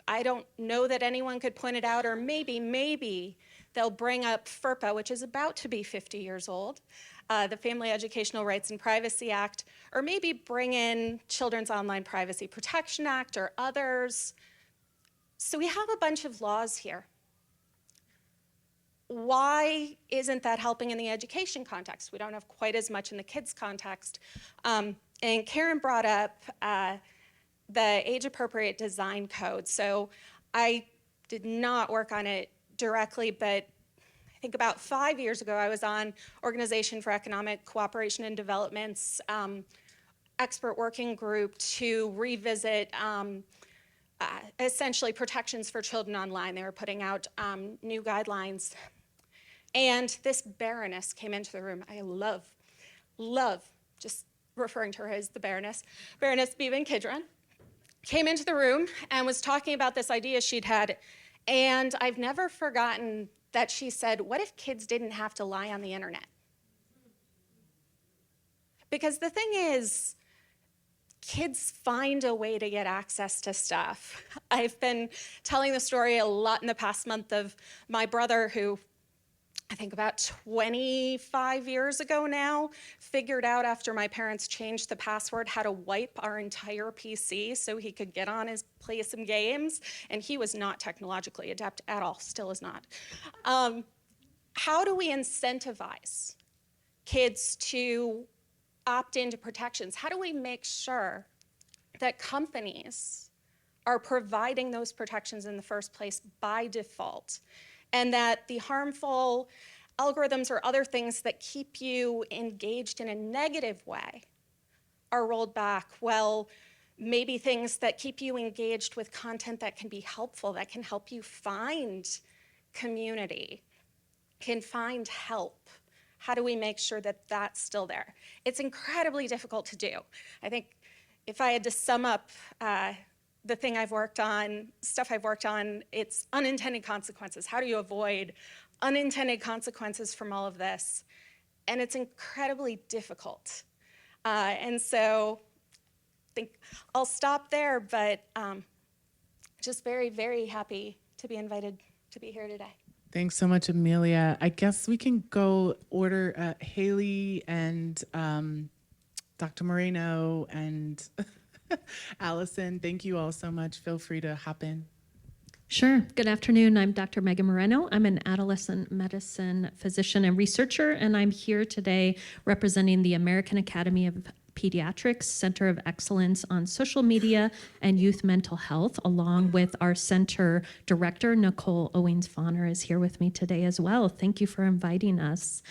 I don't know that anyone could point it out, or maybe they'll bring up FERPA, which is about to be 50 years old, the Family Educational Rights and Privacy Act, or maybe bring in Children's Online Privacy Protection Act or others. So we have a bunch of laws here. Why isn't that helping in the education context? We don't have quite as much in the kids context. And Karen brought up the age-appropriate design code. So I did not work on it directly, but I think about 5 years ago, I was on Organization for Economic Cooperation and Development's expert working group to revisit essentially protections for children online. They were putting out new guidelines. And this Baroness came into the room. I love just referring to her as the Baroness. Baroness Bevan Kidron came into the room and was talking about this idea she'd had. And I've never forgotten that she said, what if kids didn't have to lie on the internet? Because the thing is, kids find a way to get access to stuff. I've been telling the story a lot in the past month of my brother who, I think about 25 years ago now, figured out after my parents changed the password how to wipe our entire PC so he could get on his play some games, and he was not technologically adept at all, still is not. How do we incentivize kids to opt into protections? How do we make sure that companies are providing those protections in the first place by default? and that the harmful algorithms or other things that keep you engaged in a negative way are rolled back. Well, maybe things that keep you engaged with content that can be helpful, that can help you find community, can find help. How do we make sure that that's still there? It's incredibly difficult to do. I think if I had to sum up the thing I've worked on, stuff I've worked on, it's unintended consequences. How do you avoid unintended consequences from all of this? And it's incredibly difficult. And so I think I'll stop there, but just very, very happy to be invited to be here today. Thanks so much, Amelia. I guess we can go order Haley and Dr. Moreno and Allison. Thank you all so much. Feel free to hop in. Sure. Good afternoon. I'm Dr. Megan Moreno. I'm an adolescent medicine physician and researcher, and I'm here today representing the American Academy of Pediatrics Center of Excellence on Social Media and Youth Mental Health, along with our center director, Nicole Owings-Fauner, is here with me today as well. Thank you for inviting us.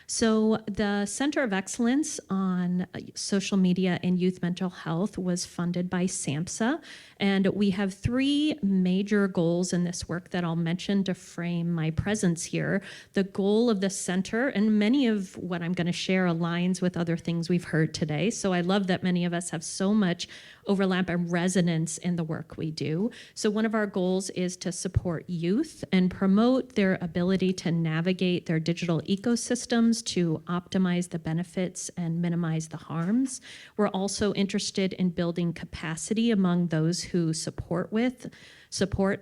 So the Center of Excellence on Social Media and Youth Mental Health was funded by SAMHSA, and we have three major goals in this work that I'll mention to frame my presence here. The goal of the center, and many of what I'm going to share aligns with other things we've heard today, so I love that many of us have so much overlap and resonance in the work we do. So one of our goals is to support youth and promote their ability to navigate their digital ecosystems to optimize the benefits and minimize the harms. We're also interested in building capacity among those who support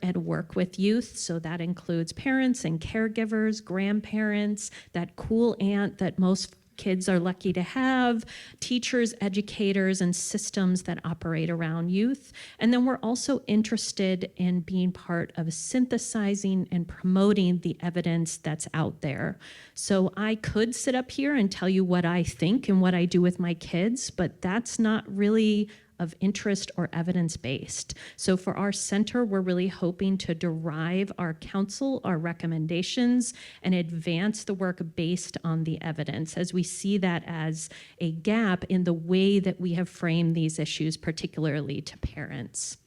and work with youth. So that includes parents and caregivers, grandparents, that cool aunt that most kids are lucky to have, teachers, educators, and systems that operate around youth. And then we're also interested in being part of synthesizing and promoting the evidence that's out there. So I could sit up here and tell you what I think and what I do with my kids, but that's not really of interest or evidence-based. So for our center, we're really hoping to derive our counsel, our recommendations, and advance the work based on the evidence, as we see that as a gap in the way that we have framed these issues, particularly to parents.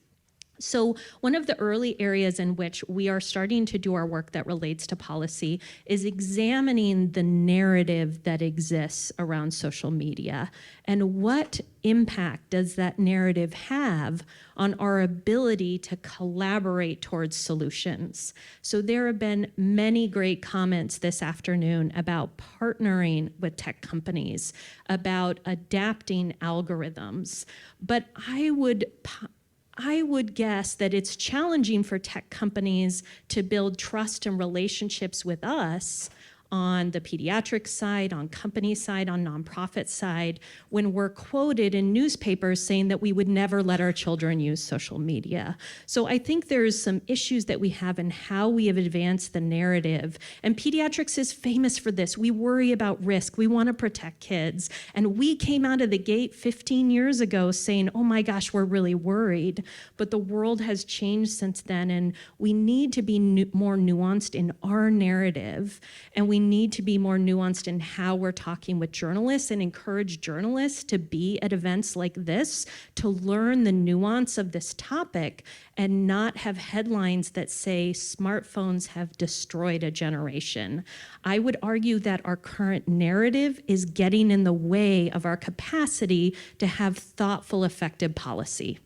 So one of the early areas in which we are starting to do our work that relates to policy is examining the narrative that exists around social media and what impact does that narrative have on our ability to collaborate towards solutions. So there have been many great comments this afternoon about partnering with tech companies, about adapting algorithms, but I would guess that it's challenging for tech companies to build trust and relationships with us on the pediatric side, on company side, on nonprofit side, when we're quoted in newspapers saying that we would never let our children use social media. So I think there's some issues that we have in how we have advanced the narrative. And pediatrics is famous for this. We worry about risk. We want to protect kids. And we came out of the gate 15 years ago saying, oh my gosh, we're really worried. But the world has changed since then, and we need to be more nuanced in our narrative. And we need to be more nuanced in how we're talking with journalists and encourage journalists to be at events like this to learn the nuance of this topic and not have headlines that say smartphones have destroyed a generation. I would argue that our current narrative is getting in the way of our capacity to have thoughtful, effective policy.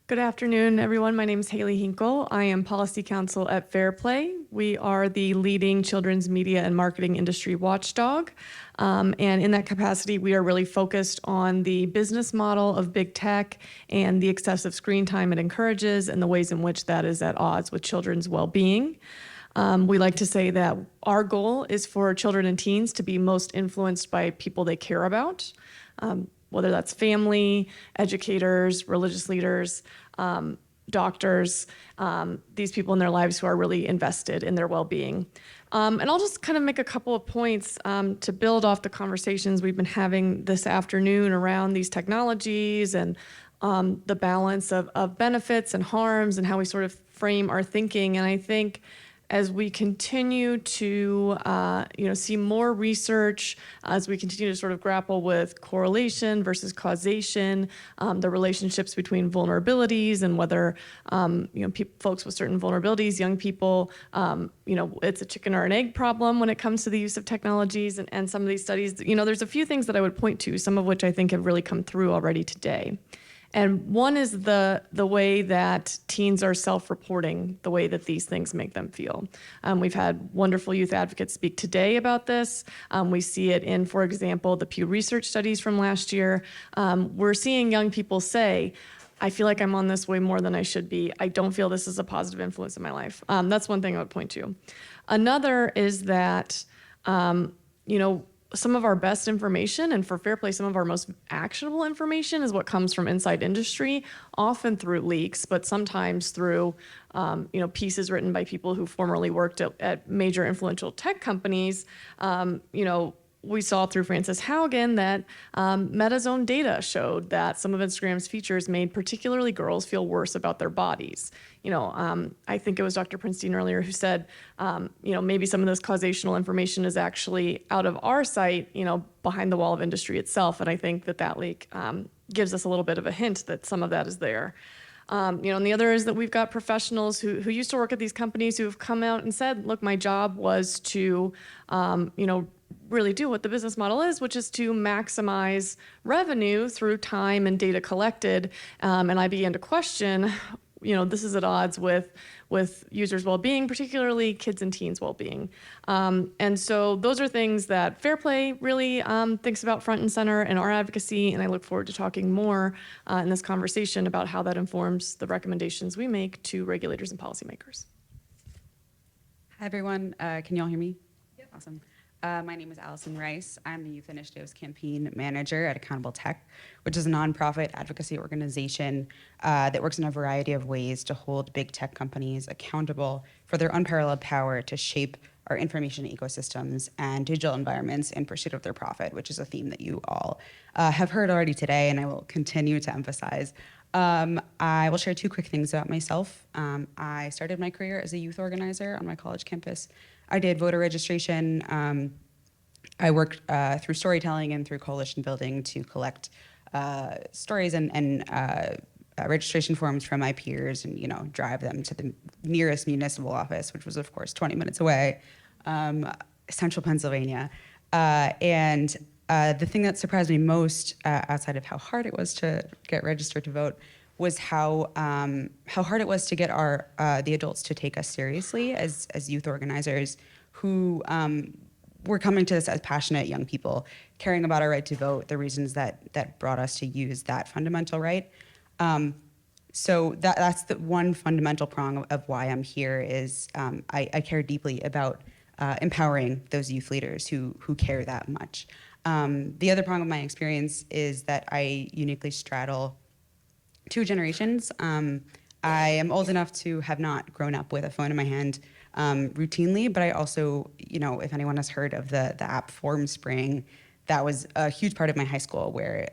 Good afternoon, everyone. My name is Haley Hinkle. I am Policy Counsel at Fair Play. We are the leading children's media and marketing industry watchdog. And in that capacity, we are really focused on the business model of big tech and the excessive screen time it encourages and the ways in which that is at odds with children's well-being. We like to say that our goal is for children and teens to be most influenced by people they care about. Whether that's family, educators, religious leaders, doctors, these people in their lives who are really invested in their well-being. And I'll just kind of make a couple of points to build off the conversations we've been having this afternoon around these technologies and the balance of benefits and harms and how we sort of frame our thinking. And I think as we continue to see more research, as we continue to sort of grapple with correlation versus causation, the relationships between vulnerabilities and whether folks with certain vulnerabilities, young people, it's a chicken or an egg problem when it comes to the use of technologies and some of these studies. There's a few things that I would point to, some of which I think have really come through already today. And one is the way that teens are self-reporting, the way that these things make them feel. We've had wonderful youth advocates speak today about this. We see it in, for example, the Pew Research studies from last year. We're seeing young people say, I feel like I'm on this way more than I should be. I don't feel this is a positive influence in my life. That's one thing I would point to. Another is that, some of our best information, and for Fair Play, some of our most actionable information is what comes from inside industry, often through leaks, but sometimes through pieces written by people who formerly worked at major influential tech companies. We saw through Frances Haugen that Meta's own data showed that some of Instagram's features made particularly girls feel worse about their bodies. I think it was Dr. Prinstein earlier who said, maybe some of this causational information is actually out of our sight, behind the wall of industry itself. And I think that leak gives us a little bit of a hint that some of that is there. And the other is that we've got professionals who used to work at these companies who have come out and said, look, my job was to, really do what the business model is, which is to maximize revenue through time and data collected. And I began to question, this is at odds with users' well-being, particularly kids and teens' well-being. And so those are things that Fair Play really thinks about front and center in our advocacy, and I look forward to talking more in this conversation about how that informs the recommendations we make to regulators and policymakers. Hi, everyone. Can you all hear me? Yep. Awesome. My name is Allison Rice. I'm the Youth Initiatives Campaign Manager at Accountable Tech, which is a nonprofit advocacy organization that works in a variety of ways to hold big tech companies accountable for their unparalleled power to shape our information ecosystems and digital environments in pursuit of their profit, which is a theme that you all have heard already today, and I will continue to emphasize. I will share two quick things about myself. I started my career as a youth organizer on my college campus. I did voter registration. I worked through storytelling and through coalition building to collect stories and registration forms from my peers and, drive them to the nearest municipal office, which was, of course, 20 minutes away, central Pennsylvania. And the thing that surprised me most, outside of how hard it was to get registered to vote, was how hard it was to get the adults to take us seriously as youth organizers who were coming to this as passionate young people, caring about our right to vote, the reasons that brought us to use that fundamental right. So that's the one fundamental prong of why I'm here is I care deeply about empowering those youth leaders who care that much. The other prong of my experience is that I uniquely straddle two generations. I am old enough to have not grown up with a phone in my hand routinely, but I also, if anyone has heard of the app Formspring, that was a huge part of my high school where,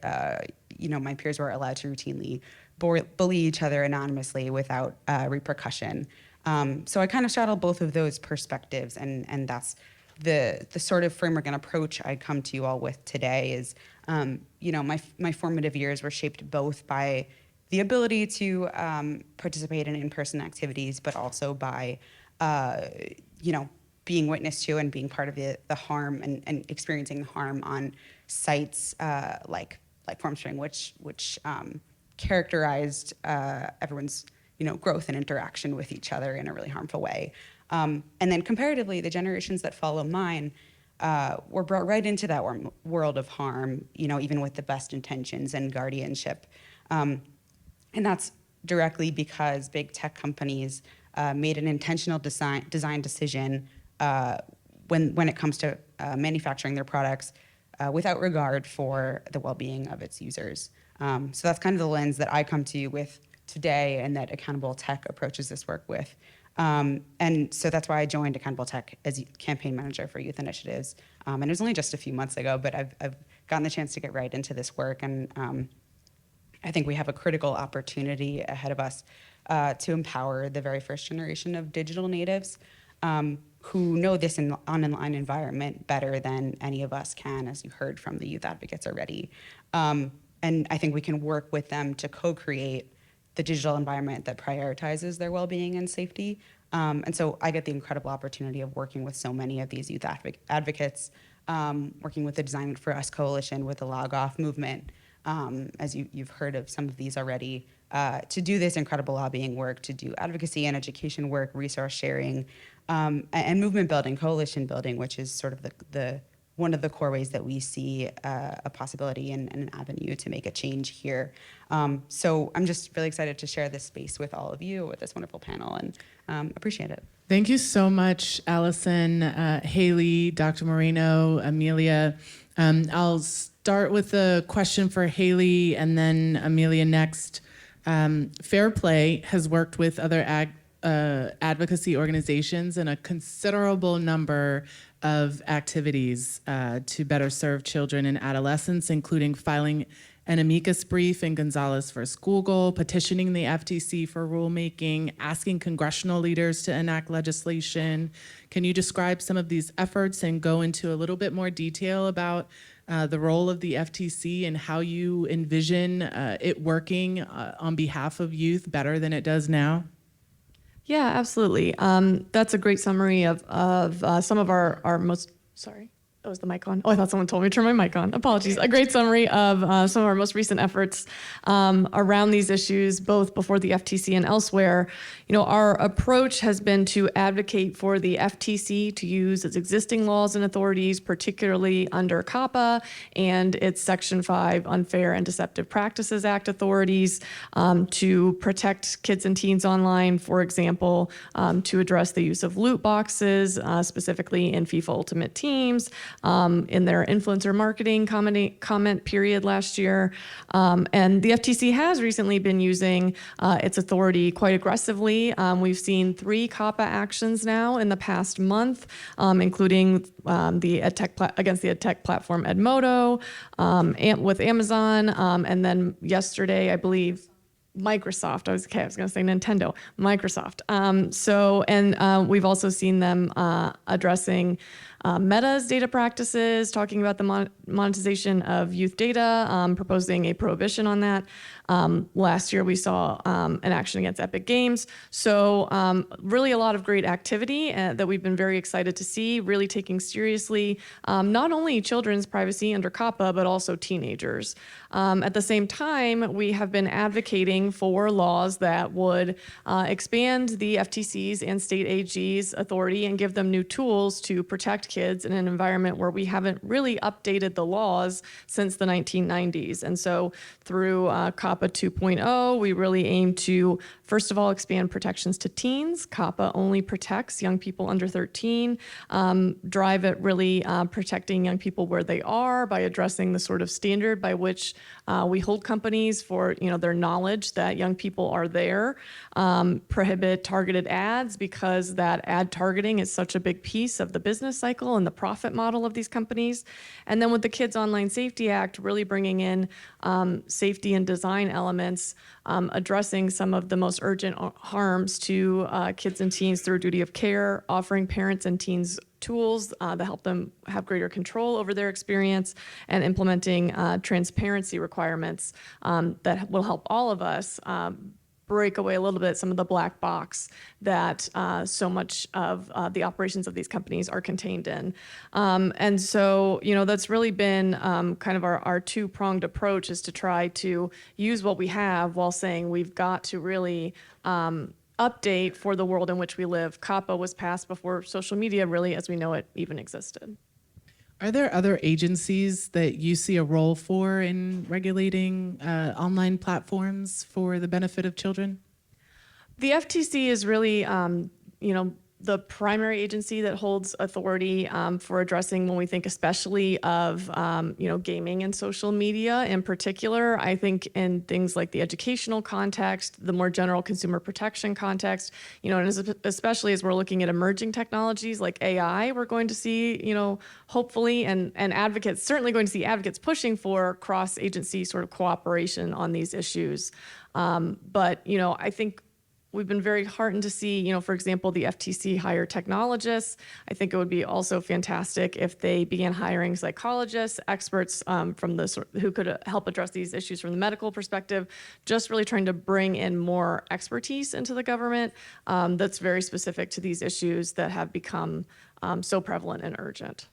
my peers were allowed to routinely bully each other anonymously without repercussion. So I kind of straddle both of those perspectives, and that's the sort of framework and approach I come to you all with today is, my formative years were shaped both by the ability to participate in in-person activities, but also by, being witness to and being part of the harm and experiencing harm on sites like Formspring, which characterized everyone's growth and interaction with each other in a really harmful way. And then comparatively, the generations that follow mine were brought right into that world of harm, even with the best intentions and guardianship. And that's directly because big tech companies made an intentional design decision when it comes to manufacturing their products without regard for the well-being of its users. So that's kind of the lens that I come to you with today and that Accountable Tech approaches this work with. And so that's why I joined Accountable Tech as campaign manager for youth initiatives. And it was only just a few months ago, but I've gotten the chance to get right into this work. And I think we have a critical opportunity ahead of us to empower the very first generation of digital natives who know this online environment better than any of us can, as you heard from the youth advocates already. And I think we can work with them to co-create the digital environment that prioritizes their well-being and safety. And so I get the incredible opportunity of working with so many of these youth advocates, working with the Design for Us Coalition, with the Log Off movement, as you've heard of some of these already, to do this incredible lobbying work, to do advocacy and education work, resource sharing, and movement building, coalition building, which is sort of the one of the core ways that we see a possibility and an avenue to make a change here. So I'm just really excited to share this space with all of you, with this wonderful panel, and appreciate it. Thank you so much, Allison, Haley, Dr. Moreno, Amelia. I'll start with a question for Haley and then Amelia next. Fair Play has worked with other advocacy organizations in a considerable number of activities to better serve children and adolescents, including filing an amicus brief in Gonzalez versus Google, petitioning the FTC for rulemaking, asking congressional leaders to enact legislation. Can you describe some of these efforts and go into a little bit more detail about the role of the FTC and how you envision it working on behalf of youth better than it does now? Yeah, absolutely. That's a great summary of some of our most, sorry. Oh, is the mic on? Oh, I thought someone told me to turn my mic on. Apologies. A great summary of some of our most recent efforts around these issues, both before the FTC and elsewhere. You know, our approach has been to advocate for the FTC to use its existing laws and authorities, particularly under COPPA and its Section 5 Unfair and Deceptive Practices Act authorities, to protect kids and teens online, for example, to address the use of loot boxes, specifically in FIFA Ultimate Teams, in their influencer marketing comment period last year. And the FTC has recently been using its authority quite aggressively. We've seen 3 COPPA actions now in the past month, including against the EdTech platform Edmodo, with Amazon, and then yesterday, I believe, Microsoft. I was going to say Nintendo. Microsoft. We've also seen them addressing Meta's data practices, talking about the monetization of youth data, proposing a prohibition on that. Last year, we saw an action against Epic Games. So really a lot of great activity that we've been very excited to see, really taking seriously not only children's privacy under COPPA, but also teenagers. At the same time, we have been advocating for laws that would expand the FTC's and state AG's authority and give them new tools to protect kids in an environment where we haven't really updated the laws since the 1990s. And so through COPPA 2.0, we really aim to, first of all, expand protections to teens. COPPA only protects young people under 13. Drive at really protecting young people where they are by addressing the sort of standard by which we hold companies for their knowledge that young people are there. Prohibit targeted ads because that ad targeting is such a big piece of the business cycle and the profit model of these companies. And then with the Kids Online Safety Act, really bringing in safety and design elements, addressing some of the most urgent harms to kids and teens through duty of care, offering parents and teens tools that help them have greater control over their experience, and implementing transparency requirements that will help all of us break away a little bit some of the black box that so much of the operations of these companies are contained in. And so, that's really been kind of our two-pronged approach, is to try to use what we have while saying we've got to really update for the world in which we live. COPPA was passed before social media, really, as we know it, even existed. Are there other agencies that you see a role for in regulating online platforms for the benefit of children? The FTC is really, the primary agency that holds authority for addressing when we think especially of gaming and social media in particular. I think in things like the educational context, the more general consumer protection context, and especially as we're looking at emerging technologies like AI, we're going to see, hopefully, and advocates, certainly going to see advocates pushing for cross-agency sort of cooperation on these issues. But I think we've been very heartened to see, for example, the FTC hire technologists. I think it would be also fantastic if they began hiring psychologists, experts who could help address these issues from the medical perspective, just really trying to bring in more expertise into the government that's very specific to these issues that have become so prevalent and urgent.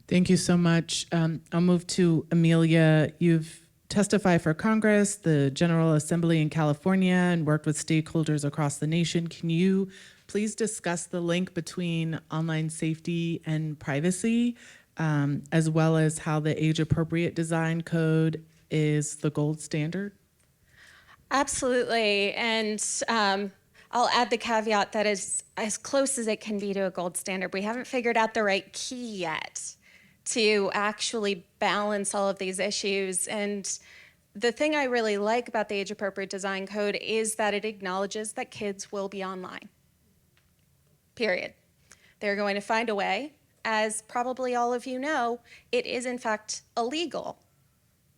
Thank you so much. I'll move to Amelia. You've testified for Congress, the General Assembly in California, and worked with stakeholders across the nation. Can you please discuss the link between online safety and privacy, as well as how the age-appropriate design code is the gold standard? Absolutely, and I'll add the caveat that is as close as it can be to a gold standard. We haven't figured out the right key yet to actually balance all of these issues. And the thing I really like about the age-appropriate design code is that it acknowledges that kids will be online, period. They're going to find a way. As probably all of you know, it is in fact illegal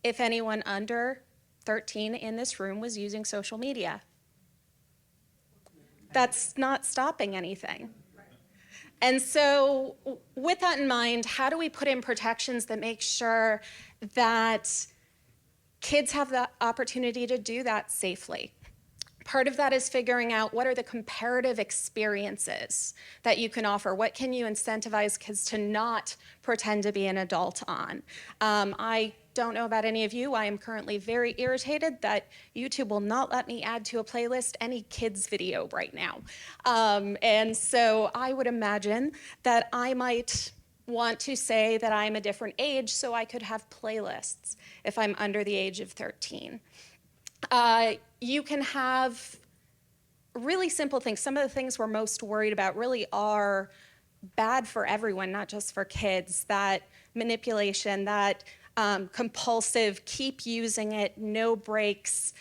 if anyone under 13 in this room was using social media. That's not stopping anything. And so with that in mind, how do we put in protections that make sure that kids have the opportunity to do that safely? Part of that is figuring out what are the comparative experiences that you can offer. What can you incentivize kids to not pretend to be an adult on? I don't know about any of you. I am currently very irritated that YouTube will not let me add to a playlist any kids video right now. And so I would imagine that I might want to say that I'm a different age so I could have playlists if I'm under the age of 13. You can have really simple things. Some of the things we're most worried about really are bad for everyone, not just for kids. That manipulation, that compulsive, keep using it, no breaks,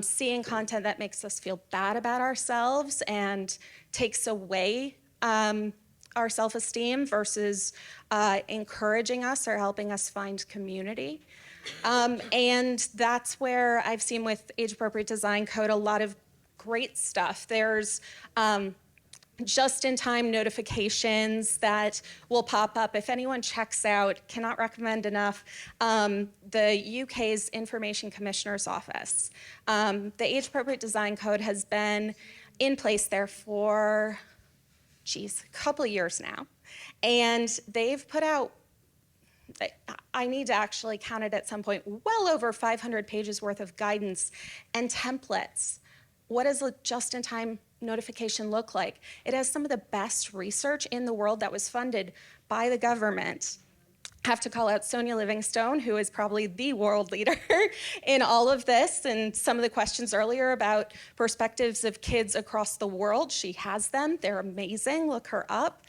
seeing content that makes us feel bad about ourselves and takes away our self-esteem versus encouraging us or helping us find community. And that's where I've seen with age-appropriate design code a lot of great stuff. There's just-in-time notifications that will pop up. If anyone checks out, cannot recommend enough, the UK's Information Commissioner's Office. The age-appropriate design code has been in place there for, a couple of years now. And they've put out, I need to actually count it at some point, well over 500 pages worth of guidance and templates. What does a just-in-time notification look like? It has some of the best research in the world that was funded by the government. I have to call out Sonia Livingstone, who is probably the world leader in all of this, and some of the questions earlier about perspectives of kids across the world. She has them. They're amazing. Look her up.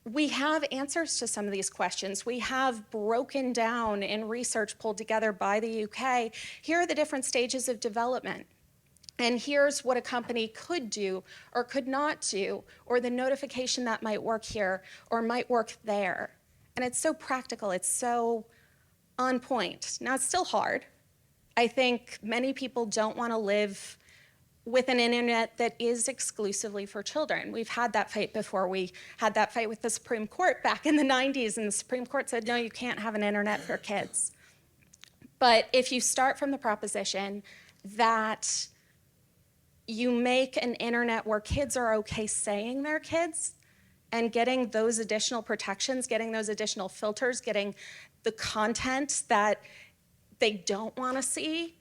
We have answers to some of these questions. We have broken down in research pulled together by the UK. Here are the different stages of development. And here's what a company could do or could not do, or the notification that might work here or might work there. And it's so practical, it's so on point. Now, it's still hard. I think many people don't want to live with an internet that is exclusively for children. We've had that fight before. We had that fight with the Supreme Court back in the 90s, and the Supreme Court said, no, you can't have an internet for kids. But if you start from the proposition that you make an internet where kids are okay saying they're kids and getting those additional protections, getting those additional filters, getting the content that they don't want to see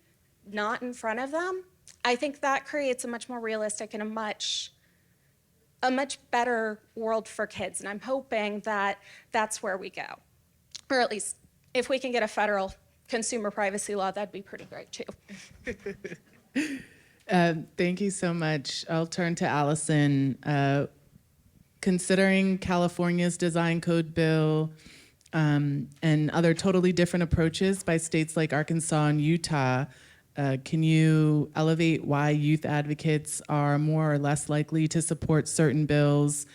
not in front of them, I think that creates a much more realistic and a much better world for kids. And I'm hoping that that's where we go. Or at least if we can get a federal consumer privacy law, that'd be pretty great too. Thank you so much. I'll turn to Allison. Considering California's design code bill and other totally different approaches by states like Arkansas and Utah, can you elevate why youth advocates are more or less likely to support certain bills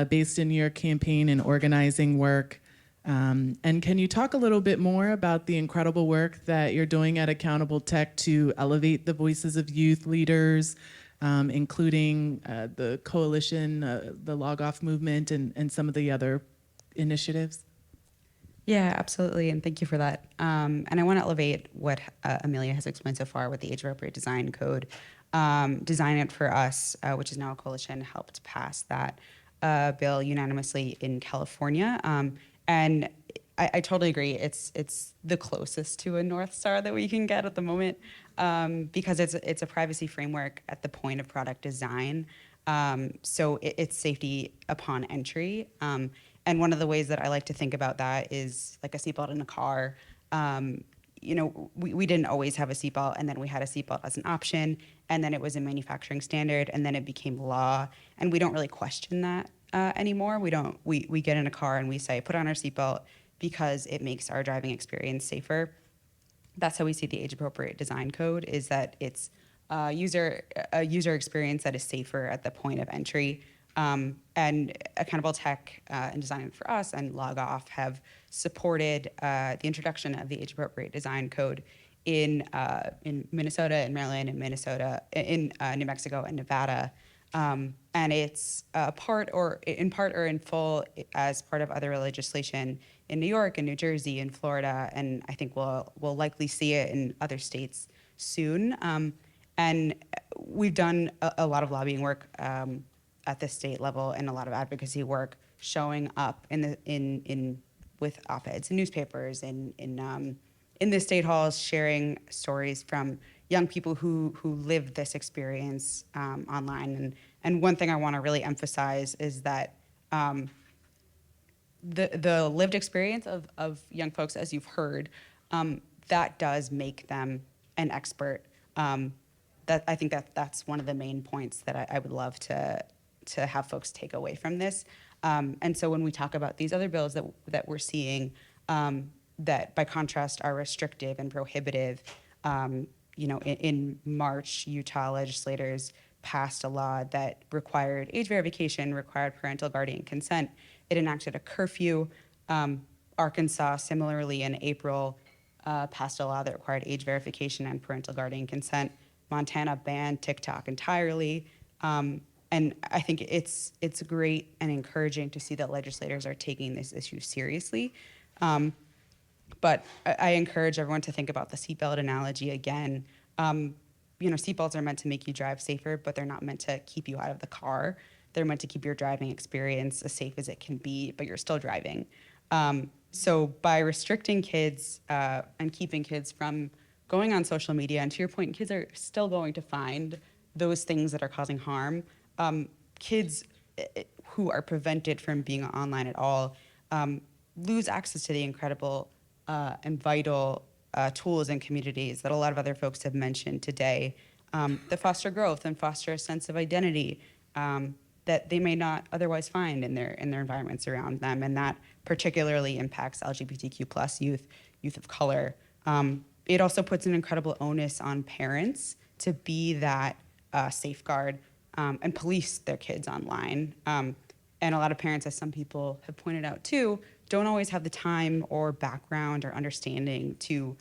based in your campaign and organizing work? And can you talk a little bit more about the incredible work that you're doing at Accountable Tech to elevate the voices of youth leaders, including the coalition, the Log Off movement, and some of the other initiatives? Yeah, absolutely, and thank you for that. And I want to elevate what Amelia has explained so far with the age-appropriate design code. Design It For Us, which is now a coalition, helped pass that bill unanimously in California. And I totally agree. It's the closest to a North Star that we can get at the moment, because it's a privacy framework at the point of product design. So it's safety upon entry. And one of the ways that I like to think about that is like a seatbelt in a car. We didn't always have a seatbelt, and then we had a seatbelt as an option, and then it was a manufacturing standard, and then it became law. And we don't really question that anymore. We get in a car and we say, put on our seatbelt because it makes our driving experience safer. That's how we see the age-appropriate design code, is that it's a user experience that is safer at the point of entry. And Accountable Tech and Design It For Us and Log Off have supported the introduction of the age-appropriate design code in Minnesota, in Maryland, in New Mexico, and Nevada. And it's in part or in full as part of other legislation in New York and New Jersey and Florida, and I think we'll likely see it in other states soon. And we've done a lot of lobbying work at the state level and a lot of advocacy work showing up with op-eds in newspapers and in the state halls, sharing stories from young people who live this experience online. And one thing I want to really emphasize is that the lived experience of young folks, as you've heard, that does make them an expert. I think that's one of the main points that I would love to have folks take away from this. And so when we talk about these other bills that we're seeing, that by contrast are restrictive and prohibitive, in March, Utah legislators passed a law that required age verification, required parental guardian consent. It enacted a curfew. Arkansas, similarly in April, passed a law that required age verification and parental guardian consent. Montana banned TikTok entirely. And I think it's great and encouraging to see that legislators are taking this issue seriously. But I encourage everyone to think about the seatbelt analogy again. Seatbelts are meant to make you drive safer, but they're not meant to keep you out of the car. They're meant to keep your driving experience as safe as it can be, but you're still driving. So by restricting kids and keeping kids from going on social media, and to your point, kids are still going to find those things that are causing harm. Kids who are prevented from being online at all lose access to the incredible and vital tools and communities that a lot of other folks have mentioned today that foster growth and foster a sense of identity that they may not otherwise find in their environments around them, and that particularly impacts LGBTQ+ youth of color. It also puts an incredible onus on parents to be that safeguard and police their kids online. And a lot of parents, as some people have pointed out too, don't always have the time or background or understanding to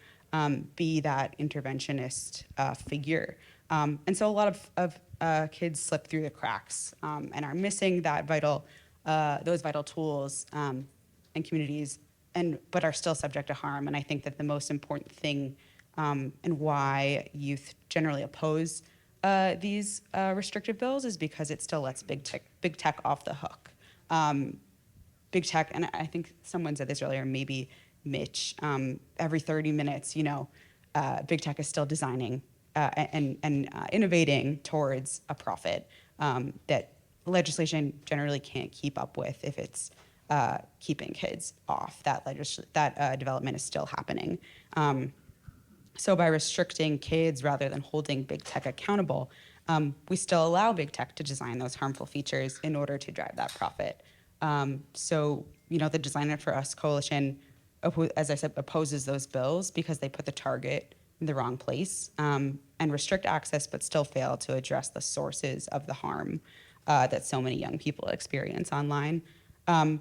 be that interventionist figure. And so a lot of kids slip through the cracks and are missing that those vital tools and communities, but are still subject to harm. And I think that the most important thing and why youth generally oppose these restrictive bills is because it still lets big tech off the hook. Big tech, and I think someone said this earlier, maybe Mitch, every 30 minutes, big tech is still designing and innovating towards a profit that legislation generally can't keep up with if it's keeping kids off. That development is still happening. So by restricting kids rather than holding big tech accountable, we still allow big tech to design those harmful features in order to drive that profit. So, the Design It For Us coalition, as I said, opposes those bills because they put the target in the wrong place and restrict access, but still fail to address the sources of the harm that so many young people experience online. And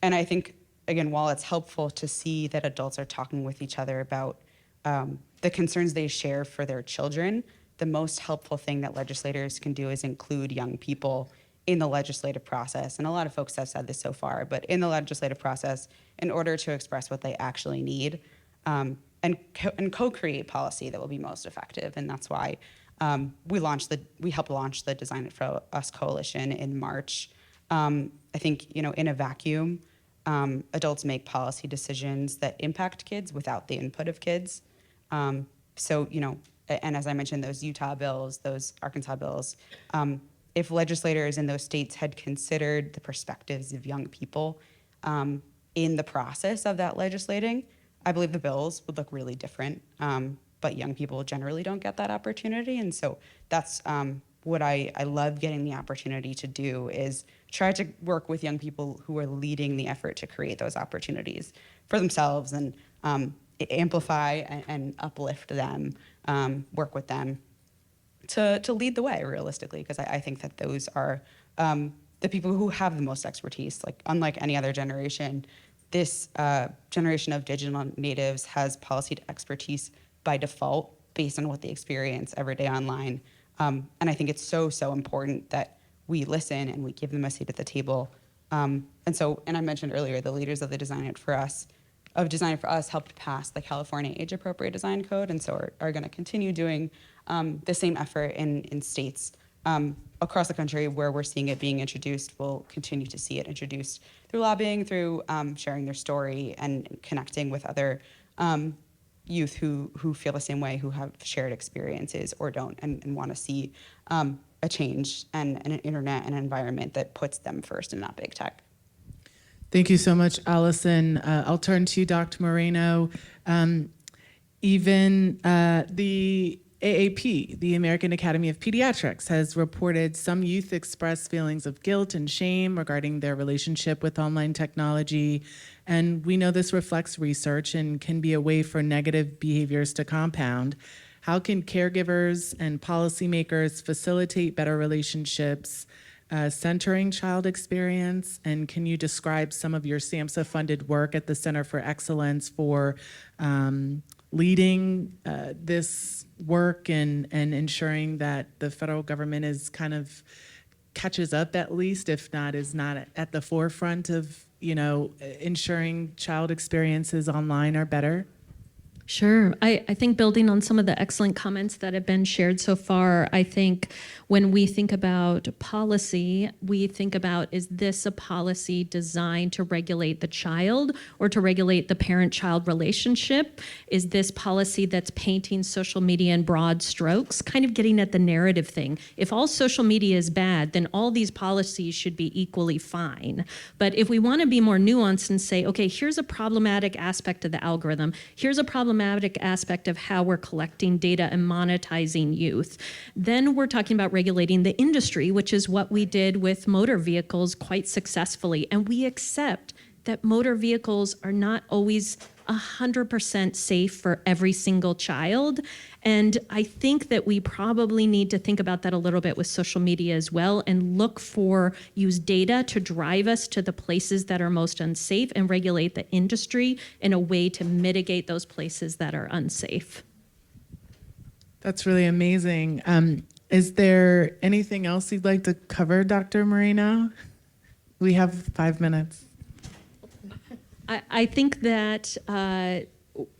I think, again, while it's helpful to see that adults are talking with each other about the concerns they share for their children, the most helpful thing that legislators can do is include young people in the legislative process. And a lot of folks have said this so far, but in the legislative process, in order to express what they actually need, and co-create policy that will be most effective. And that's why we helped launch the Design It For Us coalition in March. I think, in a vacuum, adults make policy decisions that impact kids without the input of kids. So, and as I mentioned, those Utah bills, those Arkansas bills, if legislators in those states had considered the perspectives of young people in the process of that legislating, I believe the bills would look really different. But young people generally don't get that opportunity. And so that's what I love getting the opportunity to do, is try to work with young people who are leading the effort to create those opportunities for themselves and amplify and uplift them, work with them to lead the way realistically, because I think that those are the people who have the most expertise. Like, unlike any other generation, this generation of digital natives has policy expertise by default based on what they experience every day online. And I think it's so important that we listen and we give them a seat at the table. And I mentioned earlier, the leaders of the Design It For Us helped pass the California Age Appropriate Design Code, and so are going to continue doing the same effort in states across the country where we're seeing it being introduced. We'll continue to see it introduced through lobbying, through sharing their story and connecting with other youth who feel the same way, who have shared experiences or don't, and want to see a change and an internet and an environment that puts them first and not big tech. Thank you so much, Allison. I'll turn to you, Dr. Moreno. Even the AAP, the American Academy of Pediatrics, has reported some youth express feelings of guilt and shame regarding their relationship with online technology. And we know this reflects research and can be a way for negative behaviors to compound. How can caregivers and policymakers facilitate better relationships centering child experience? And can you describe some of your SAMHSA-funded work at the Center for Excellence for leading this work and ensuring that the federal government is kind of catches up, at least, if not is not at the forefront of, ensuring child experiences online are better? Sure. I think building on some of the excellent comments that have been shared so far, I think when we think about policy, we think about, is this a policy designed to regulate the child or to regulate the parent-child relationship? Is this policy that's painting social media in broad strokes, kind of getting at the narrative thing? If all social media is bad, then all these policies should be equally fine. But if we want to be more nuanced and say, okay, here's a problematic aspect of the algorithm, here's a problematic aspect of how we're collecting data and monetizing youth. Then we're talking about regulating the industry, which is what we did with motor vehicles quite successfully. And we accept that motor vehicles are not always 100% safe for every single child. And I think that we probably need to think about that a little bit with social media as well, and use data to drive us to the places that are most unsafe and regulate the industry in a way to mitigate those places that are unsafe. That's really amazing. Is there anything else you'd like to cover, Dr. Moreno? We have 5 minutes. I think that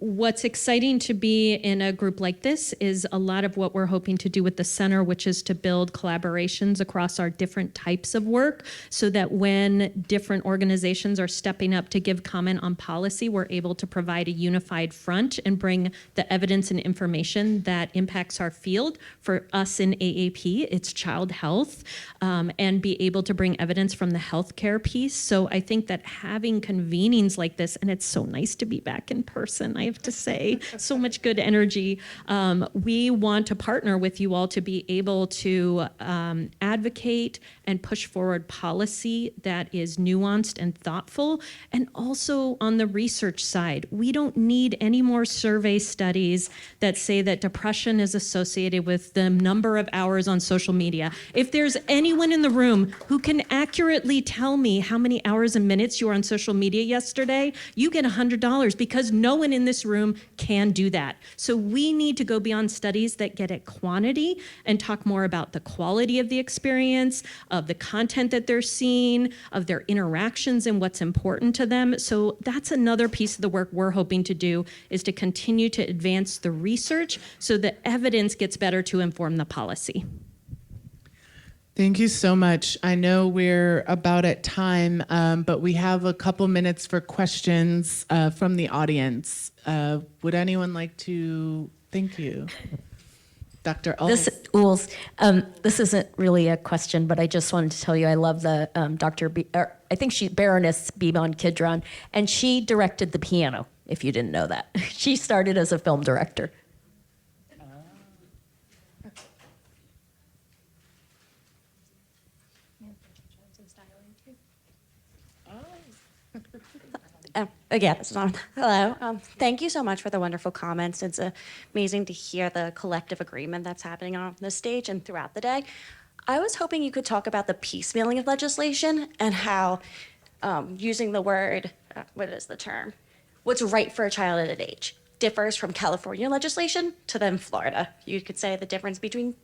what's exciting to be in a group like this is a lot of what we're hoping to do with the center, which is to build collaborations across our different types of work, so that when different organizations are stepping up to give comment on policy, we're able to provide a unified front and bring the evidence and information that impacts our field. For us in AAP, it's child health, and be able to bring evidence from the healthcare piece. So I think that having convenings like this, and it's so nice to be back in person. I have to say. So much good energy. We want to partner with you all to be able to advocate and push forward policy that is nuanced and thoughtful. And also on the research side, we don't need any more survey studies that say that depression is associated with the number of hours on social media. If there's anyone in the room who can accurately tell me how many hours and minutes you were on social media yesterday, you get $100, because no one in this room can do that. So we need to go beyond studies that get at quantity and talk more about the quality of the experience, of the content that they're seeing, of their interactions and what's important to them. So that's another piece of the work we're hoping to do, is to continue to advance the research so the evidence gets better to inform the policy. Thank you so much. I know we're about at time, but we have a couple minutes for questions from the audience. Would anyone like to? Thank you. Dr. Uls. This isn't really a question, but I just wanted to tell you I love the I think Baroness Beamon Kidron, and she directed the piano, if you didn't know that. She started as a film director. Again, it's on. Hello. Thank you so much for the wonderful comments. It's amazing to hear the collective agreement that's happening on this stage and throughout the day. I was hoping you could talk about the piecemealing of legislation and how using the word, what is the term? What's right for a child at an age differs from California legislation to then Florida. You could say the difference between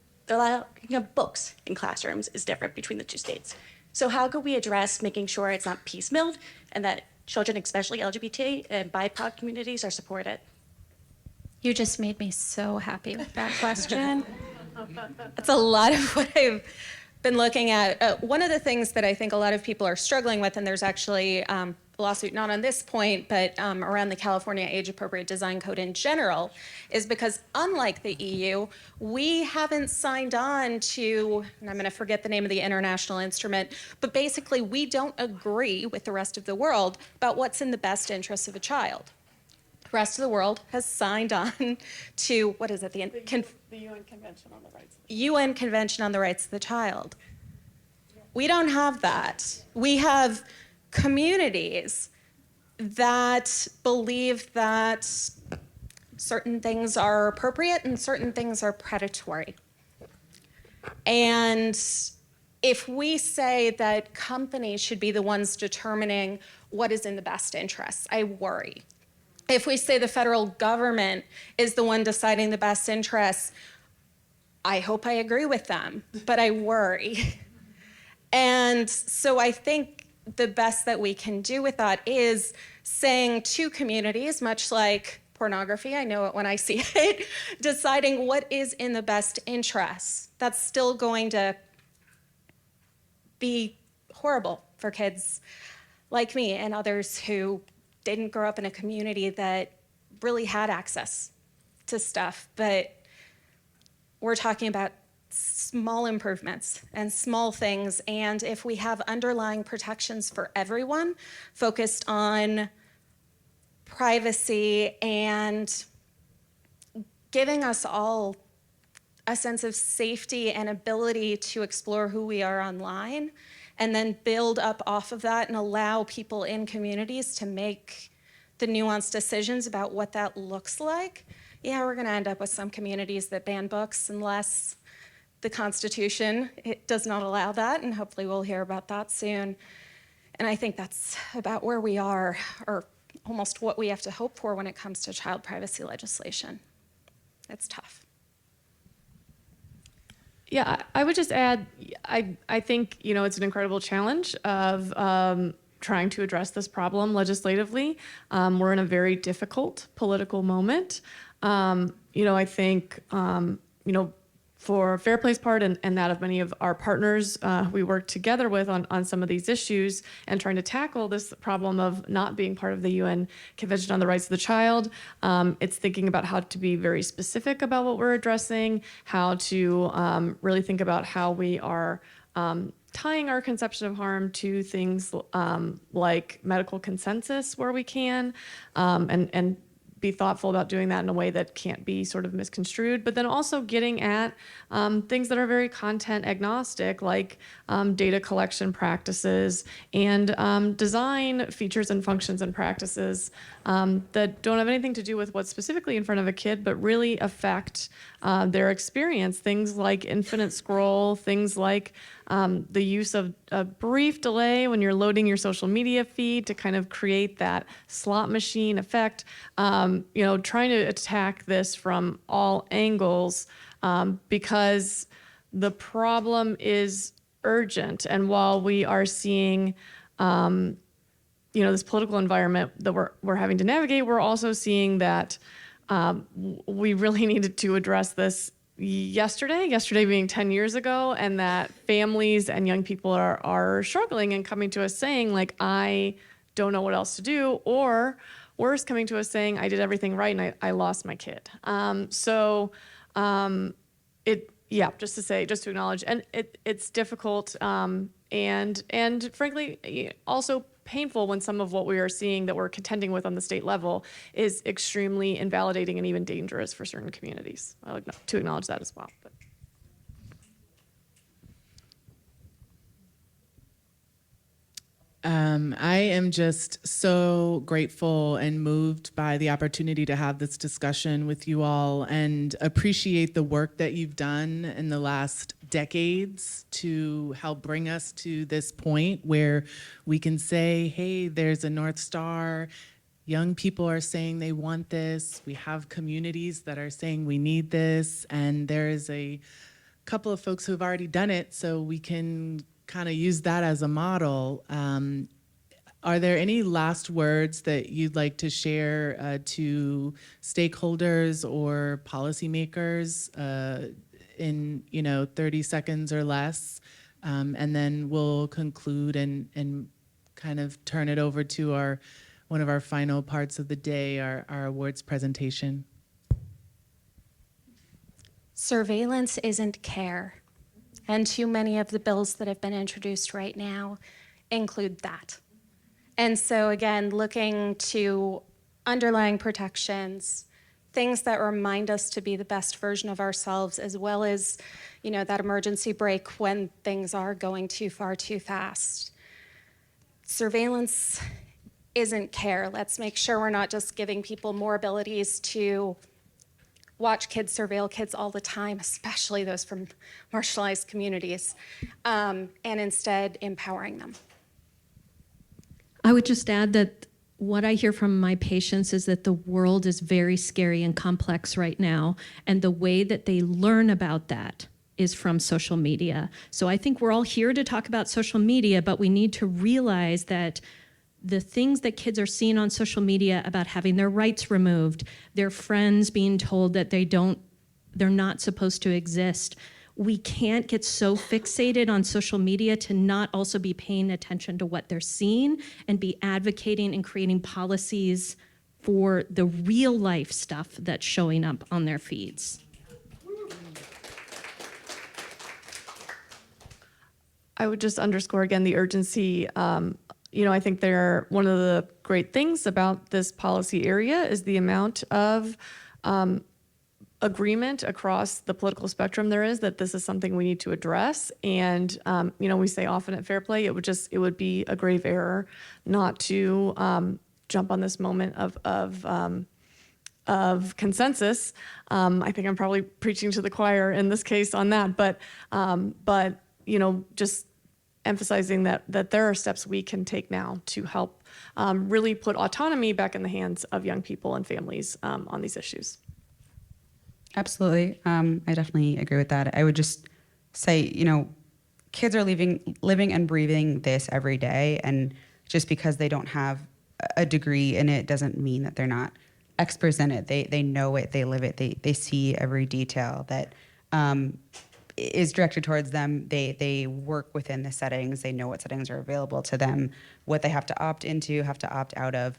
books in classrooms is different between the two states. So how could we address making sure it's not piecemealed and that children, especially LGBT and BIPOC communities, are supported? You just made me so happy with that question. That's a lot of what I've been looking at. One of the things that I think a lot of people are struggling with, and there's actually a lawsuit not on this point, but around the California Age-Appropriate Design Code in general, is because unlike the EU, we haven't signed on to, and I'm going to forget the name of the international instrument, but basically we don't agree with the rest of the world about what's in the best interests of a child. The rest of the world has signed on to, what is it, the UN Convention on the Rights of the Child. UN Convention on the Rights of the Child. We don't have that. We have communities that believe that certain things are appropriate and certain things are predatory. And if we say that companies should be the ones determining what is in the best interests, I worry. If we say the federal government is the one deciding the best interests, I hope I agree with them, but I worry. And so I think the best that we can do with that is saying to communities, much like pornography, I know it when I see it, deciding what is in the best interests. That's still going to be horrible for kids like me and others who didn't grow up in a community that really had access to stuff. But we're talking about small improvements and small things. And if we have underlying protections for everyone focused on privacy and giving us all a sense of safety and ability to explore who we are online, and then build up off of that and allow people in communities to make the nuanced decisions about what that looks like, yeah, we're gonna end up with some communities that ban books unless the Constitution, it does not allow that, and hopefully we'll hear about that soon. And I think that's about where we are, or almost what we have to hope for when it comes to child privacy legislation. It's tough. Yeah, I would just add, I think, it's an incredible challenge of trying to address this problem legislatively. We're in a very difficult political moment. I think, for Fair Play's part and that of many of our partners we work together with on some of these issues and trying to tackle this problem of not being part of the UN Convention on the Rights of the Child. It's thinking about how to be very specific about what we're addressing, how to really think about how we are tying our conception of harm to things like medical consensus where we can, and be thoughtful about doing that in a way that can't be sort of misconstrued, but then also getting at things that are very content agnostic, like data collection practices and design features and functions and practices that don't have anything to do with what's specifically in front of a kid, but really affect their experience. Things like infinite scroll, things like the use of a brief delay when you're loading your social media feed to kind of create that slot machine effect. Trying to attack this from all angles because the problem is urgent. And while we are seeing, this political environment that we're having to navigate, we're also seeing that we really needed to address this yesterday being 10 years ago, and that families and young people are struggling and coming to us saying, like, I don't know what else to do, or worse, coming to us saying, I did everything right and I lost my kid. Just to acknowledge, and it's difficult and frankly, also painful when some of what we are seeing that we're contending with on the state level is extremely invalidating and even dangerous for certain communities. I would to acknowledge that as well. But. I am just so grateful and moved by the opportunity to have this discussion with you all, and appreciate the work that you've done in the last decades to help bring us to this point where we can say, hey, there's a North Star. Young people are saying they want this. We have communities that are saying we need this. And there is a couple of folks who have already done it, so we can kind of use that as a model. Are there any last words that you'd like to share to stakeholders or policymakers in 30 seconds or less? And then we'll conclude and kind of turn it over to one of our final parts of the day, our awards presentation. Surveillance isn't care. And too many of the bills that have been introduced right now include that. And so again, looking to underlying protections, things that remind us to be the best version of ourselves, as well as, that emergency brake when things are going too far too fast. Surveillance isn't care. Let's make sure we're not just giving people more abilities to watch kids, surveil kids all the time, especially those from marginalized communities, and instead empowering them. I would just add that what I hear from my patients is that the world is very scary and complex right now, and the way that they learn about that is from social media. So I think we're all here to talk about social media, but we need to realize that the things that kids are seeing on social media about having their rights removed, their friends being told that they're not supposed to exist. We can't get so fixated on social media to not also be paying attention to what they're seeing and be advocating and creating policies for the real life stuff that's showing up on their feeds. I would just underscore again the urgency. I think one of the great things about this policy area is the amount of agreement across the political spectrum there is that this is something we need to address. And we say often at Fair Play, it would be a grave error not to jump on this moment of consensus. I think I'm probably preaching to the choir in this case on that, but just emphasizing that there are steps we can take now to help really put autonomy back in the hands of young people and families on these issues. Absolutely. I definitely agree with that. I would just say, kids are living and breathing this every day, and just because they don't have a degree in it doesn't mean that they're not experts in it. They know it, they live it, they see every detail that is directed towards them. They work within the settings. They know what settings are available to them, what they have to opt into, have to opt out of.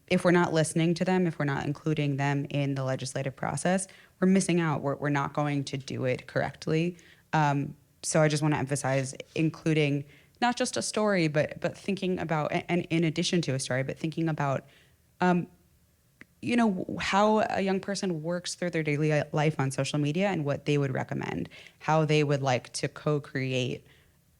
If we're not listening to them, if we're not including them in the legislative process, we're missing out. We're not going to do it correctly. So I just want to emphasize including not just a story, but thinking about, and in addition to a story, but thinking about, how a young person works through their daily life on social media and what they would recommend, how they would like to co-create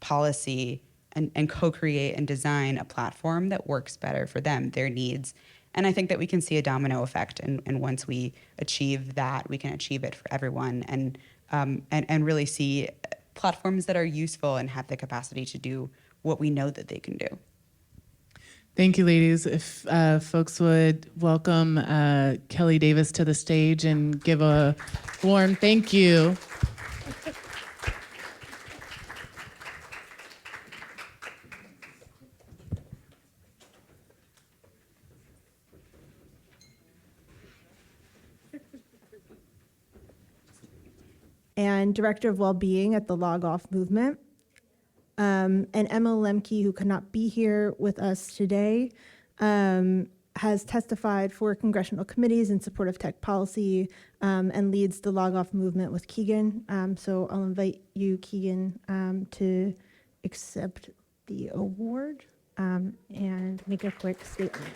policy and co-create and design a platform that works better for them, their needs. And I think that we can see a domino effect. And once we achieve that, we can achieve it for everyone and really see platforms that are useful and have the capacity to do what we know that they can do. Thank you, ladies. If folks would welcome Kelly Davis to the stage and give a warm thank you. And Director of Wellbeing at the Log Off Movement. And Emma Lemke, who could not be here with us today, has testified for congressional committees in support of tech policy and leads the Log Off Movement with Keegan. So I'll invite you, Keegan, to accept the award and make a quick statement.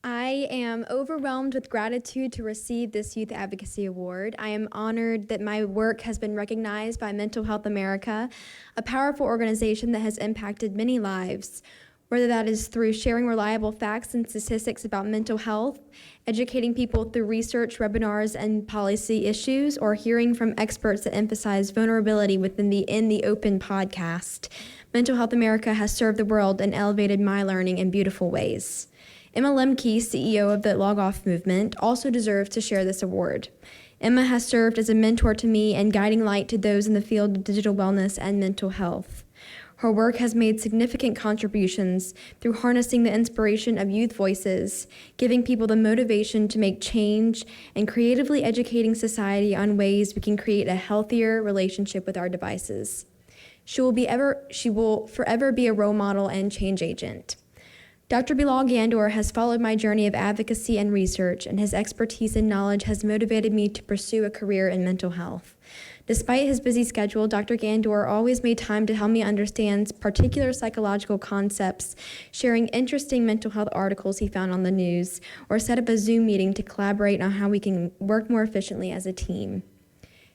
I am overwhelmed with gratitude to receive this Youth Advocacy Award. I am honored that my work has been recognized by Mental Health America, a powerful organization that has impacted many lives, whether that is through sharing reliable facts and statistics about mental health, educating people through research, webinars, and policy issues, or hearing from experts that emphasize vulnerability within the In the Open podcast. Mental Health America has served the world and elevated my learning in beautiful ways. Emma Lemke, CEO of the Log Off Movement, also deserves to share this award. Emma has served as a mentor to me and guiding light to those in the field of digital wellness and mental health. Her work has made significant contributions through harnessing the inspiration of youth voices, giving people the motivation to make change, and creatively educating society on ways we can create a healthier relationship with our devices. She will forever be a role model and change agent. Dr. Bilal Gandor has followed my journey of advocacy and research, and his expertise and knowledge has motivated me to pursue a career in mental health. Despite his busy schedule, Dr. Gandor always made time to help me understand particular psychological concepts, sharing interesting mental health articles he found on the news, or set up a Zoom meeting to collaborate on how we can work more efficiently as a team.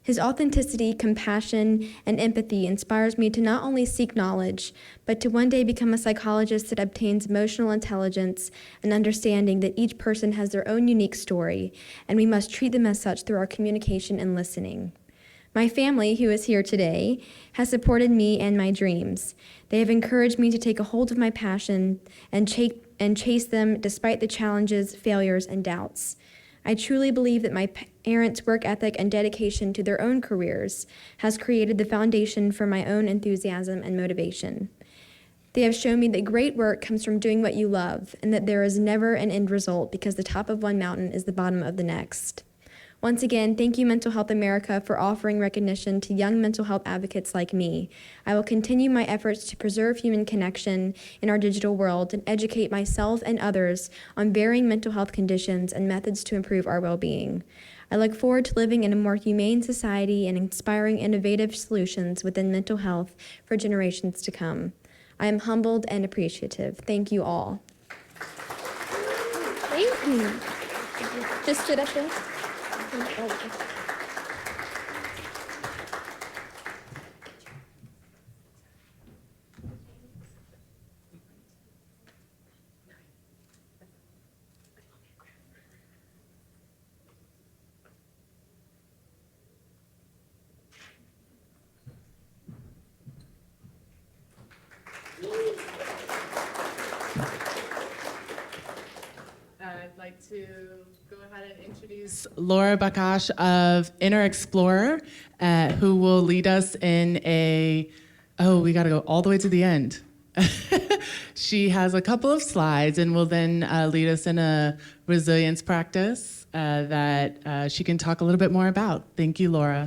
His authenticity, compassion, and empathy inspires me to not only seek knowledge, but to one day become a psychologist that obtains emotional intelligence and understanding that each person has their own unique story, and we must treat them as such through our communication and listening. My family, who is here today, has supported me and my dreams. They have encouraged me to take a hold of my passion and chase them despite the challenges, failures, and doubts. I truly believe that my parents' work ethic and dedication to their own careers has created the foundation for my own enthusiasm and motivation. They have shown me that great work comes from doing what you love, and that there is never an end result because the top of one mountain is the bottom of the next. Once again, thank you, Mental Health America, for offering recognition to young mental health advocates like me. I will continue my efforts to preserve human connection in our digital world and educate myself and others on varying mental health conditions and methods to improve our well-being. I look forward to living in a more humane society and inspiring innovative solutions within mental health for generations to come. I am humbled and appreciative. Thank you all. Thank you. Just sit up there. I'd like to go ahead and introduce Laura Bakash of Inner Explorer, who will lead us in we got to go all the way to the end. She has a couple of slides and will then lead us in a resilience practice that she can talk a little bit more about. Thank you, Laura.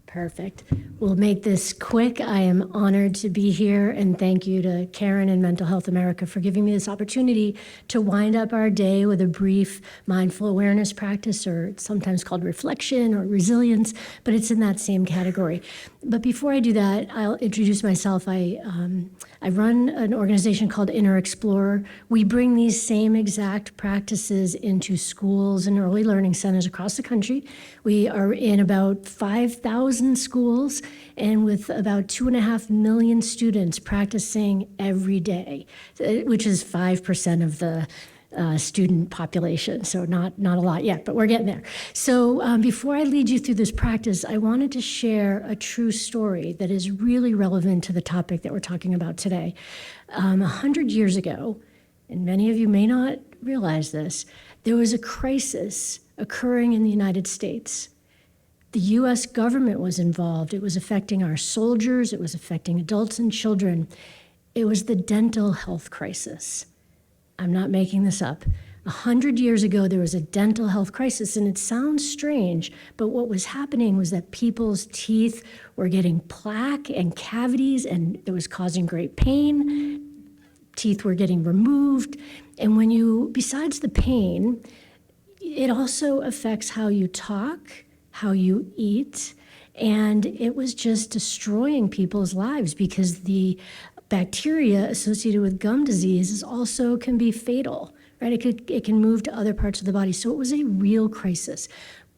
Perfect. We'll make this quick. I am honored to be here, and thank you to Karen and Mental Health America for giving me this opportunity to wind up our day with a brief mindful awareness practice, or it's sometimes called reflection or resilience, but it's in that same category. But before I do that, I'll introduce myself. I run an organization called Inner Explorer. We bring these same exact practices into schools and early learning centers across the country. We are in about 5,000 schools and with about 2.5 million students practicing every day, which is 5% of the student population, so not a lot yet, but we're getting there. So before I lead you through this practice, I wanted to share a true story that is really relevant to the topic that we're talking about today. 100 years ago, and many of you may not realize this, there was a crisis occurring in the United States. The US government was involved. It was affecting our soldiers. It was affecting adults and children. It was the dental health crisis. I'm not making this up. 100 years ago, there was a dental health crisis, and it sounds strange, but what was happening was that people's teeth were getting plaque and cavities, and it was causing great pain. Teeth were getting removed, and besides the pain, it also affects how you talk, how you eat, and it was just destroying people's lives because the bacteria associated with gum disease also can be fatal, right? It can move to other parts of the body. So it was a real crisis.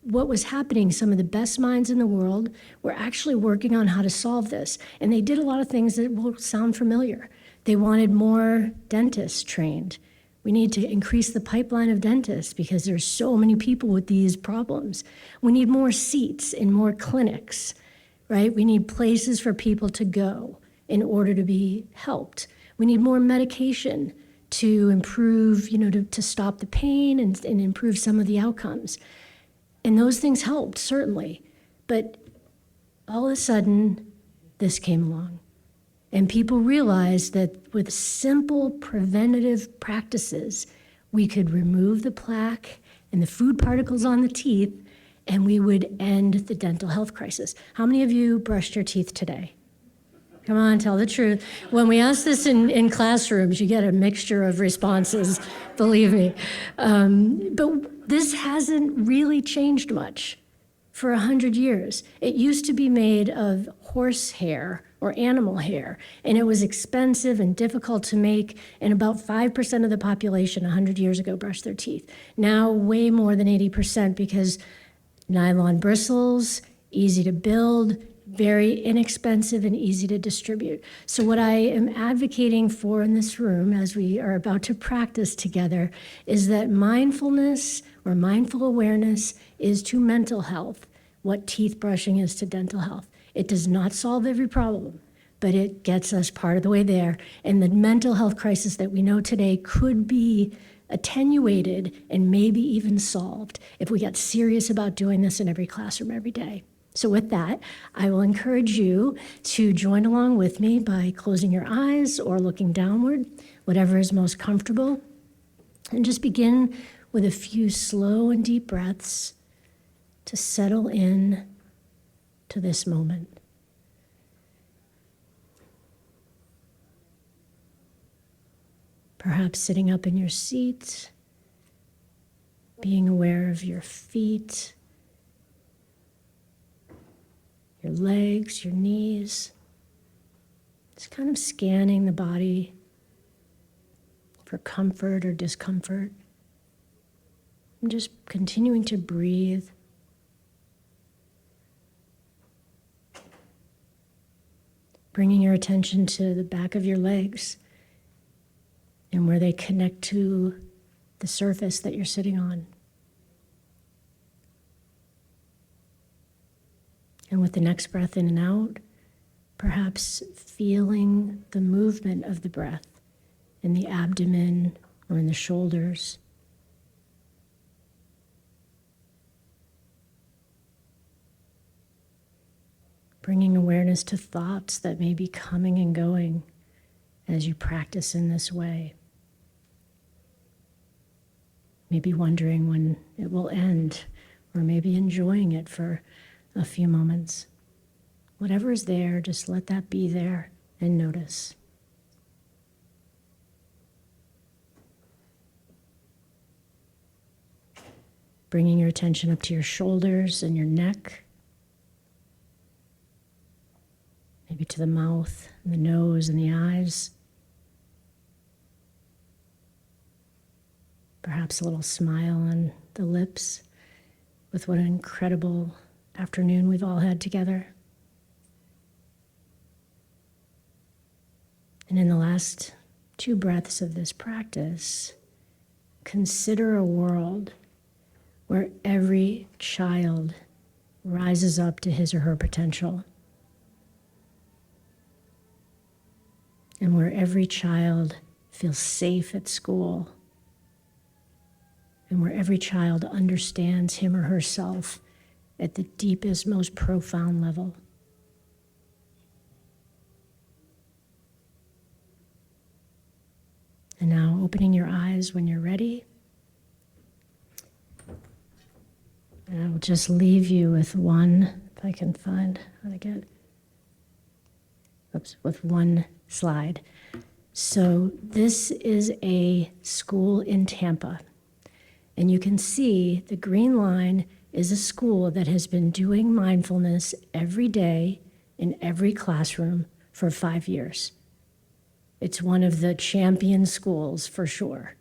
What was happening, some of the best minds in the world were actually working on how to solve this. And they did a lot of things that will sound familiar. They wanted more dentists trained. We need to increase the pipeline of dentists because there's so many people with these problems. We need more seats in more clinics, right? We need places for people to go in order to be helped. We need more medication to improve, to stop the pain and improve some of the outcomes. And those things helped, certainly. But all of a sudden, this came along. And people realized that with simple preventative practices, we could remove the plaque and the food particles on the teeth, and we would end the dental health crisis. How many of you brushed your teeth today? Come on, tell the truth. When we ask this in classrooms, you get a mixture of responses, believe me. But this hasn't really changed much for 100 years. It used to be made of horse hair or animal hair, and it was expensive and difficult to make, and about 5% of the population 100 years ago brushed their teeth. Now, way more than 80% because nylon bristles, easy to build, very inexpensive and easy to distribute. So what I am advocating for in this room as we are about to practice together is that mindfulness or mindful awareness is to mental health what teeth brushing is to dental health. It does not solve every problem, but it gets us part of the way there. And the mental health crisis that we know today could be attenuated and maybe even solved if we got serious about doing this in every classroom every day. So with that, I will encourage you to join along with me by closing your eyes or looking downward, whatever is most comfortable. And just begin with a few slow and deep breaths to settle in to this moment. Perhaps sitting up in your seat, being aware of your feet, your legs, your knees, just kind of scanning the body for comfort or discomfort, and just continuing to breathe. Bringing your attention to the back of your legs and where they connect to the surface that you're sitting on. And with the next breath in and out, perhaps feeling the movement of the breath in the abdomen or in the shoulders. Bringing awareness to thoughts that may be coming and going as you practice in this way. Maybe wondering when it will end, or maybe enjoying it for a few moments. Whatever is there, just let that be there and notice. Bringing your attention up to your shoulders and your neck, maybe to the mouth and the nose and the eyes. Perhaps a little smile on the lips with what an incredible afternoon we've all had together. And in the last 2 breaths of this practice, consider a world where every child rises up to his or her potential, and where every child feels safe at school, and where every child understands him or herself at the deepest, most profound level. And now opening your eyes when you're ready. And I will just leave you with one, if I can find how to get, with one slide. So this is a school in Tampa. And you can see the green line is a school that has been doing mindfulness every day in every classroom for 5 years. It's one of the champion schools for sure.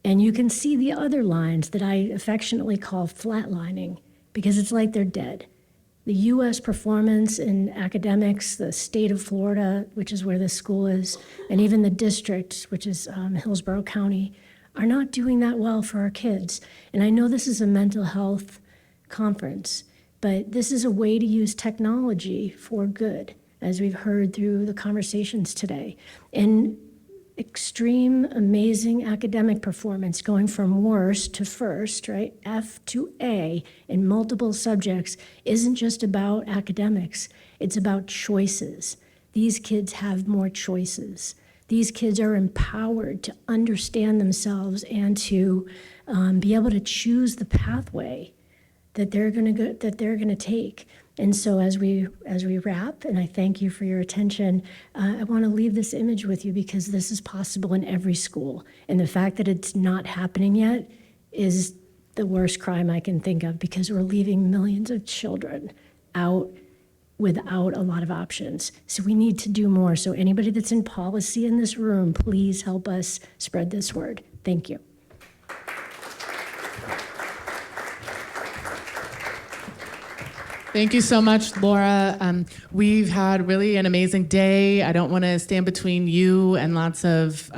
And you can see the other lines that I affectionately call flatlining, because it's like they're dead. The US performance in academics, the state of Florida, which is where this school is, and even the district, which is Hillsborough County, are not doing that well for our kids. And I know this is a mental health conference, but this is a way to use technology for good, as we've heard through the conversations today. And extreme, amazing academic performance, going from worst to first, right? F to A in multiple subjects isn't just about academics, it's about choices. These kids have more choices. These kids are empowered to understand themselves and to be able to choose the pathway that they're gonna take. And so as we wrap, and I thank you for your attention, I want to leave this image with you because this is possible in every school. And the fact that it's not happening yet is the worst crime I can think of, because we're leaving millions of children out without a lot of options. So we need to do more. So anybody that's in policy in this room, please help us spread this word. Thank you. Thank you so much, Laura. We've had really an amazing day. I don't want to stand between you and lots of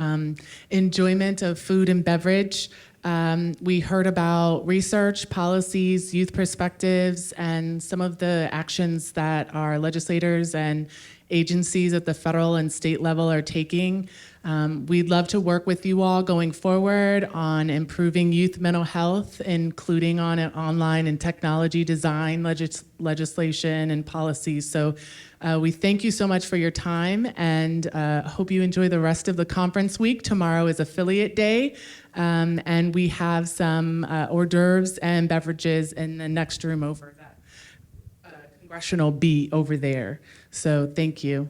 enjoyment of food and beverage. We heard about research, policies, youth perspectives, and some of the actions that our legislators and agencies at the federal and state level are taking. We'd love to work with you all going forward on improving youth mental health, including on online and technology design, legislation, and policies. So we thank you so much for your time, and hope you enjoy the rest of the conference week. Tomorrow is affiliate day, and we have some hors d'oeuvres and beverages in the next room over that congressional B over there. So thank you.